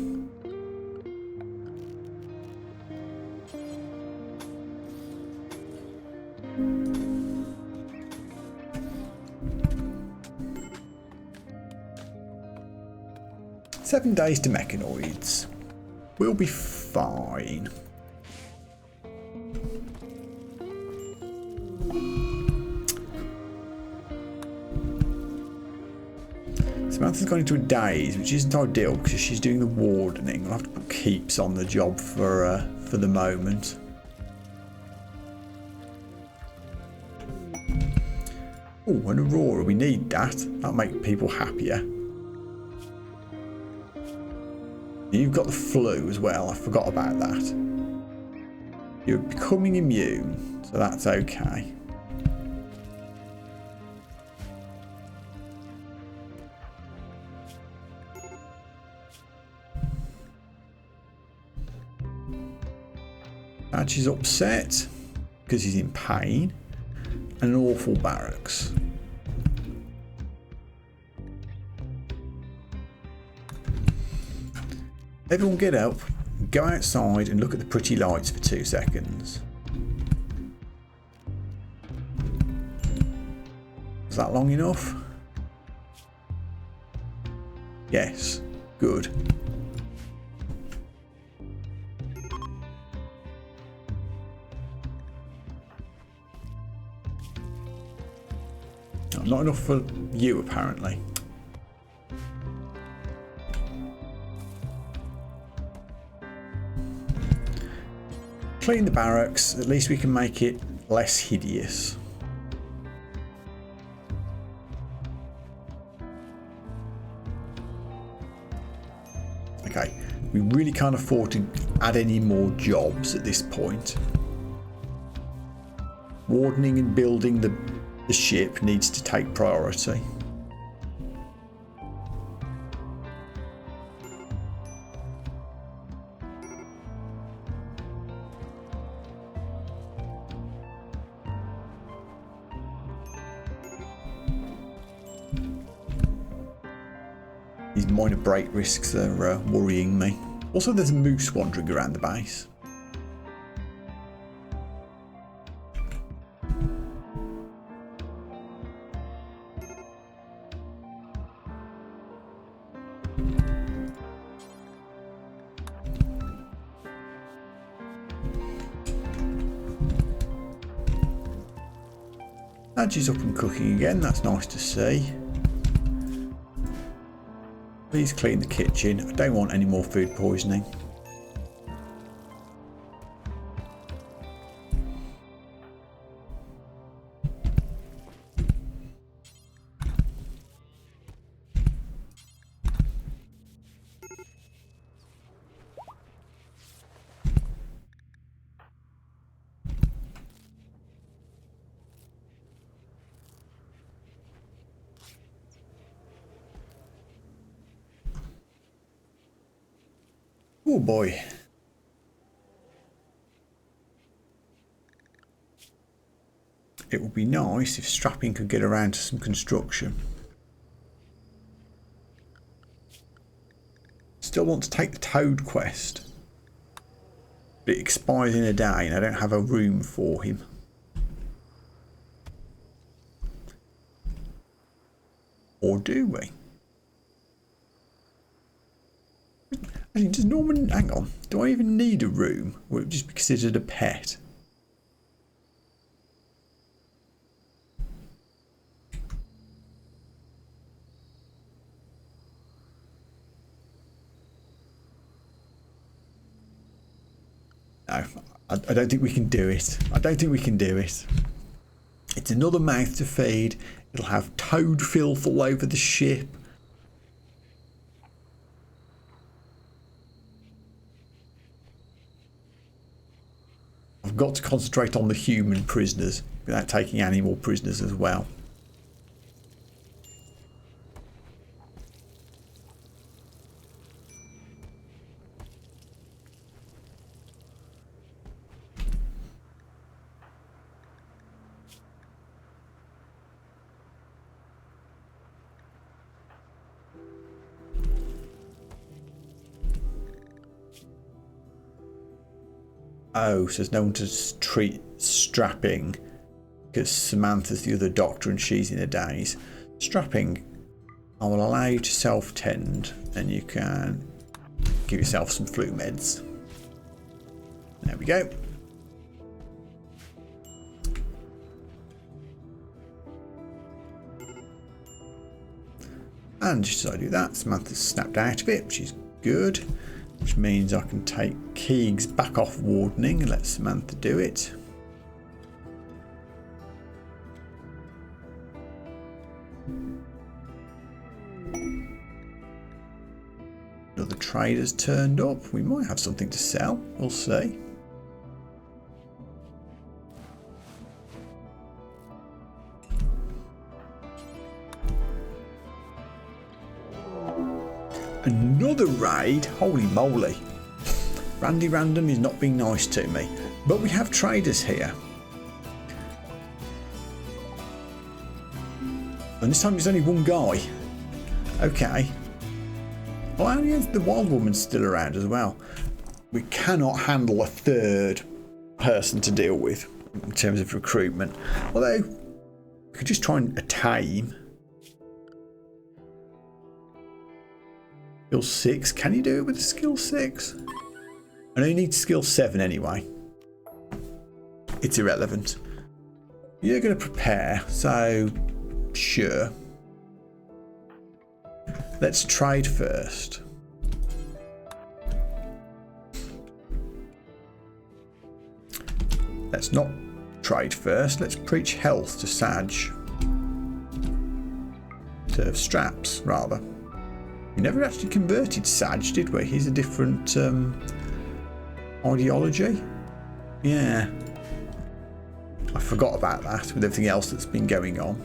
"7 days to mechanoids. We'll be fine." Samantha's gone into a daze, which isn't ideal because she's doing the wardening. I'll have to put keeps on the job for the moment. Oh, an Aurora, we need that. That'll make people happier. You've got the flu as well, I forgot about that. You're becoming immune, so that's okay. Badge is upset because he's in pain. An awful barracks. Everyone get up, go outside and look at the pretty lights for 2 seconds. Is that long enough? Yes, good. Not enough for you, apparently. Clean the barracks, at least we can make it less hideous. Okay, we really can't afford to add any more jobs at this point. Wardening and building the ship needs to take priority. These minor break risks are worrying me. Also, there's a moose wandering around the base. She's up and cooking again, that's nice to see. Please clean the kitchen, I don't want any more food poisoning. Oh boy. It would be nice if Strapping could get around to some construction. Still want to take the Toad quest. But it expires in a day and I don't have a room for him. Or do we? Does Norman, hang on, do I even need a room? Or would it just be considered a pet? No, I don't think we can do it. I don't think we can do it. It's another mouth to feed. It'll have toad filth all over the ship. I've got to concentrate on the human prisoners without taking animal prisoners as well. Oh, so there's no one to treat Strapping because Samantha's the other doctor and she's in a daze. Strapping, I will allow you to self-tend and you can give yourself some flu meds. There we go. And just as I do that, Samantha's snapped out of it, which is good. Which means I can take Keegs back off wardening and let Samantha do it. Another trader's turned up. We might have something to sell. We'll see. Another raid? Holy moly. Randy Random is not being nice to me. But we have traders here. And this time there's only one guy. Okay. Oh, and the wild woman's still around as well. We cannot handle a third person to deal with in terms of recruitment. Although, we could just try and tame. Skill 6. Can you do it with a skill 6? I know you need skill 7 anyway. It's irrelevant. You're going to prepare, so sure. Let's trade first. Let's not trade first. Let's preach health to Saj. Serve straps, rather. We never actually converted Saj, did we? He's a different ideology. Yeah. I forgot about that with everything else that's been going on.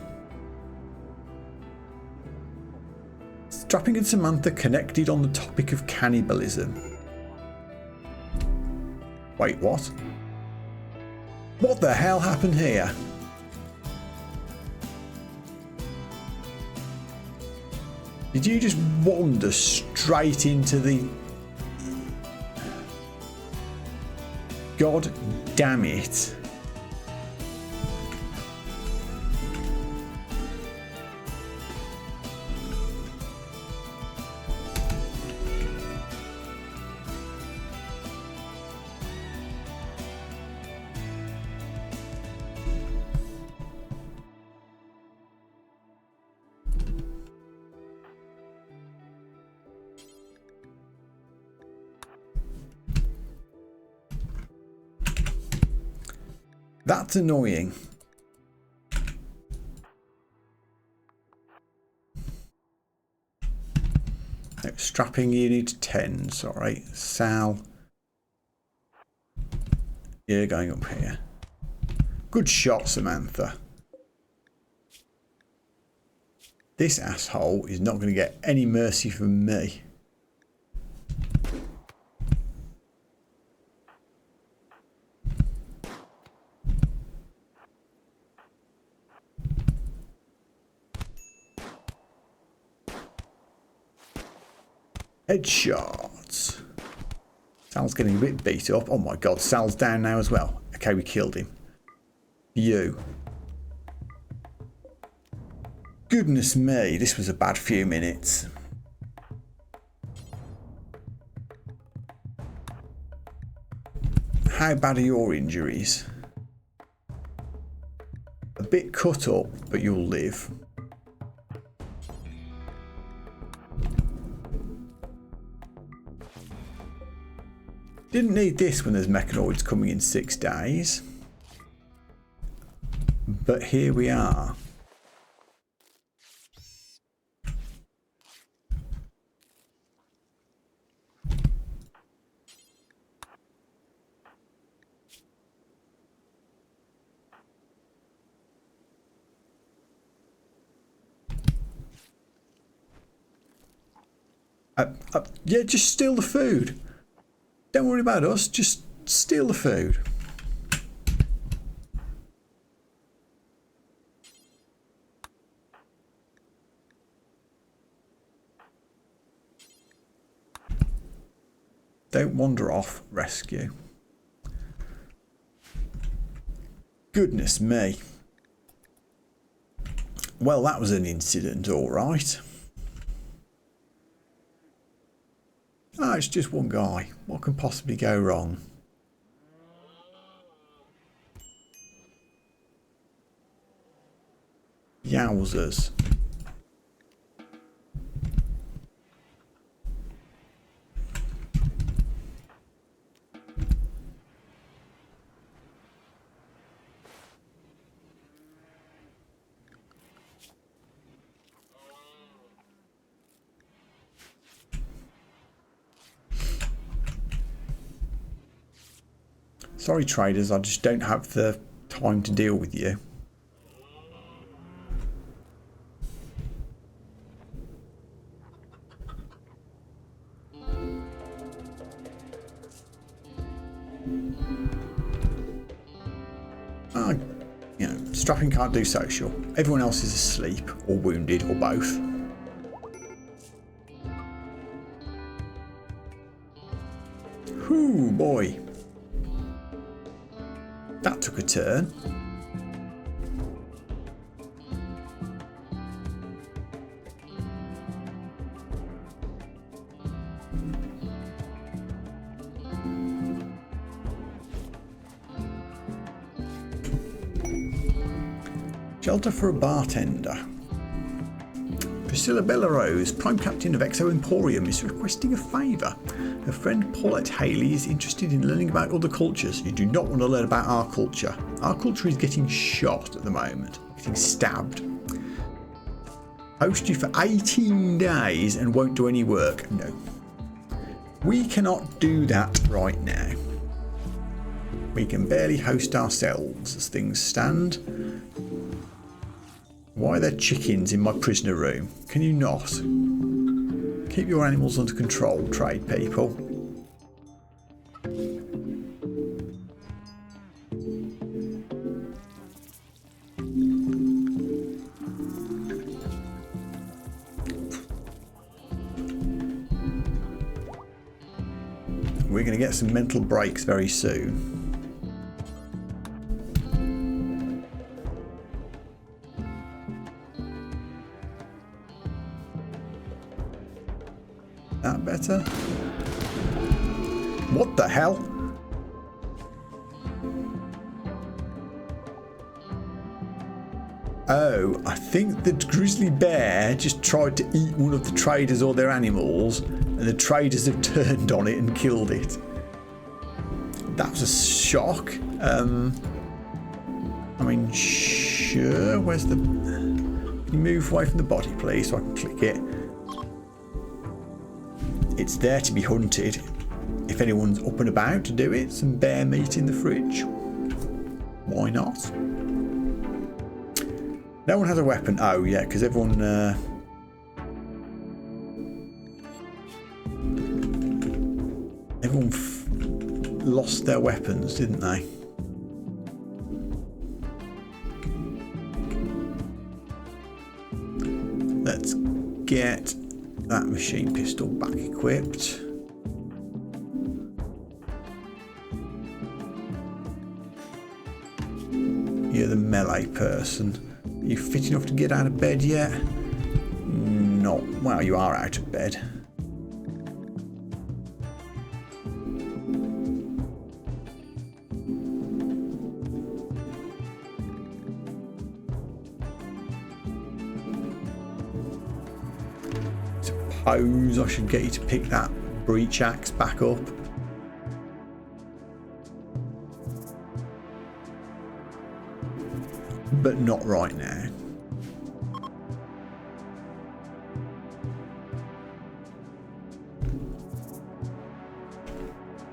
Strapping and Samantha connected on the topic of cannibalism. Wait, what? What the hell happened here? Did you just wander straight into the... God damn it. That's annoying. No, strapping unit 10, sorry. Sal. You're going up here. Good shot, Samantha. This asshole is not going to get any mercy from me. Headshots. Sal's getting a bit beat up. Oh my god, Sal's down now as well. Okay, we killed him. You. Goodness me, this was a bad few minutes. How bad are your injuries? A bit cut up, but you'll live. Didn't need this when there's mechanoids coming in 6 days. But here we are. Yeah, just steal the food. Don't worry about us, just steal the food. Don't wander off, rescue. Goodness me. Well, that was an incident, all right. Ah, it's just one guy. What can possibly go wrong? Yowzers. Sorry traders, I just don't have the time to deal with you. You know, Strapping can't do social. Everyone else is asleep or wounded or both. Whoo boy. That took a turn. Shelter for a bartender. Priscilla Bellarose, Prime Captain of Exo Emporium, is requesting a favour. Her friend Paulette Haley is interested in learning about other cultures. You do not want to learn about our culture. Our culture is getting shot at the moment, getting stabbed. Host you for 18 days and won't do any work. No. We cannot do that right now. We can barely host ourselves as things stand. Why are there chickens in my prisoner room? Can you not? Keep your animals under control, trade people. We're going to get some mental breaks very soon. That better? What the hell? Oh, I think the grizzly bear just tried to eat one of the traders or their animals, and the traders have turned on it and killed it. That was a shock. I mean, sure. Where's the... Can you move away from the body, please, so I can click it? It's there to be hunted. If anyone's up and about to do it, some bear meat in the fridge. Why not? No one has a weapon. Oh yeah, because everyone lost their weapons, didn't they? Let's get that machine pistol back equipped. You're the melee person. Are you fit enough to get out of bed yet? Not. Well, you are out of bed. Suppose I should get you to pick that breach axe back up. But not right now.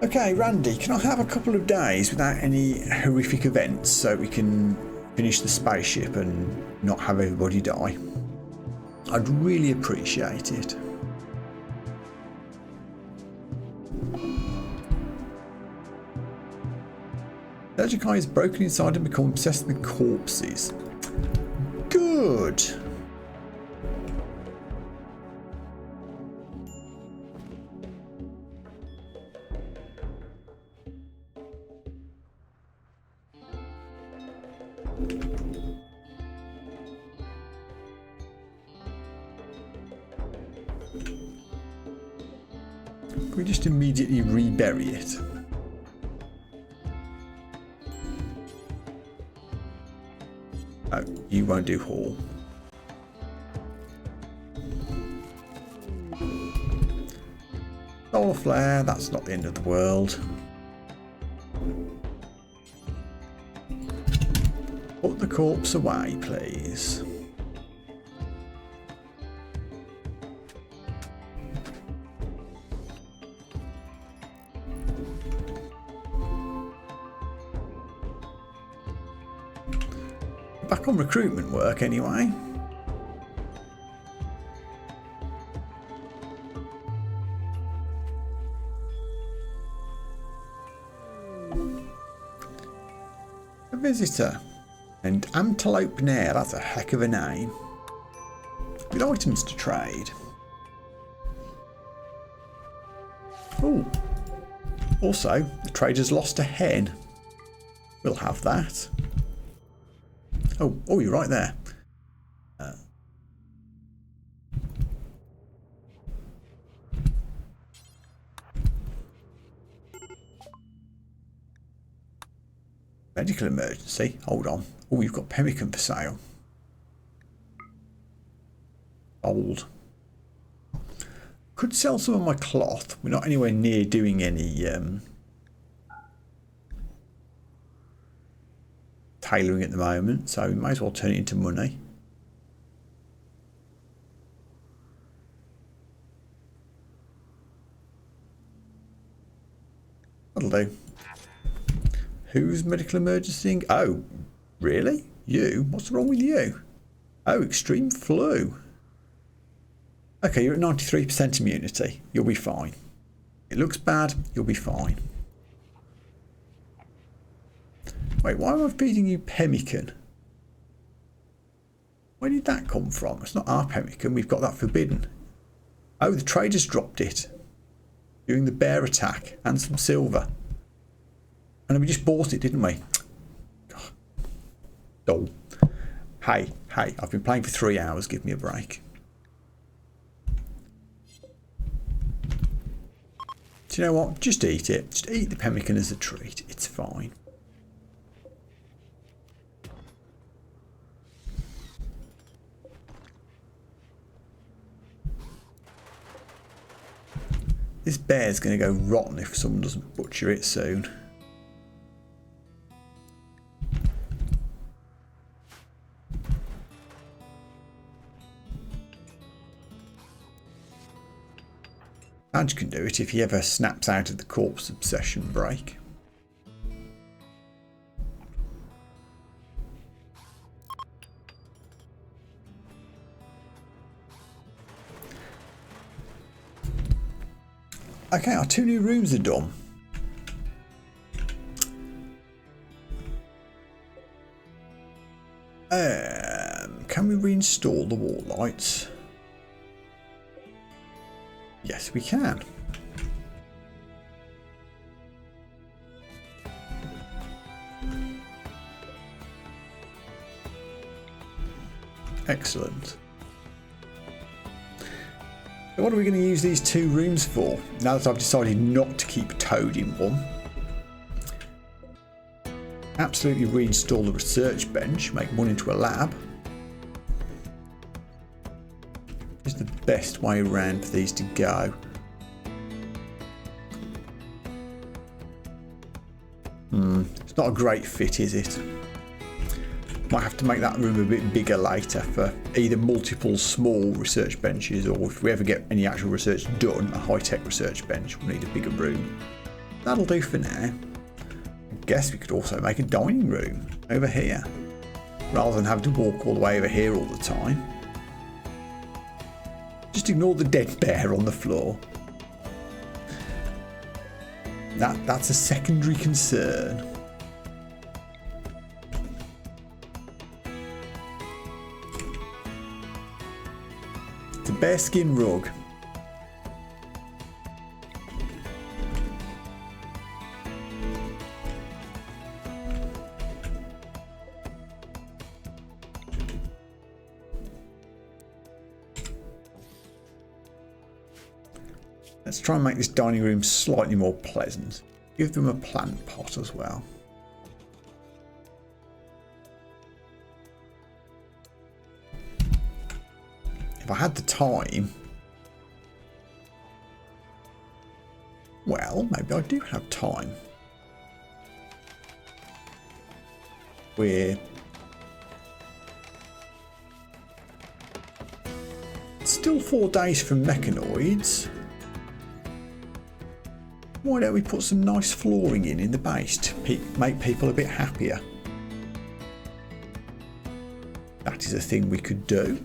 Okay, Randy, can I have a couple of days without any horrific events so we can finish the spaceship and not have everybody die? I'd really appreciate it. Sergikai is broken inside and become obsessed with corpses. Good. Can we just immediately rebury it? Oh, you won't do haul. Solar flare, that's not the end of the world. Put the corpse away, please. Back on recruitment work anyway. A visitor. And Antelope Nair, that's a heck of a name. With items to trade. Oh. Also, the trader's lost a hen. We'll have that. Oh, you're right there. Medical emergency. Hold on. Oh, you've got pemmican for sale. Old. Could sell some of my cloth. We're not anywhere near doing any tailoring at the moment, so we might as well turn it into money. That'll do. Who's medical emergency? Oh, really? You? What's wrong with you? Oh, extreme flu. Okay, you're at 93% immunity. You'll be fine. It looks bad, you'll be fine. Wait, why am I feeding you pemmican? Where did that come from? It's not our pemmican, we've got that forbidden. Oh, the traders dropped it during the bear attack and some silver. And we just bought it, didn't we? Dull. Hey, I've been playing for 3 hours, give me a break. Do you know what? Just eat it. Just eat the pemmican as a treat. It's fine. This bear's going to go rotten if someone doesn't butcher it soon. Badge can do it if he ever snaps out of the corpse obsession break. Okay, our 2 new rooms are done. Can we reinstall the wall lights? Yes, we can. Excellent. So what are we going to use these 2 rooms for? Now that I've decided not to keep Toad in one. Absolutely reinstall the research bench, make one into a lab. Is the best way around for these to go. It's not a great fit, is it? Might have to make that room a bit bigger later for either multiple small research benches, or if we ever get any actual research done, a high-tech research bench, we'll need a bigger room. That'll do for now. I guess we could also make a dining room over here, rather than having to walk all the way over here all the time. Just ignore the dead bear on the floor. That's a secondary concern. It's a bearskin rug. Let's try and make this dining room slightly more pleasant. Give them a plant pot as well. If I had the time... Well, maybe I do have time. We're... still 4 days from mechanoids. Why don't we put some nice flooring in the base to make people a bit happier? that is a thing we could do.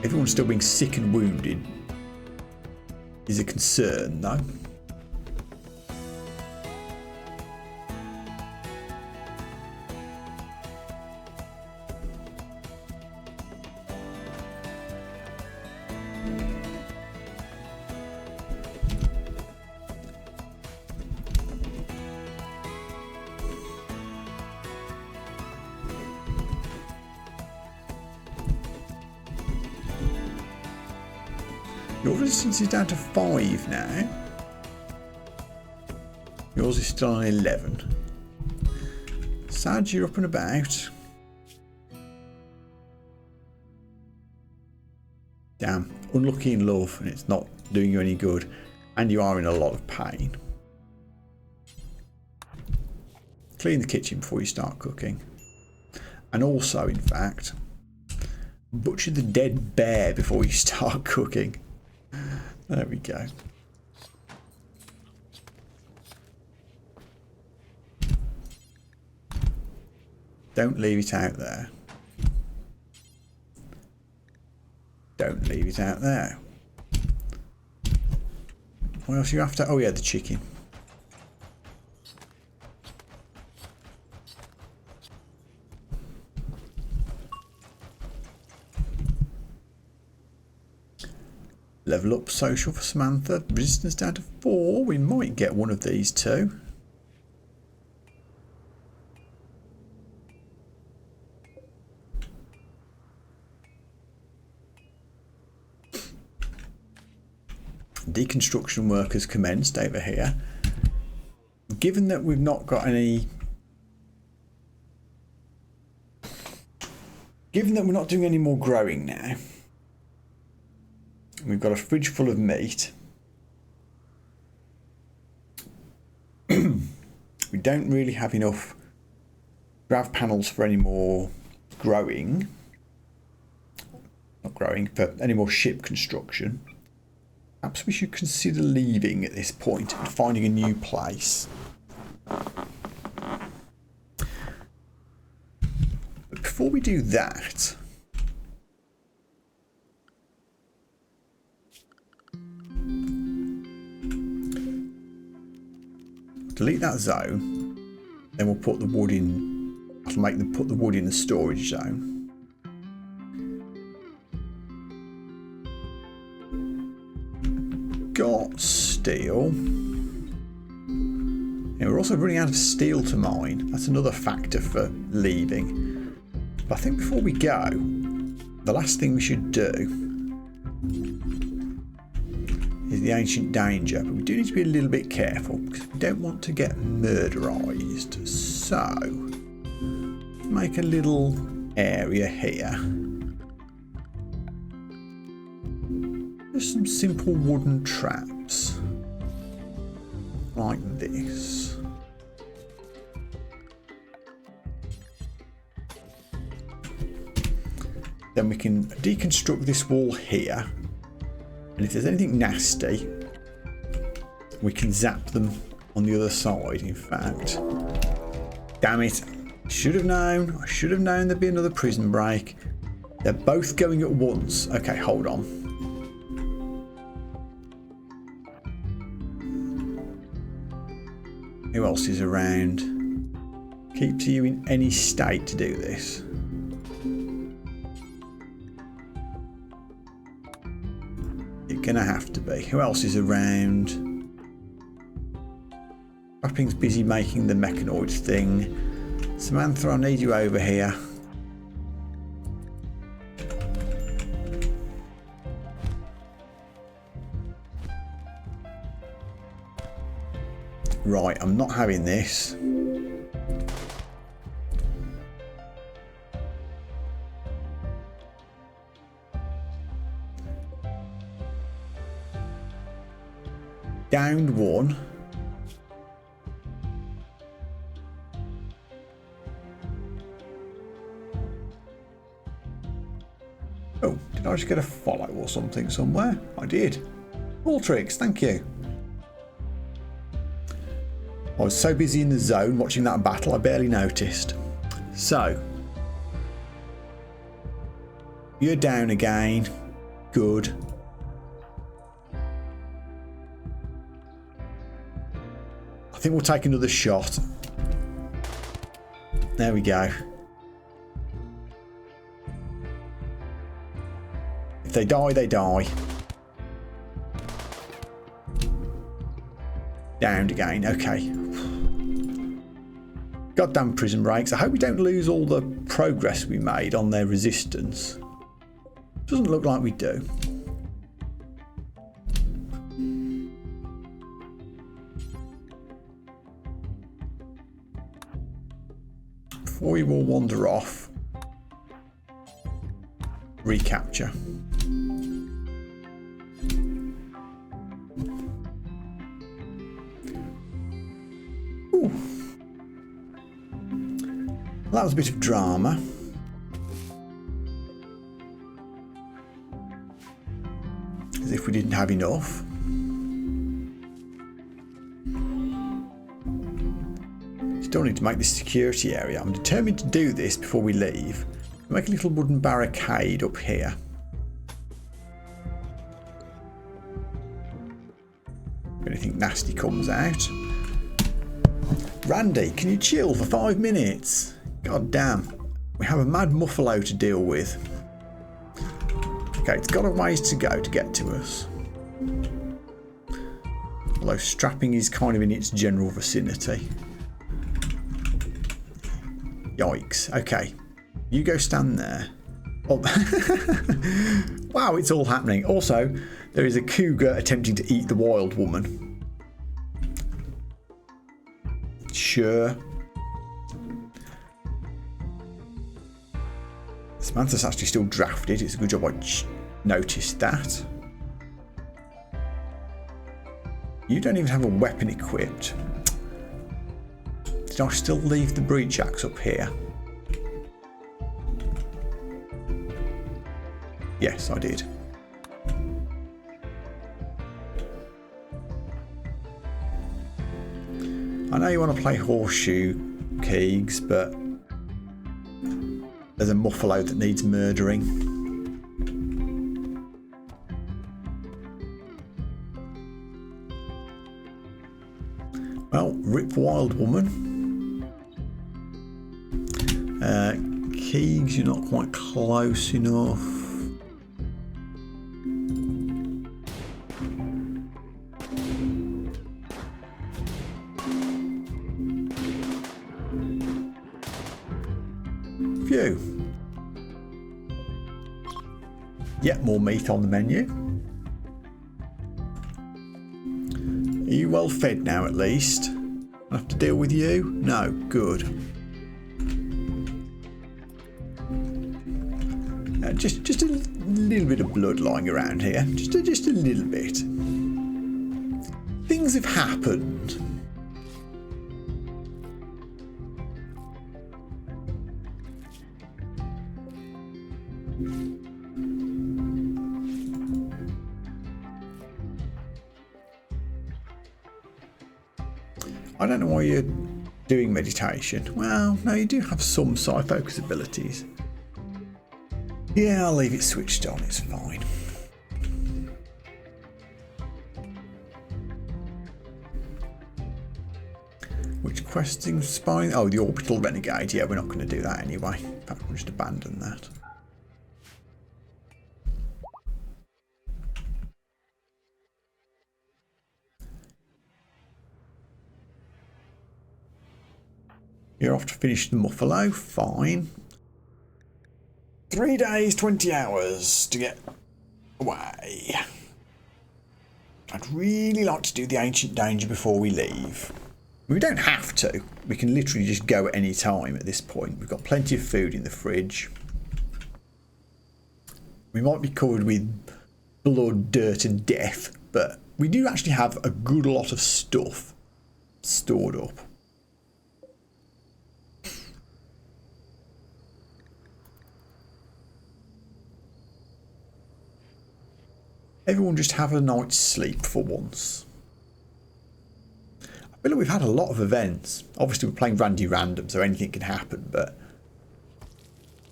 Everyone's still being sick and wounded is a concern, though. Your resistance is down to 5 now. Yours is still on 11. Sad you're up and about. Damn, unlucky in love and it's not doing you any good. And you are in a lot of pain. Clean the kitchen before you start cooking. And also, in fact, butcher the dead bear before you start cooking. There we go. Don't leave it out there. Don't leave it out there. What else are you after? Oh yeah, the chicken. Level up social for Samantha. Resistance down to 4. We might get one of these two. Deconstruction work has commenced over here. Given that we've not got any... Given that we're not doing any more growing now, we've got a fridge full of meat. We don't really have enough grav panels for any more growing. Not growing, for any more ship construction. Perhaps we should consider leaving at this point and finding a new place. But before we do that, delete that zone, then we'll put the wood in. I'll make them put the wood in the storage zone. Got steel. Yeah, we're also running out of steel to mine. That's another factor for leaving. But I think before we go, the last thing we should do is the ancient danger, but we do need to be a little bit careful because we don't want to get murderized. So, make a little area here. Just some simple wooden traps like this. Then we can deconstruct this wall here. And if there's anything nasty, we can zap them on the other side, in fact. Damn it. Should have known. I should have known there'd be another prison break. They're both going at once. Okay, hold on. Who else is around? Keeps you in any state to do this. Gonna have to be. Who else is around? Rapping's busy making the mechanoid thing. Samantha, I need you over here. Right, I'm not having this. Downed one. Oh, did I just get a follow or something somewhere? I did. All tricks, thank you. I was so busy in the zone watching that battle, I barely noticed. So, you're down again. Good. I think we'll take another shot. There we go. If they die, they die. Downed again. Okay. Goddamn prison breaks. I hope we don't lose all the progress we made on their resistance. Doesn't look like we do. Before we all wander off, recapture. Ooh. That was a bit of drama. As if we didn't have enough. Still need to make this security area. I'm determined to do this before we leave. Make a little wooden barricade up here. If anything nasty comes out. Randy, can you chill for 5 minutes? God damn. We have a mad muffalo to deal with. Okay, it's got a ways to go to get to us. Although strapping is kind of in its general vicinity. Yikes. Okay. You go stand there. Oh. Wow, it's all happening. Also, there is a cougar attempting to eat the wild woman. Sure. Samantha's actually still drafted. It's a good job I noticed that. You don't even have a weapon equipped. Did I still leave the breach axe up here? Yes, I did. I know you want to play horseshoe, Keegs, but there's a muffalo that needs murdering. Well, rip wild woman. Keegs, you're not quite close enough. Phew. Yet more meat on the menu. Are you well fed now at least? I have to deal with you? No, good. Just a little bit of blood lying around here. Just a little bit. Things have happened. I don't know why you're doing meditation. Well, no, you do have some side focus abilities. Yeah, I'll leave it switched on, it's fine. Which questing spine? Oh, the orbital renegade. Yeah, we're not going to do that anyway. In fact, we'll just abandon that. You're off to finish the Muffalo, fine. 3 days, 20 hours to get away. I'd really like to do the Ancient Danger before we leave. We don't have to. We can literally just go at any time at this point. We've got plenty of food in the fridge. We might be covered with blood, dirt and death, but we do actually have a good lot of stuff stored up. Everyone just have a night's sleep for once. I feel like we've had a lot of events. Obviously we're playing Randy Random, so anything can happen, but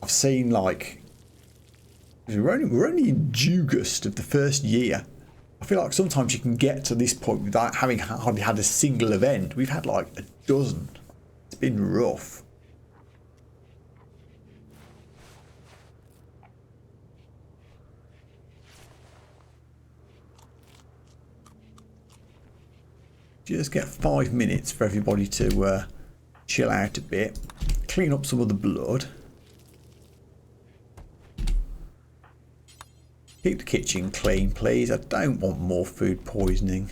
I've seen like we're only in August of the first year. I feel like sometimes you can get to this point without having hardly had a single event. We've had like a dozen. It's been rough. Just get 5 minutes for everybody to chill out a bit, clean up some of the blood. Keep the kitchen clean, please. I don't want more food poisoning.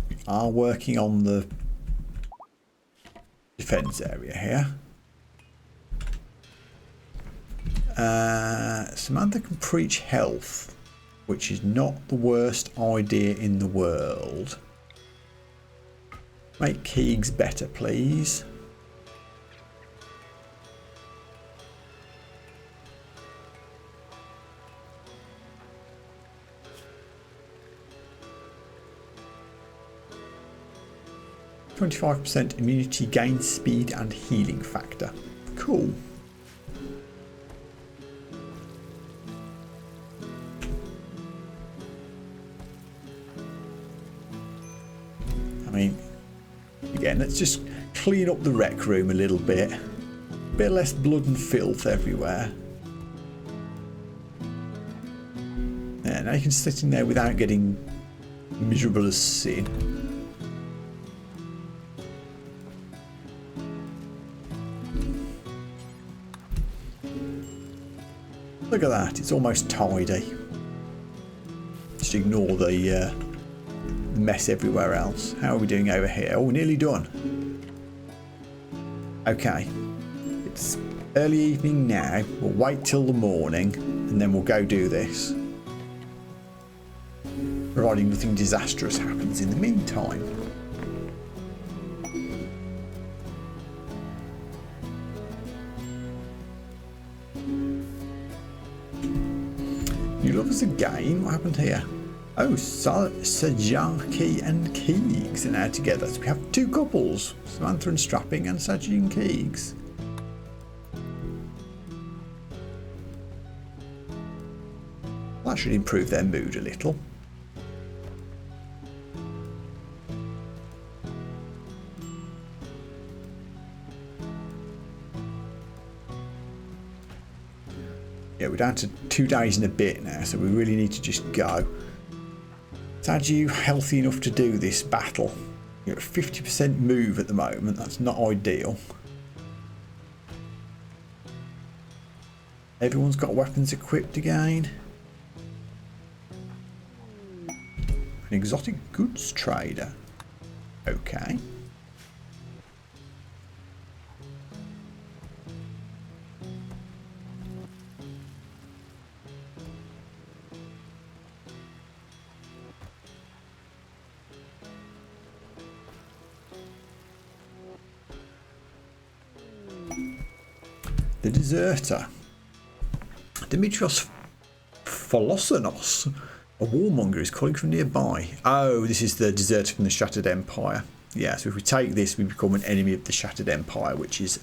We are working on the defense area here. Samantha can preach health, which is not the worst idea in the world. Make Keegs better, please. %25% immunity gain, speed and healing factor. Cool. I mean, again, let's just clean up the rec room a little bit. A bit less blood and filth everywhere. Yeah, now you can sit in there without getting miserable as sin. Look at that, it's almost tidy. Just ignore the mess everywhere else. How are we doing over here? Oh, we're nearly done. Okay. It's early evening now. We'll wait till the morning and then we'll go do this. Providing nothing disastrous happens in the meantime. You love us again? What happened here? Oh, Sajaki and Keegs are now together. So we have two couples, Samantha and Strapping and Sajaki and Keegs. That should improve their mood a little. Yeah, we're down to 2 days and a bit now, so we really need to just go. Is you healthy enough to do this battle? You're at 50% move at the moment. That's not ideal. Everyone's got weapons equipped again. An exotic goods trader. Okay. The deserter. Dimitrios Philosopos, a warmonger, is calling from nearby. Oh, this is the deserter from the Shattered Empire. Yeah, so if we take this, we become an enemy of the Shattered Empire, which is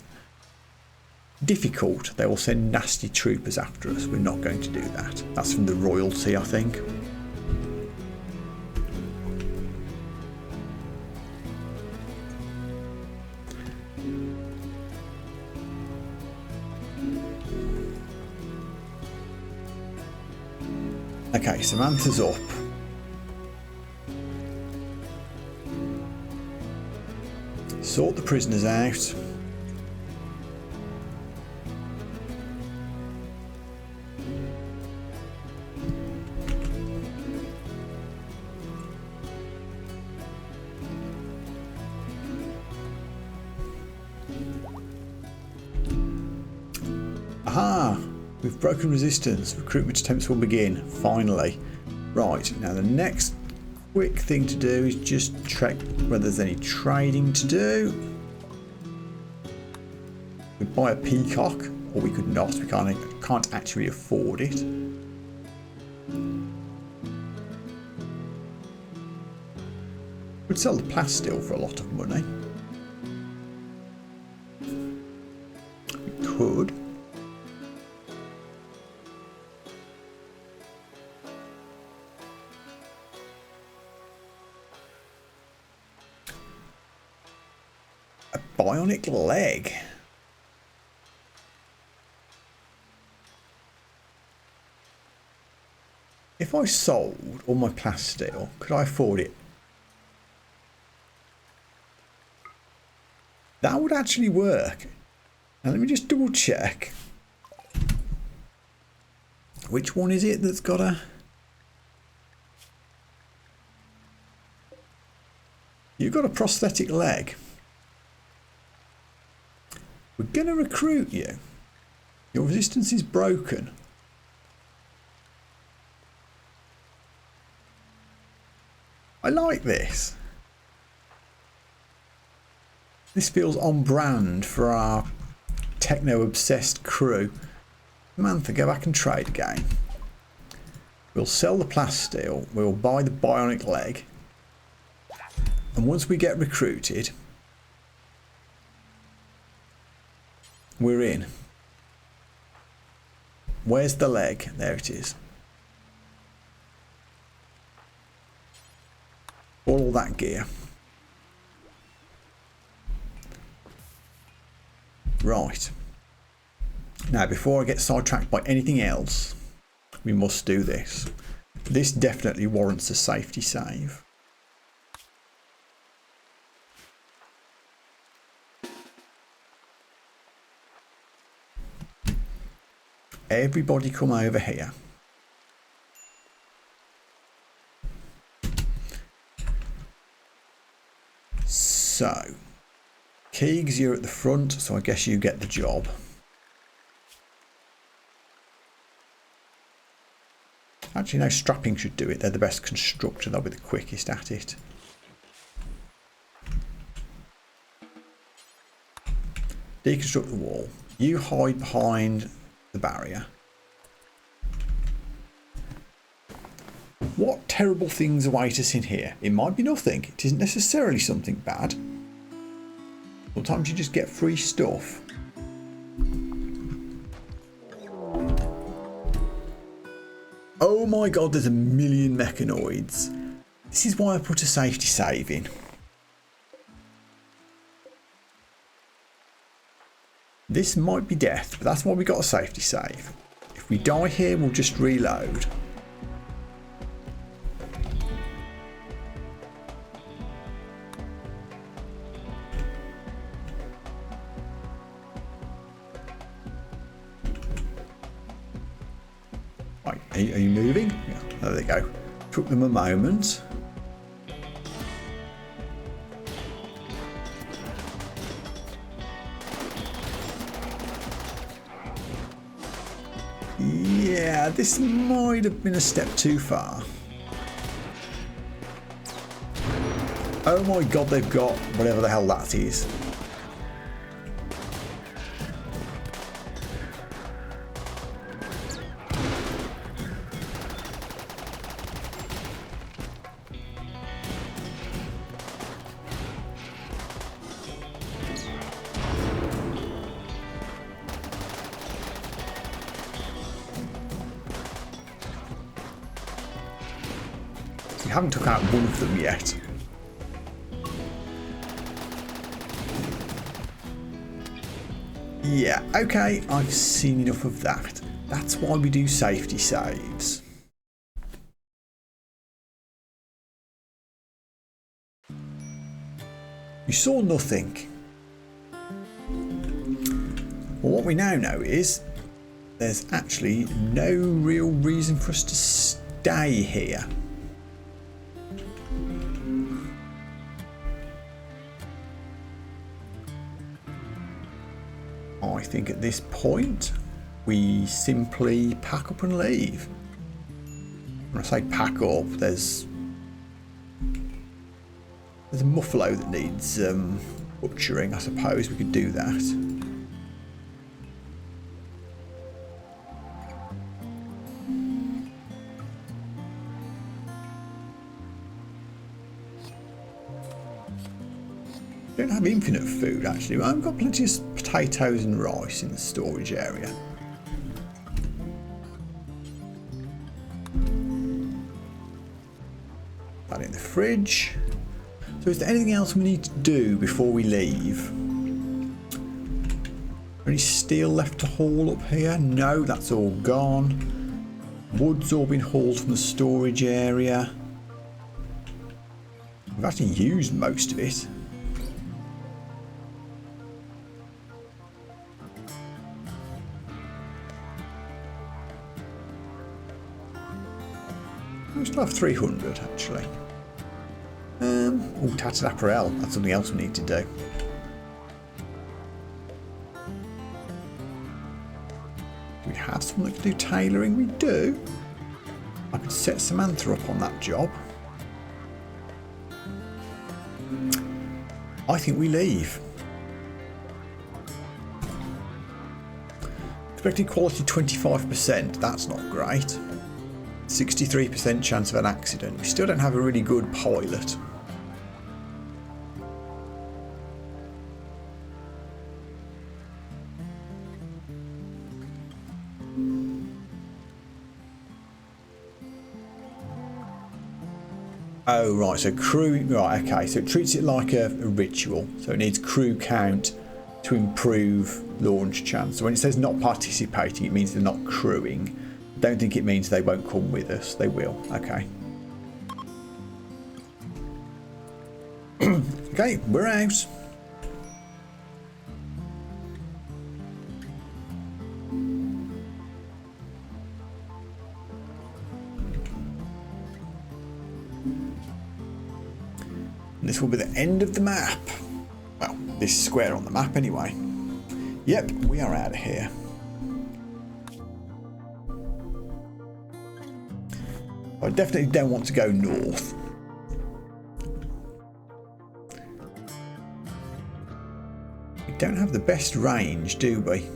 difficult. They will send nasty troopers after us. We're not going to do that. That's from the royalty, I think. Okay, Samantha's up. Sort the prisoners out. Aha! We've broken resistance. Recruitment attempts will begin. Finally. Right, now the next quick thing to do is just check whether there's any trading to do. We'd buy a peacock, or we could not. We can't actually afford it. We'd sell the plasteel for a lot of money. We could. A bionic leg. If I sold all my plasteel, could I afford it? That would actually work. Now let me just double check. Which one is it that's got a... You've got a prosthetic leg. We're going to recruit you. Your resistance is broken. I like this. This feels on brand for our techno-obsessed crew. Samantha, go back and trade again. We'll sell the plasteel. We'll buy the bionic leg. And once we get recruited, we're in. Where's the leg? There it is. All that gear. Right. Now, before I get sidetracked by anything else, we must do this. This definitely warrants a safety save. Everybody come over here. So, Keegs, you're at the front, so I guess you get the job. Actually, no, strapping should do it. They're the best constructor. They'll be the quickest at it. Deconstruct the wall. You hide behind the barrier. What terrible things await us in here? It might be nothing. It isn't necessarily something bad. Sometimes you just get free stuff. Oh my god, there's a million mechanoids. This is why I put a safety save in. This might be death, but that's why we got a safety save. If we die here, we'll just reload. Right, are you moving? Yeah, there they go. Took them a moment. Yeah, this might have been a step too far. Oh my god, they've got whatever the hell that is. We haven't took out one of them yet. Yeah, okay, I've seen enough of that. That's why we do safety saves. You saw nothing. Well, what we now know is there's actually no real reason for us to stay here. I think at this point we simply pack up and leave. When I say pack up, there's a muffalo that needs butchering. I suppose we could do that. Don't have infinite food actually. I've got plenty of potatoes and rice in the storage area. That in the fridge. So is there anything else we need to do before we leave? Any steel left to haul up here? No, that's all gone. Wood's all been hauled from the storage area. We've actually used most of it. We still have 300 actually. Oh, tattered apparel. That's something else we need to do. Do we have someone that can do tailoring? We do. I could set Samantha up on that job. I think we leave. Expected quality 25%. That's not great. 63% chance of an accident. We still don't have a really good pilot. Oh right, so crew, right, okay, so it treats it like a ritual. So it needs crew count to improve launch chance. So when it says not participating, it means they're not crewing. Don't think it means they won't come with us. They will. Okay. Okay, we're out. And this will be the end of the map. Well, this square on the map anyway. Yep, we are out of here. I definitely don't want to go north. We don't have the best range, do we?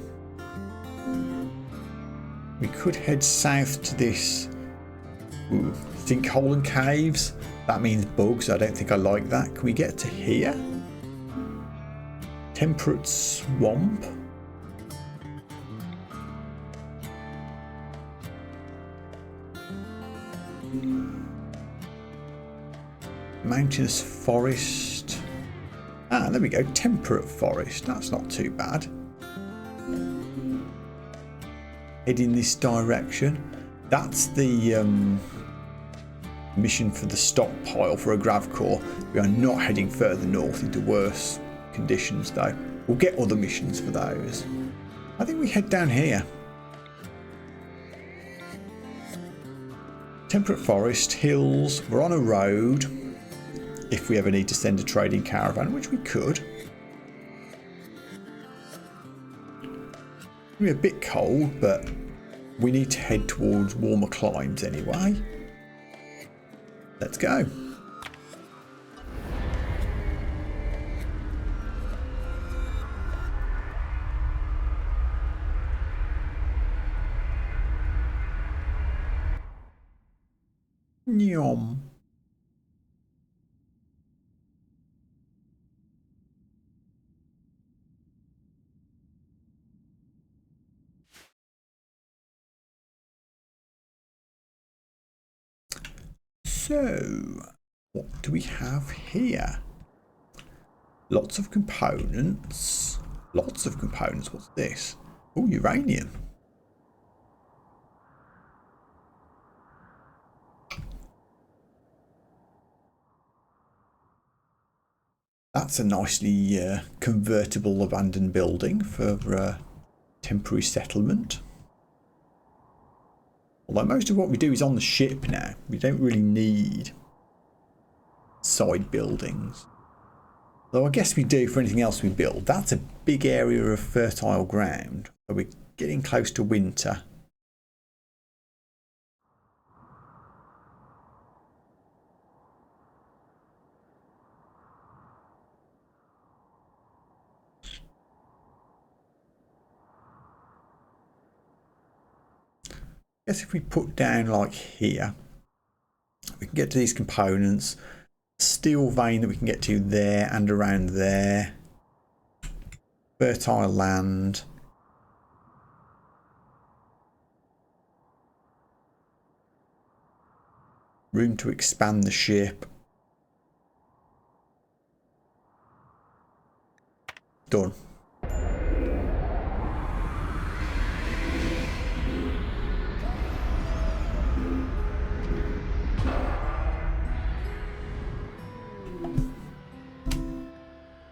We could head south to this sinkhole and caves. That means bugs. I don't think I like that. Can we get to here? Temperate swamp. Mountainous forest. Ah, there we go. Temperate forest. That's not too bad. Head in this direction. That's the mission for the stockpile for a grav core. We are not heading further north into worse conditions though. We'll get other missions for those. I think we head down here. Temperate forest, hills. We're on a road. If we ever need to send a trading caravan, which we could. We're a bit cold, but we need to head towards warmer climes anyway. Let's go. Nyom. So, what do we have here? Lots of components. Lots of components. What's this? Oh, uranium. That's a nicely convertible abandoned building for temporary settlement. Although most of what we do is on the ship now. We don't really need side buildings. Though I guess we do for anything else we build. That's a big area of fertile ground. So we're getting close to winter. guess if we put down like here, we can get to these components. Steel vein that we can get to there and around there. Fertile land. Room to expand the ship. Done.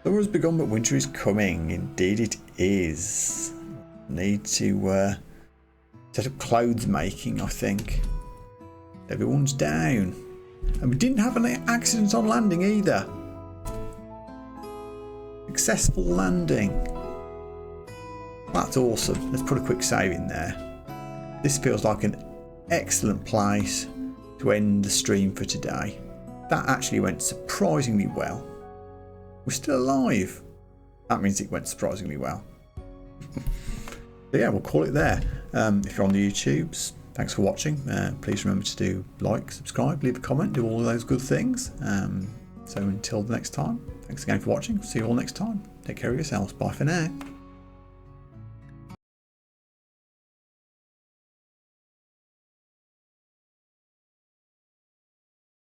Summer has begun, but winter is coming. Indeed it is. Need to set up clothes making, I think. Everyone's down. And we didn't have any accidents on landing either. Successful landing. That's awesome. Let's put a quick save in there. This feels like an excellent place to end the stream for today. That actually went surprisingly well. We're still alive. That means it went surprisingly well. So yeah, we'll call it there. If you're on the YouTubes, thanks for watching. Please remember to do like, subscribe, leave a comment, do all of those good things. So until the next time, thanks again for watching. See you all next time. Take care of yourselves. Bye for now.